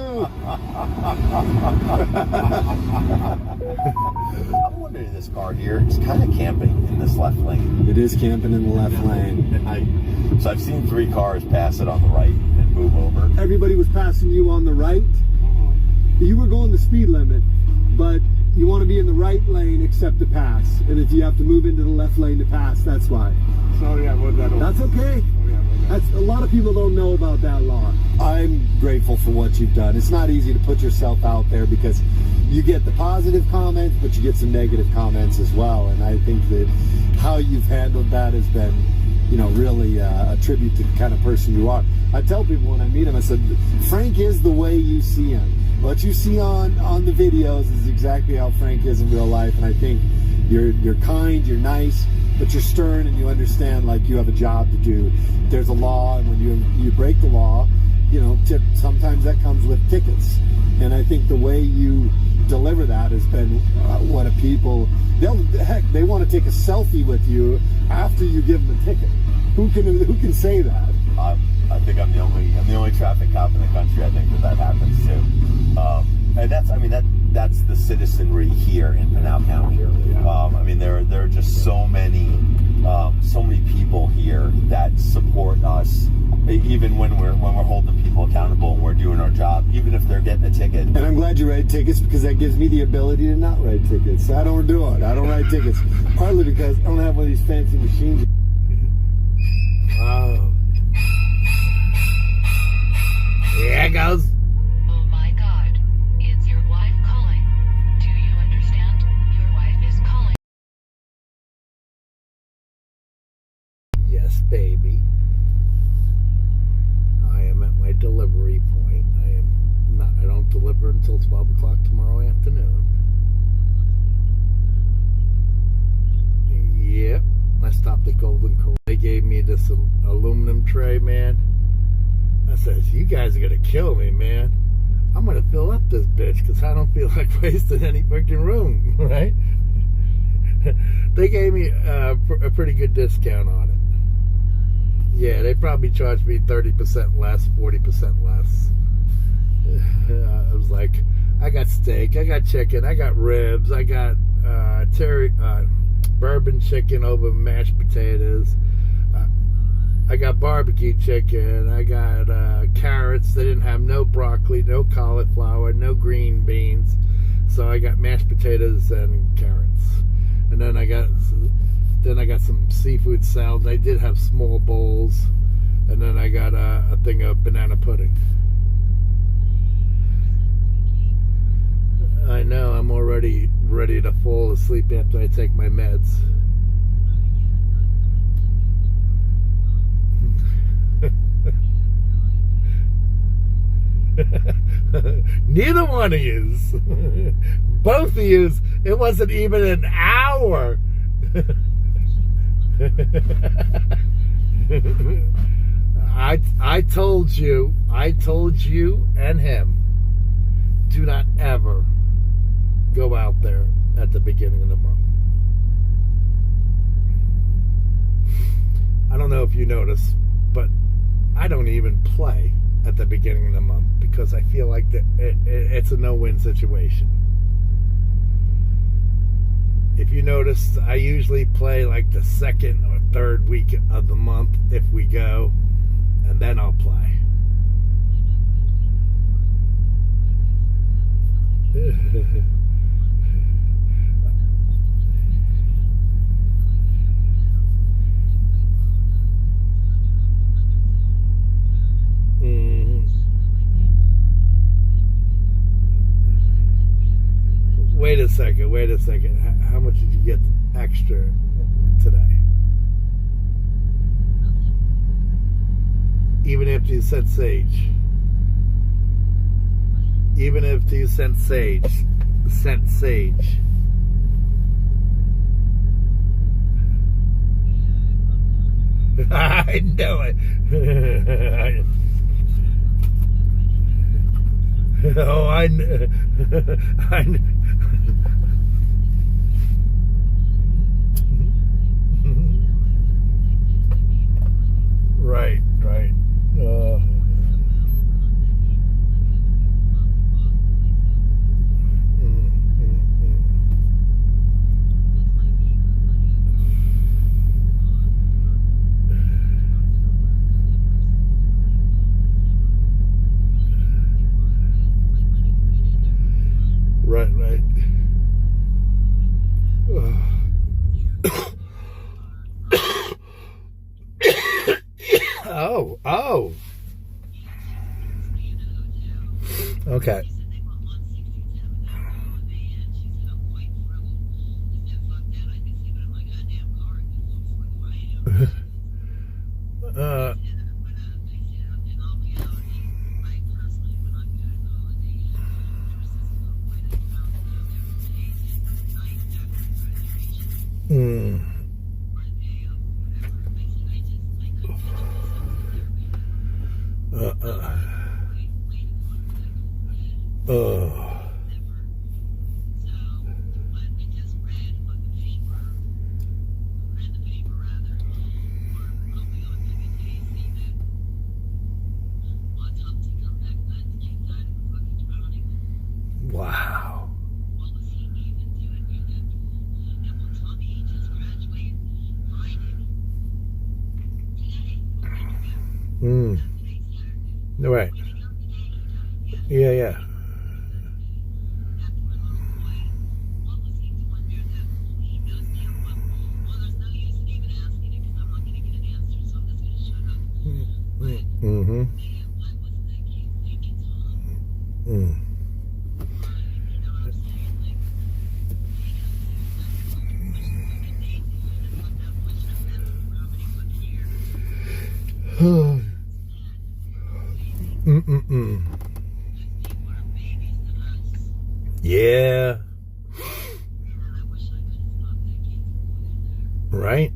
I'm wondering, this car here is kind of camping in this left lane. It is camping in the left lane. So I've seen 3 cars pass it on the right and move over. Everybody was passing you on the right. You were going the speed limit, but you want to be in the right lane except to pass. And if you have to move into the left lane to pass, that's why. Sorry, I wrote that over. That's okay. A lot of people don't know about that law. I'm grateful for what you've done. It's not easy to put yourself out there because you get the positive comments, but you get some negative comments as well. And I think that how you've handled that has been, really a tribute to the kind of person you are. I tell people when I meet him, I said, Frank is the way you see him. What you see on the videos is exactly how Frank is in real life. And I think you're kind, you're nice, but you're stern, and you understand like you have a job to do. There's a law, and when you break the law, sometimes that comes with tickets. And I think the way you deliver that has been what a people, they want to take a selfie with you after you give them a ticket. Who can say that? I think I'm the only traffic cop in the country. I think that happens too. And that's the citizenry here in Pinal County. There are just so many people here that support us, even when we're holding people accountable and we're doing our job, even if they're getting a ticket. And I'm glad you write tickets, because that gives me the ability to not write tickets. I don't do it. I don't write tickets, partly because I don't have one of these fancy machines. Oh. Here it goes. Oh my God, it's your wife calling. Do you understand? Your wife is calling. Yes, baby. I am at my delivery point. I don't deliver until 12 o'clock tomorrow afternoon. Yep. I stopped at Golden Corral. They gave me this aluminum tray, man. I says, you guys are going to kill me, man. I'm going to fill up this bitch because I don't feel like wasting any freaking room, right? They gave me a pretty good discount on it. Yeah, they probably charged me 30% less, 40% less. I was like, I got steak, I got chicken, I got ribs, I got bourbon chicken over mashed potatoes. I got barbecue chicken. I got carrots. They didn't have no broccoli, no cauliflower, no green beans. So I got mashed potatoes and carrots. And then I got some seafood salad. They did have small bowls. And then I got a thing of banana pudding. I know, I'm already ready to fall asleep after I take my meds. Neither one of yous. Both of yous. It wasn't even an hour. I told you and him, do not ever go out there at the beginning of the month. I don't know if you noticed, but I don't even play at the beginning of the month because I feel like it's a no-win situation. If you notice, I usually play like the second or third week of the month if we go, and then I'll play. Wait a second. How much did you get extra today? Even after you sent Sage. Even if you sent Sage. I know it. Oh, I Right. Right. Oh. Okay. Wow. Right. Yeah. Yeah. Right.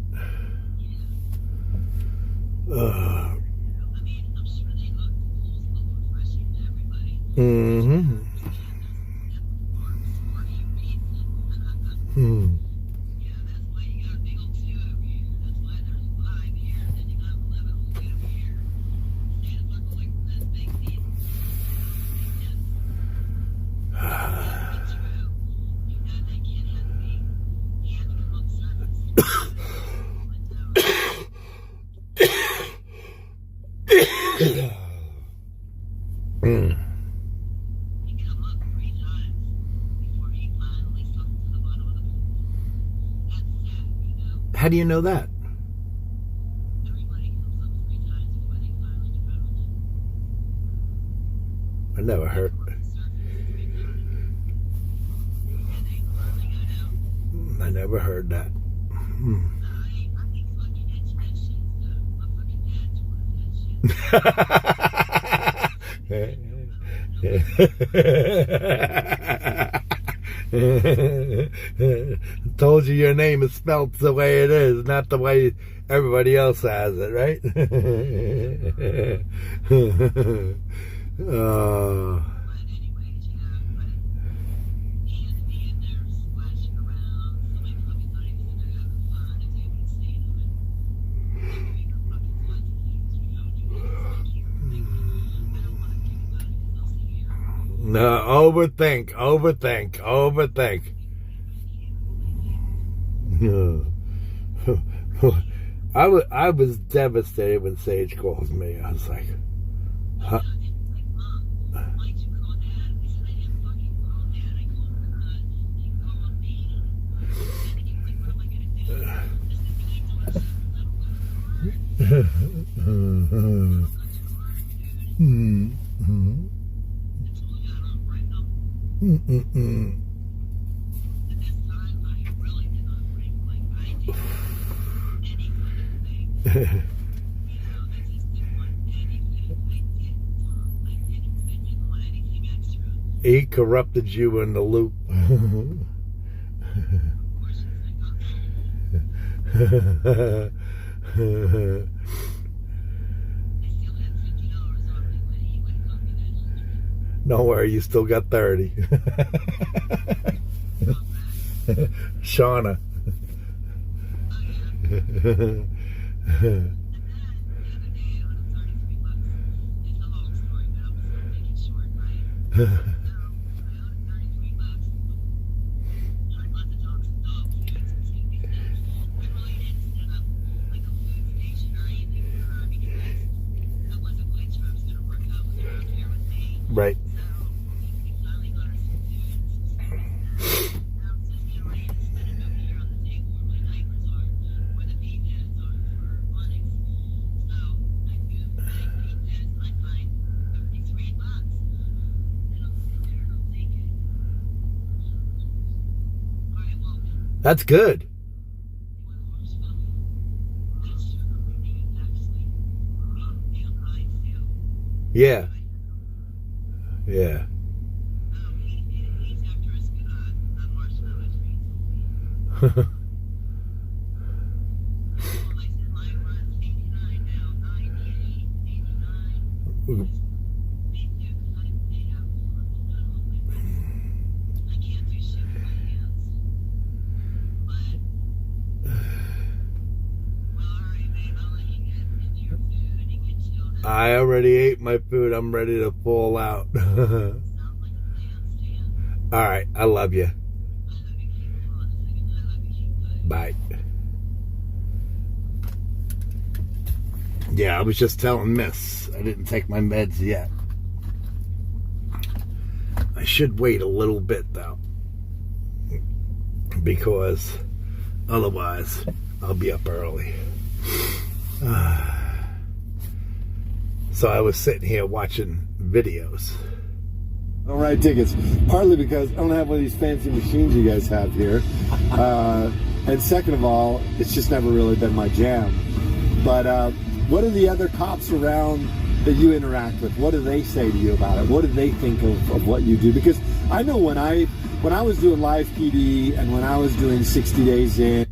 How do you know that? I never heard. I never heard that. Told you your name is spelt the way it is, not the way everybody else has it, right? No, overthink. I was devastated when Sage calls me. I was like, huh? He corrupted you in the loop. Don't worry, you still got 30. Shauna. Right. That's good. Yeah. Yeah. I already ate my food. I'm ready to fall out. All right. I love you. Bye. Yeah, I was just telling Miss. I didn't take my meds yet. I should wait a little bit, though. Because otherwise, I'll be up early. So I was sitting here watching videos. I don't ride tickets, partly because I don't have one of these fancy machines you guys have here. And second of all, it's just never really been my jam. But what are the other cops around that you interact with? What do they say to you about it? What do they think of what you do? Because I know when I was doing live PD and when I was doing 60 Days In.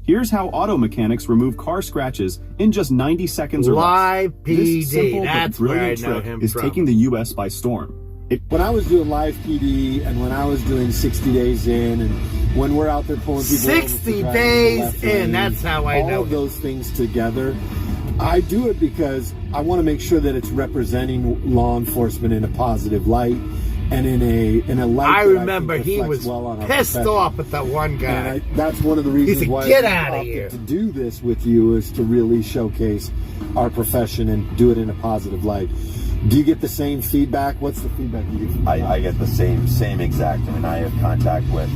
Here's how auto mechanics remove car scratches in just 90 seconds or less. Live PD, This simple that's but where I brilliant know trick him is from. taking the U.S. by storm. When I was doing live PD and when I was doing 60 Days In and when we're out there pulling people over 60 for driving days the left in, lane, that's how I know all of those things together. I do it because I want to make sure that it's representing law enforcement in a positive light and in a light. I that remember think he reflects was well on our pissed profession. off at that one guy. And that's one of the reasons said, why "Get I outta opted here." to do this with you is to really showcase our profession and do it in a positive light. Do you get the same feedback? What's the feedback you get? I get the same exact. I mean, I have contact with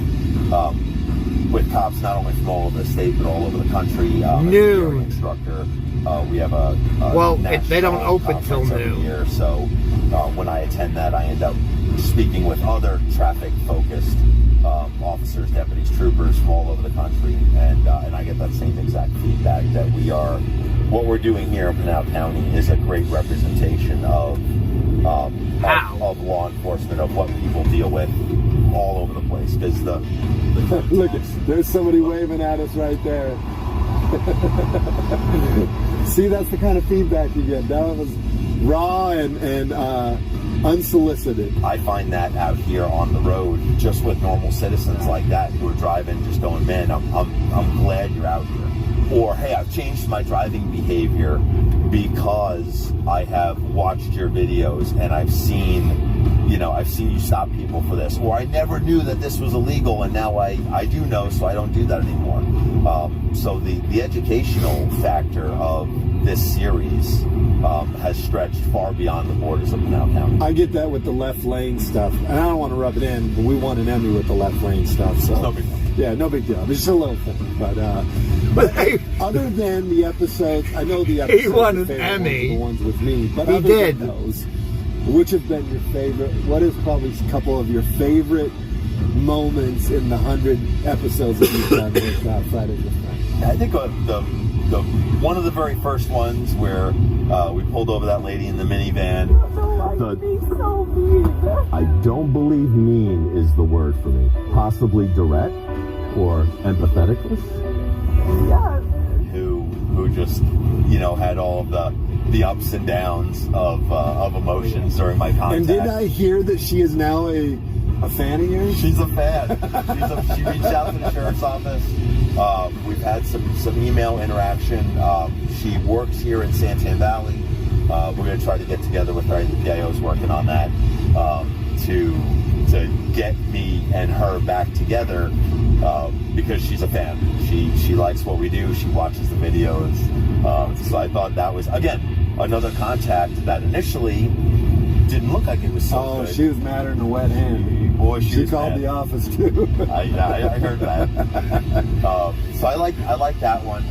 cops not only from all over the state but all over the country. As a hearing instructor, we have a they don't national open till conference every noon. year, so when I attend that, I end up speaking with other traffic-focused officers, deputies, troopers from all over the country, and I get that same exact feedback that what we're doing here in Pinal County is a great representation of law enforcement, of what people deal with all over the place. Because look, there's somebody waving at us right there. See, that's the kind of feedback you get. That was raw and unsolicited. I find that out here on the road, just with normal citizens like that who are driving, just going, man, I'm glad you're out here. Or, hey, I've changed my driving behavior because I have watched your videos and I've seen you stop people for this. Or I never knew that this was illegal and now I do know, so I don't do that anymore. So the educational factor of this series has stretched far beyond the borders of Pinal County. I get that with the left lane stuff, and I don't want to rub it in, but we won an Emmy with the left lane stuff. So no big deal. Yeah, no big deal. It's just a little thing. But other than the episodes, I know the episodes. He won an favorite Emmy. ones, the ones with me. But He other did. than those, which have been your favorite? What is probably a couple of your favorite moments in the 100 episodes that you've done with Outside of the Front? I think the one of the very first ones where we pulled over that lady in the minivan. I don't believe mean is the word for me. Possibly direct or empatheticless. Who just had all of the ups and downs of emotions during my contact. And did I hear that she is now a fan of yours? She's a fan. She reached out to the sheriff's office. We've had some email interaction. She works here in Santan Valley. We're going to try to get together with her. The PIO is working on that. to get me and her back together because she's a fan. She likes what we do. She watches the videos. So I thought that was, again, another contact that initially didn't look like it was so good. She was madder than a wet hand. Boy, she called the office too. I heard that. So I like that one.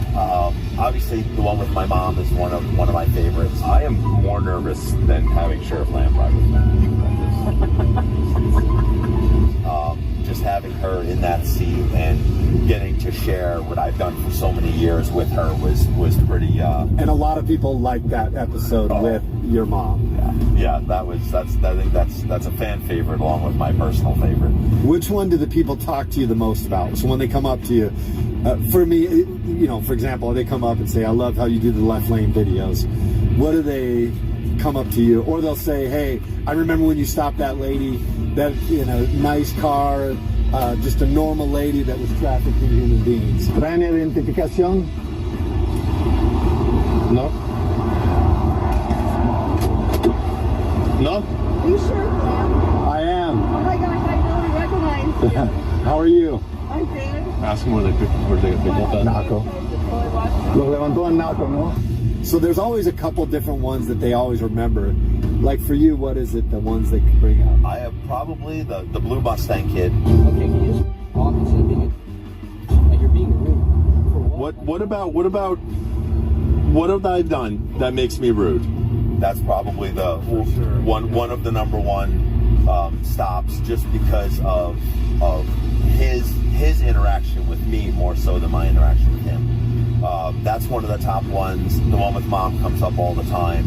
Obviously, the one with my mom is one of my favorites. I am more nervous than having Sheriff Lamb ride with me. Just having her in that seat and getting to share what I've done for so many years with her was pretty. And a lot of people like that episode with your mom. Yeah, I think that's a fan favorite along with my personal favorite. Which one do the people talk to you the most about? So when they come up to you, for me, for example, they come up and say, "I love how you do the left lane videos." What do they come up to you? Or they'll say, "Hey, I remember when you stopped that lady, that nice car, just a normal lady that was trafficking human beings." ¿Traen identificación? No. No? Are you sure, Lamb? I am. Oh my gosh, I really recognize you. How are you? I'm good. Ask them where they picked up that Naco. Los levantó en Naco, no? So there's always a couple different ones that they always remember. Like for you, what is it, the ones they can bring up? I have probably the blue Mustang kid. Okay, can you just talk instead of being like you're being rude? For What have I done that makes me rude? That's probably the one of the number one stops, just because of his interaction with me more so than my interaction with him. That's one of the top ones. The one with mom comes up all the time.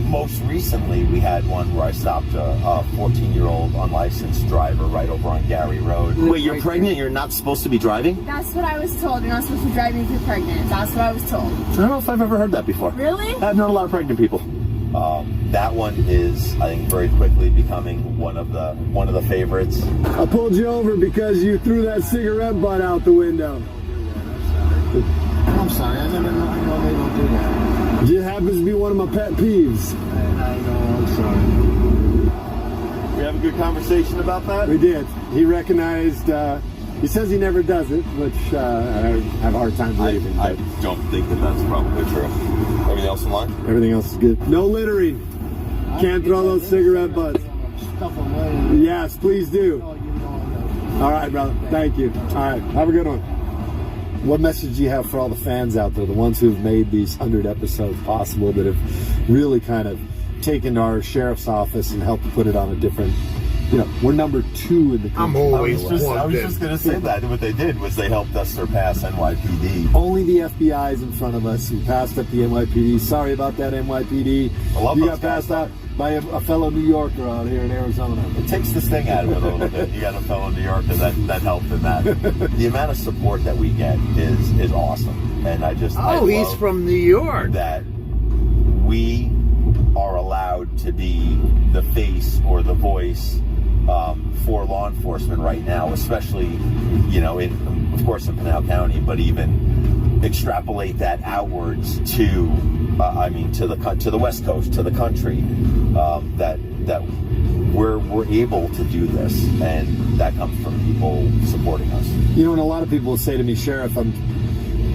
Most recently, we had one where I stopped a 14-year-old unlicensed driver right over on Gary Road. Wait, you're pregnant? You're not supposed to be driving? That's what I was told. You're not supposed to be driving if you're pregnant. That's what I was told. I don't know if I've ever heard that before. Really? I've known a lot of pregnant people. That one is, I think, very quickly becoming one of the favorites. I pulled you over because you threw that cigarette butt out the window. I'm sorry, I know they don't do that. It happens to be one of my pet peeves. I know, I'm sorry. We have a good conversation about that? We did. He recognized, he says he never does it, which I have a hard time believing. I don't think that's probably true. Everything else in line? Everything else is good. No littering. Can't throw those cigarette butts. Yes, please do. All right, brother. Thank you. All right. Have a good one. What message do you have for all the fans out there, the ones who've made these 100 episodes possible, that have really kind of taken our sheriff's office and helped put it on a different, we're number 2 in the country. I was just going to say that. What they did was they helped us surpass NYPD. Only the FBI is in front of us. We passed up the NYPD. Sorry about that, NYPD. You got passed out by a fellow New Yorker out here in Arizona. It takes the sting out of it a little bit. You got a fellow New Yorker that helped in that. The amount of support that we get is awesome. And I he's from New York. That we are allowed to be the face or the voice for law enforcement right now, especially, of course in Pinal County, but even extrapolate that outwards to the West Coast, to the country, that we're able to do this, and that comes from people supporting us. And a lot of people will say to me, "Sheriff,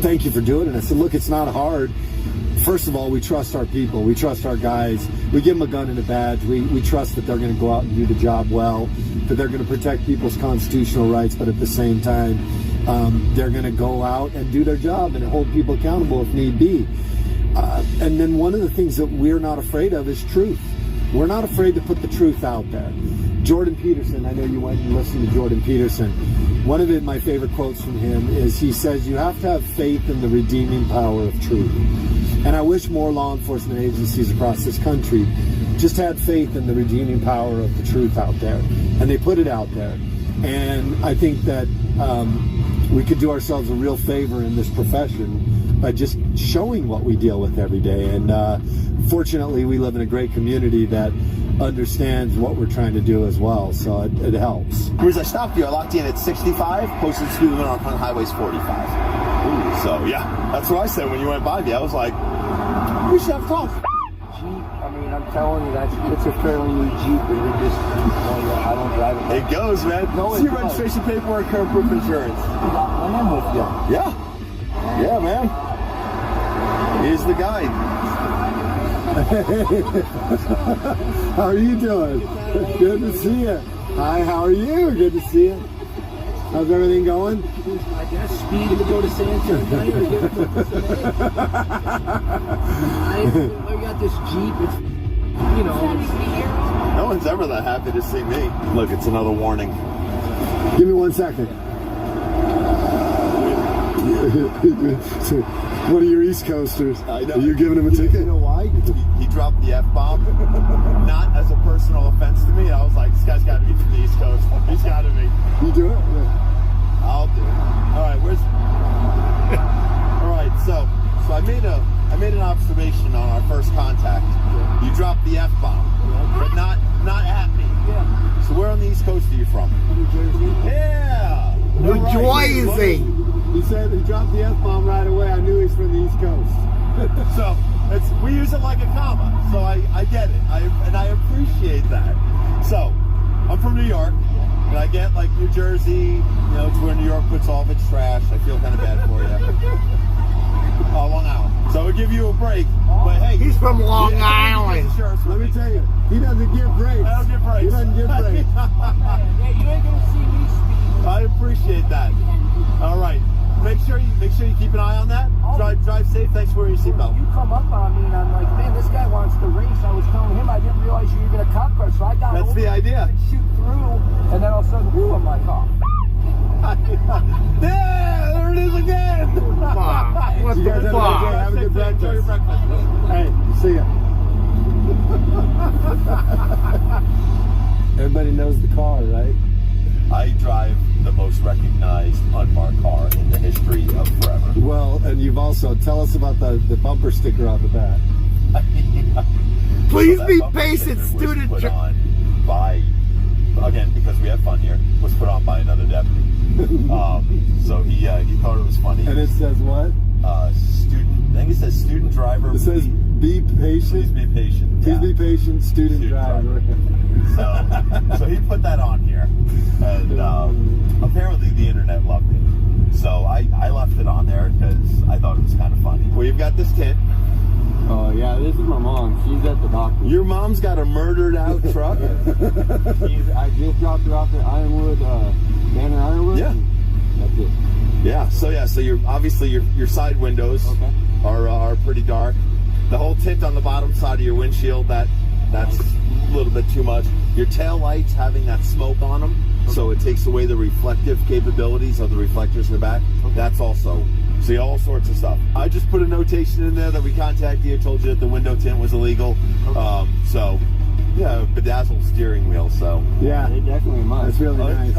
thank you for doing it." And I said, "Look, it's not hard. First of all, we trust our people. We trust our guys. We give them a gun and a badge. We trust that they're going to go out and do the job well, that they're going to protect people's constitutional rights, but at the same time, they're going to go out and do their job and hold people accountable if need be." And then one of the things that we're not afraid of is truth. We're not afraid to put the truth out there. Jordan Peterson, I know you went and listened to Jordan Peterson. One of my favorite quotes from him is, he says, "You have to have faith in the redeeming power of truth." And I wish more law enforcement agencies across this country just had faith in the redeeming power of the truth out there. And they put it out there. And I think that we could do ourselves a real favor in this profession by just showing what we deal with every day. And fortunately, we live in a great community that understands what we're trying to do as well, so it helps. Whereas I stopped you, I locked you in at 65, posted speed limit on highways 45. Ooh, so yeah, that's what I said when you went by me. I was like, we should have talked. I mean, mean, I'm telling you, it's a fairly new Jeep, and you're just, I don't drive it. It goes, man. No, See your registration paperwork, current proof insurance. I am with you. Yeah. Yeah, man. He's the guy. How are you doing? Good to see you. Hi, how are you? Good to see you. How's everything going? I guess speed to go to San Antonio. I got this Jeep. It's, you know. No one's ever that happy to see me. Look, it's another warning. Give me 1 second. One of your East Coasters. I know. Are you giving him a ticket? You know why? He dropped the F-bomb. Not as a personal offense to me. I was like, this guy's got to be from the East Coast. He's got to be. You do it? Yeah. I'll do it. All right, all right, so I made an observation on our first contact. Yeah. You dropped the F-bomb, but not at me. Yeah. So where on the East Coast are you from? New Jersey. Yeah. New Jersey. He said he dropped the F-bomb right away. I knew he's from the East Coast. So we use it like a comma. So I get it. And I appreciate that. So I'm from New York. And I get like New Jersey, you know, it's where New York puts all of its trash. I feel kind of bad for you. Oh, Long Island. So we'll give you a break. But hey, he's from Long Island. Let me tell you, he doesn't give breaks. I don't give breaks. He doesn't give breaks. Yeah, you ain't gonna see me speeding. I appreciate that. All right. Make sure you keep an eye on that. Drive safe. Thanks for wearing your seatbelt. You come up on me and I'm like, man, this guy wants to race. I was telling him I didn't realize you were going to cop car, so I got That's over the idea. and shoot through, and then all of a sudden, whoo, I'm like, oh. Yeah, there it is again. What the fuck? Have a good breakfast. Enjoy your breakfast. Hey, see ya. Everybody knows the car, right? I drive the most recognized unmarked car in the history of forever. Well, and you've also, tell us about the bumper sticker on the back. Please so be patient, student. Put on by, again, because we have fun here, was put on by another deputy. So he thought it was funny. And it says what? Student, I think it says student driver. It says be patient. Please be patient. Please be patient, student driver. So he put that on here, and apparently the internet loved it. So I left it on there because I thought it was kind of funny. We've got this tint. Oh yeah, this is my mom. She's at the doctor. Your mom's got a murdered out truck. I just dropped her off at Ironwood, Banner Ironwood. Yeah. That's it. Yeah. So you're obviously your side windows are pretty dark. The whole tint on the bottom side of your windshield that's a little bit too much. Your tail lights having that smoke on them, so it takes away the reflective capabilities of the reflectors in the back. That's also. See, all sorts of stuff. I just put a notation in there that we contacted you, told you that the window tint was illegal. So, yeah, bedazzled steering wheel. So yeah, it definitely must. That's really nice.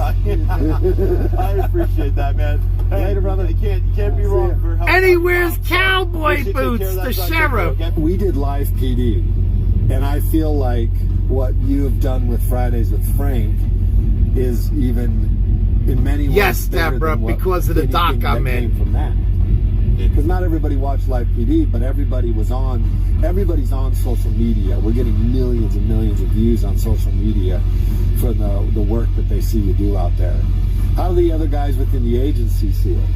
I appreciate that, man. Hey, later, brother. You can't be wrong for helping. And he wears cowboy boots, the sheriff. We did live PD, and I feel like what you have done with Fridays with Frank is even in many ways. Yes, Deborah, because of the doc I'm in. From that. Because not everybody watched live PD, but everybody's on social media. We're getting millions and millions of views on social media for the work that they see you do out there. How do the other guys within the agency see it?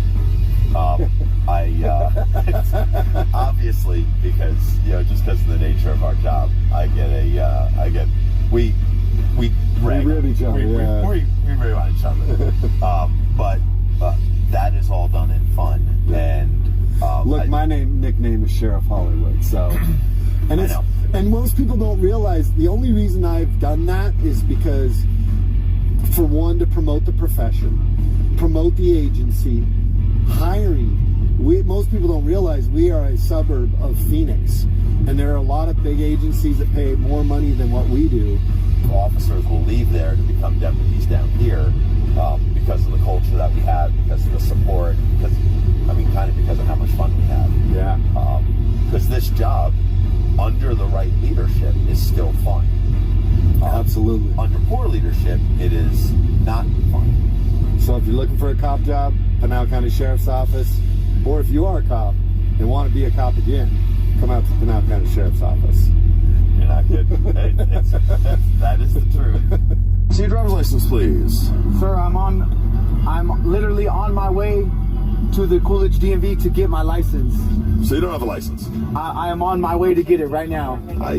Obviously, because just because of the nature of our job, we rib each other. We rib on each other. But that is all done in fun. And look, my nickname is Sheriff Hollywood. So, and most people don't realize the only reason I've done that is because, for one, to promote the profession, promote the agency, hiring. Most people don't realize we are a suburb of Phoenix, and there are a lot of big agencies that pay more money than what we do. Officers will leave there to become deputies down here because of the culture that we have, because of the support, because of how much fun we have. Yeah. Because this job, under the right leadership, is still fun. Absolutely. Under poor leadership, it is not fun. So if you're looking for a cop job, Pinal County Sheriff's Office, or if you are a cop and want to be a cop again, come out to Pinal County Sheriff's Office. not good. That is the truth. See your driver's license, please. Sir, I'm literally on my way to the Coolidge DMV to get my license. So you don't have a license? I am on my way to get it right now. I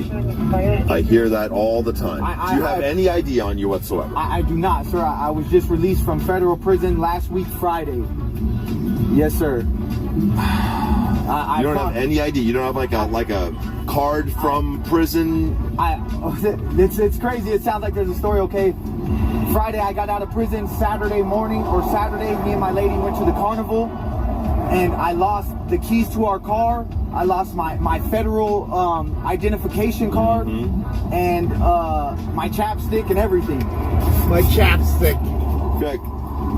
hear that all the time. Do you have any ID on you whatsoever? I do not, sir. I was just released from federal prison last week, Friday. Yes, sir. You don't have any ID? You don't have like a card from prison? It's crazy. It sounds like there's a story, okay? Friday, I got out of prison. Saturday morning or Saturday, me and my lady went to the carnival, and I lost the keys to our car. I lost my federal identification card and my chapstick and everything. My chapstick.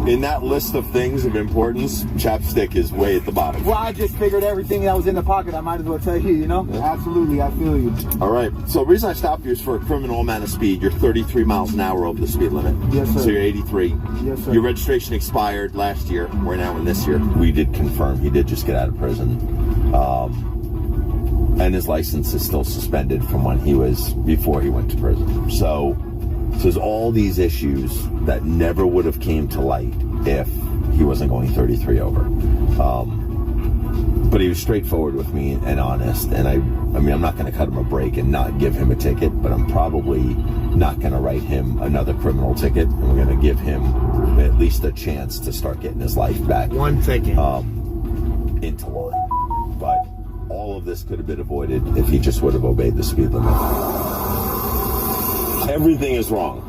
In that list of things of importance, chapstick is way at the bottom. Well, I just figured everything that was in the pocket, I might as well tell you, you know? Yeah. Absolutely, I feel you. All right. So the reason I stopped you is for a criminal amount of speed. You're 33 miles an hour over the speed limit. Yes, sir. So you're 83. Yes, sir. Your registration expired last year. We're now in this year. We did confirm he did just get out of prison. And his license is still suspended from when he was, before he went to prison. So there's all these issues that never would have came to light if he wasn't going 33 over. But he was straightforward with me and honest. And I mean, I'm not going to cut him a break and not give him a ticket, but I'm probably not going to write him another criminal ticket. And we're going to give him at least a chance to start getting his life back. One ticket. Into line. But all of this could have been avoided if he just would have obeyed the speed limit. Everything is wrong.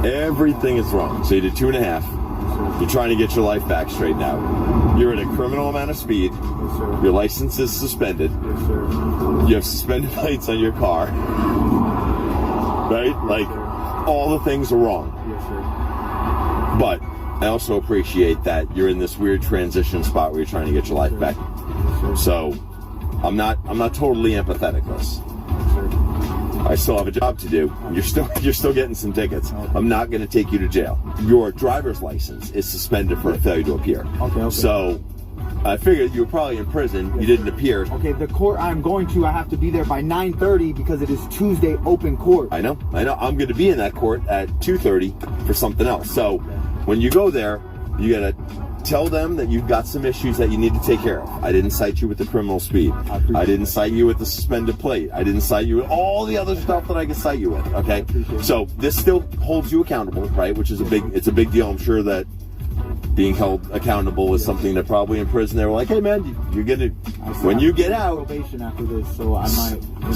Everything is wrong. So you did 2.5. You're trying to get your life back straightened out. You're at a criminal amount of speed. Yes, sir. Your license is suspended. Yes, sir. You have suspended lights on your car. Right? Yes, like, sir. All the things are wrong. Yes, sir. But I also appreciate that you're in this weird transition spot where you're trying to get your life back. Yes, so I'm not totally empathetic with this. I still have a job to do. You're still getting some tickets. I'm not going to take you to jail. Your driver's license is suspended for a failure to appear. Okay. So I figured you were probably in prison. You didn't appear. Okay, the court I'm going to, I have to be there by 9:30 because it is Tuesday open court. I know. I'm going to be in that court at 2:30 for something else. So when you go there, you got to tell them that you've got some issues that you need to take care of. I didn't cite you with the criminal speed. I didn't cite you with the suspended plate. I didn't cite you with all the other stuff that I could cite you with. Okay, so this still holds you accountable, right? Which is it's a big deal. I'm sure that being held accountable is something that probably in prison they were like, hey man, you're gonna when you get out. Probation after this, so I might not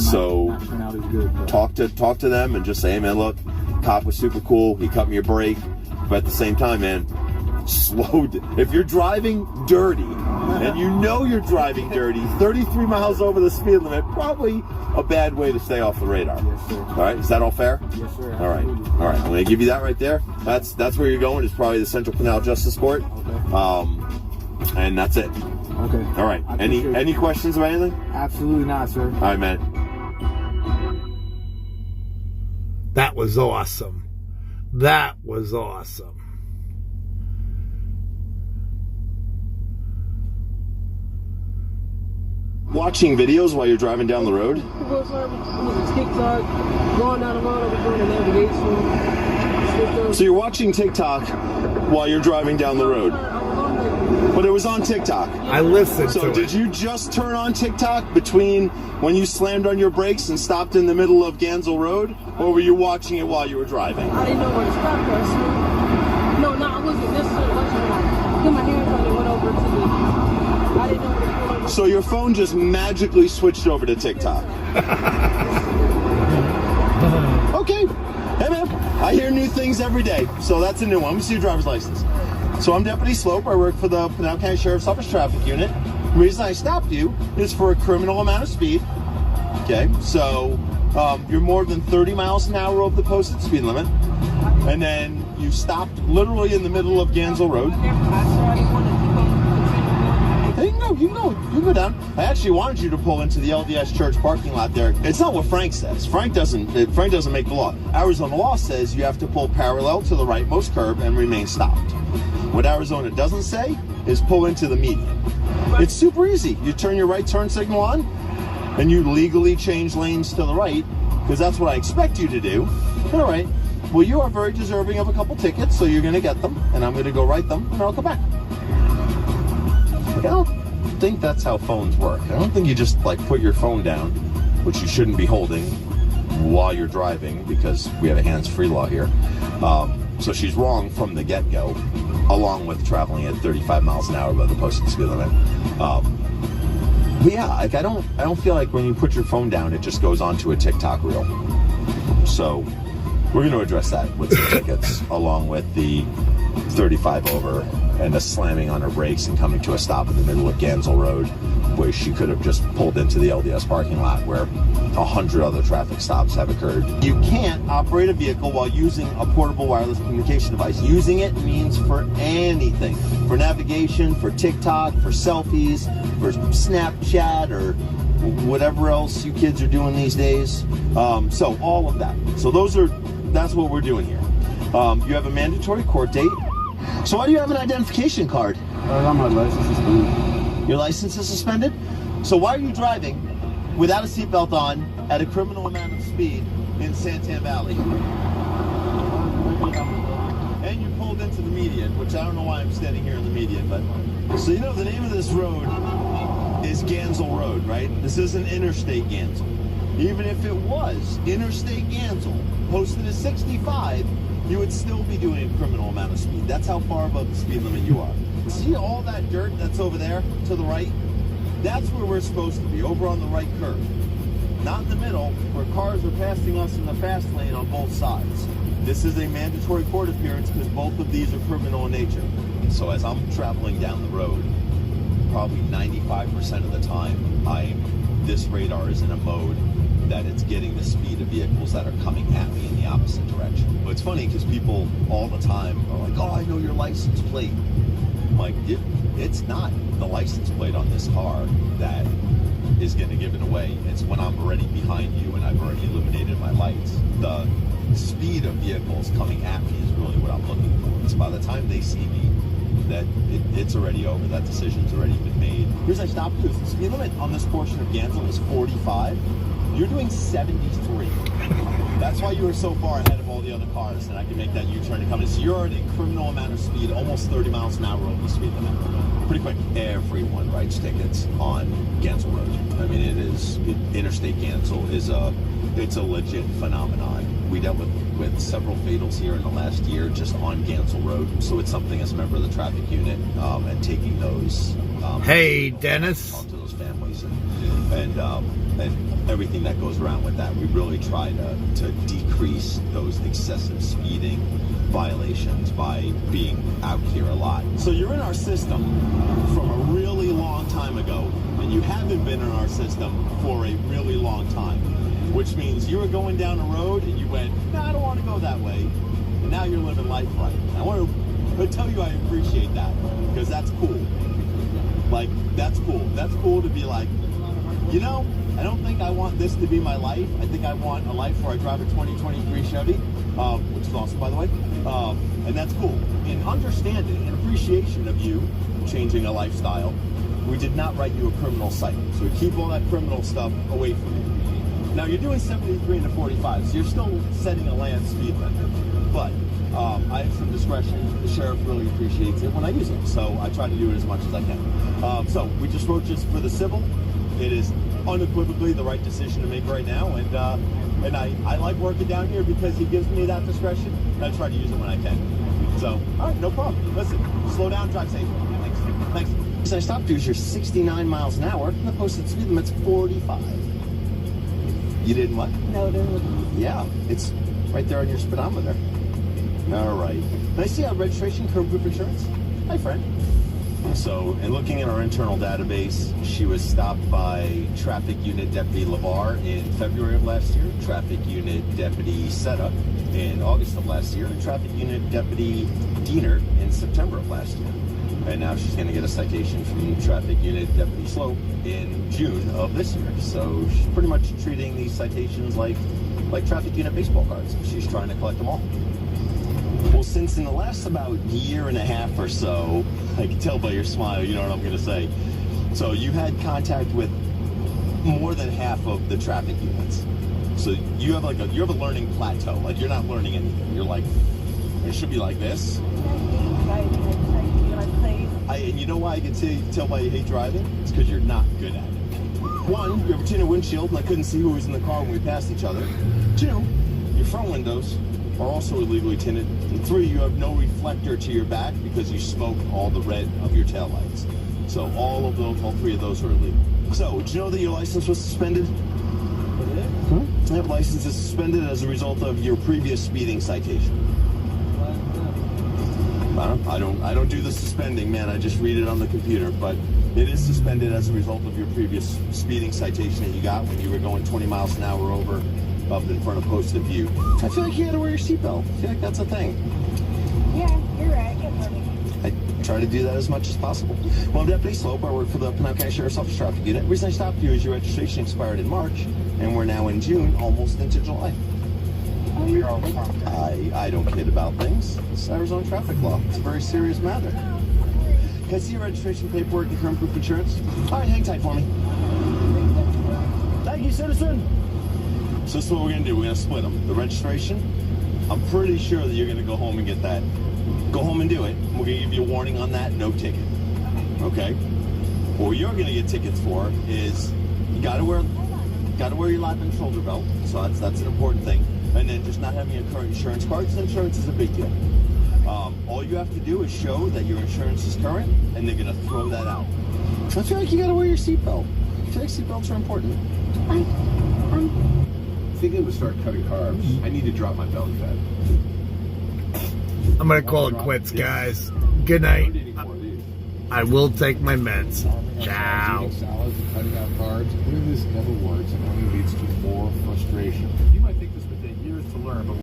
turn out as good. But. Talk to them and just say, hey man, look, cop was super cool. He cut me a break, but at the same time, man. If you're driving dirty and you know you're driving dirty 33 miles over the speed limit, probably a bad way to stay off the radar. Yes, sir. All right, is that all fair? Yes, sir. All right, I'm going to give you that right there. That's where you're going. Is probably the Central Canal Justice Court. Okay. And that's it. Okay. All right. Any questions about anything? Absolutely not, sir. All right, man. That was awesome. That was awesome. Watching videos while you're driving down the road? It was TikTok, going down the road, I was doing the navigation. So you're watching TikTok while you're driving down the road? But it was on TikTok. I listened to it. So did you just turn on TikTok between when you slammed on your brakes and stopped in the middle of Gansel Road? Or were you watching it while you were driving? I didn't know where to stop there, so... No, I wasn't necessarily watching it. I put my hands on it and went over to the... I didn't know where to pull over. So your phone just magically switched over to TikTok. Okay. Hey man, I hear new things every day. So that's a new one. Let me see your driver's license. So I'm Deputy Slope. I work for the Pinal County Sheriff's Office Traffic Unit. The reason I stopped you is for a criminal amount of speed. Okay, so you're more than 30 miles an hour over the posted speed limit. And then you stopped literally in the middle of Gansel Road. You can go down. I actually wanted you to pull into the LDS Church parking lot there. It's not what Frank says. Frank doesn't make the law. Arizona law says you have to pull parallel to the rightmost curb and remain stopped. What Arizona doesn't say is pull into the median. It's super easy. You turn your right turn signal on, and you legally change lanes to the right, because that's what I expect you to do, all right, well, you are very deserving of a couple tickets, so you're going to get them, and I'm going to go write them, and I'll come back. I don't think that's how phones work. I don't think you just, like, put your phone down, which you shouldn't be holding while you're driving, because we have a hands-free law here. So she's wrong from the get-go, along with traveling at 35 miles an hour above the posted speed limit. But yeah, like I don't feel like when you put your phone down, it just goes onto a TikTok reel. So we're going to address that with some tickets, along with the 35 over and the slamming on her brakes and coming to a stop in the middle of Gansel Road, where she could have just pulled into the LDS parking lot where 100 other traffic stops have occurred. You can't operate a vehicle while using a portable wireless communication device. Using it means for anything. For navigation, for TikTok, for selfies, for Snapchat, or whatever else you kids are doing these days. So all of that. So that's what we're doing here. You have a mandatory court date. So why do you have an identification card? My license is suspended. Your license is suspended? So why are you driving without a seatbelt on at a criminal amount of speed in Santan Valley? And you pulled into the median, which I don't know why I'm standing here in the median, but... So you know the name of this road is Gansel Road, right? This isn't Interstate Gansel. Even if it was Interstate Gansel, posted as 65, you would still be doing a criminal amount of speed. That's how far above the speed limit you are. See all that dirt that's over there to the right? That's where we're supposed to be, over on the right curve. Not in the middle, where cars are passing us in the fast lane on both sides. This is a mandatory court appearance because both of these are criminal in nature. So as I'm traveling down the road, probably 95% of the time, this radar is in a mode that it's getting the speed of vehicles that are coming at me in the opposite direction. But it's funny because people all the time are like, oh, I know your license plate. I'm like, it's not the license plate on this car that is going to give it away. It's when I'm already behind you and I've already illuminated my lights. The speed of vehicles coming at me is really what I'm looking for. It's by the time they see me that it's already over. That decision's already been made. Here's I stopped you. The speed limit on this portion of Gansel is 45. You're doing 73. That's why you were so far ahead of all the other cars, and I can make that U-turn to come in. So you're at a criminal amount of speed, almost 30 miles an hour over the speed limit. Pretty quick. Everyone writes tickets on Gansel Road. I mean, Interstate Gansel is it's a legit phenomenon. We dealt with several fatals here in the last year just on Gansel Road, so it's something as a member of the traffic unit and taking those. Hey, Dennis. Talk to those families and everything that goes around with that. We really try to decrease those excessive speeding violations by being out here a lot. So you're in our system from a really long time ago, and you haven't been in our system for a really long time, which means you were going down a road and you went, no, I don't want to go that way, and now you're living life right. I want to tell you I appreciate that, because that's cool. Like, that's cool. That's cool to be like, you know, I don't think I want this to be my life. I think I want a life where I drive a 2023 Chevy, which is awesome, by the way. And that's cool. In understanding and appreciation of you changing a lifestyle, we did not write you a criminal cite. So we keep all that criminal stuff away from you. Now, you're doing 73 into 45, so you're still setting a land speed limit. But I have some discretion. The sheriff really appreciates it when I use it, so I try to do it as much as I can. So we just wrote just for the civil. It is unequivocally the right decision to make right now, and I like working down here because he gives me that discretion, and I try to use it when I can. So, all right, no problem. Listen, slow down, drive safe. Thanks. So I stopped you as you're 69 miles an hour, and the posted speed limit's 45. You didn't what? No, there wasn't. Yeah, it's right there on your speedometer. All right. Can I see our registration, curb group insurance? Hi, friend. So, in looking at our internal database, she was stopped by Traffic Unit Deputy LeVar in February of last year, Traffic Unit Deputy Seta in August of last year, and Traffic Unit Deputy Diener in September of last year. And now she's going to get a citation from Traffic Unit Deputy Slope in June of this year. So she's pretty much treating these citations like Traffic Unit baseball cards. She's trying to collect them all. Well, since in the last about year and a half or so, I can tell by your smile, you know what I'm going to say. So you had contact with more than half of the traffic units. So you have you have a learning plateau. Like you're not learning anything. You're like, it should be like this. And you know why I can tell why you hate driving? It's because you're not good at it. One, you have a tinted windshield, and I couldn't see who was in the car when we passed each other. Two, your front windows are also illegally tinted. And three, you have no reflector to your back because you smoke all the red of your taillights. So all three of those are illegal. So, did you know that your license was suspended? That license is suspended as a result of your previous speeding citation. I don't do the suspending, man. I just read it on the computer, but it is suspended as a result of your previous speeding citation that you got when you were going 20 miles an hour over up in front of posted view. I feel like you gotta wear your seatbelt. I feel like that's a thing. Yeah, you're right. I try to do that as much as possible. Well, I'm Deputy Slope. I work for the Pinal County Sheriff's Office Traffic Unit. The reason I stopped you is your registration expired in March, and we're now in June, almost into July. I don't kid about things. It's Arizona traffic law. It's a very serious matter. Can I see your registration paperwork and current proof of insurance? All right, hang tight for me. Thank you, citizen. So this is what we're going to do. We're going to split them. The registration, I'm pretty sure that you're going to go home and get that. Go home and do it. We're going to give you a warning on that. No ticket. Okay. What you're going to get tickets for is you got to wear your lap and shoulder belt. So that's an important thing. And then just not having a current insurance card, because insurance is a big deal. All you have to do is show that your insurance is current, and they're going to throw that out. I feel like you got to wear your seatbelt. I feel like seatbelts are important. Thinking to start cutting carbs, I need to drop my belly fat. I'm going to call it quits, guys. Good night. I will take my meds. Ciao. Eating salads and cutting out carbs. Clearly this never works and only leads to more frustration. You might think this would take years to learn, but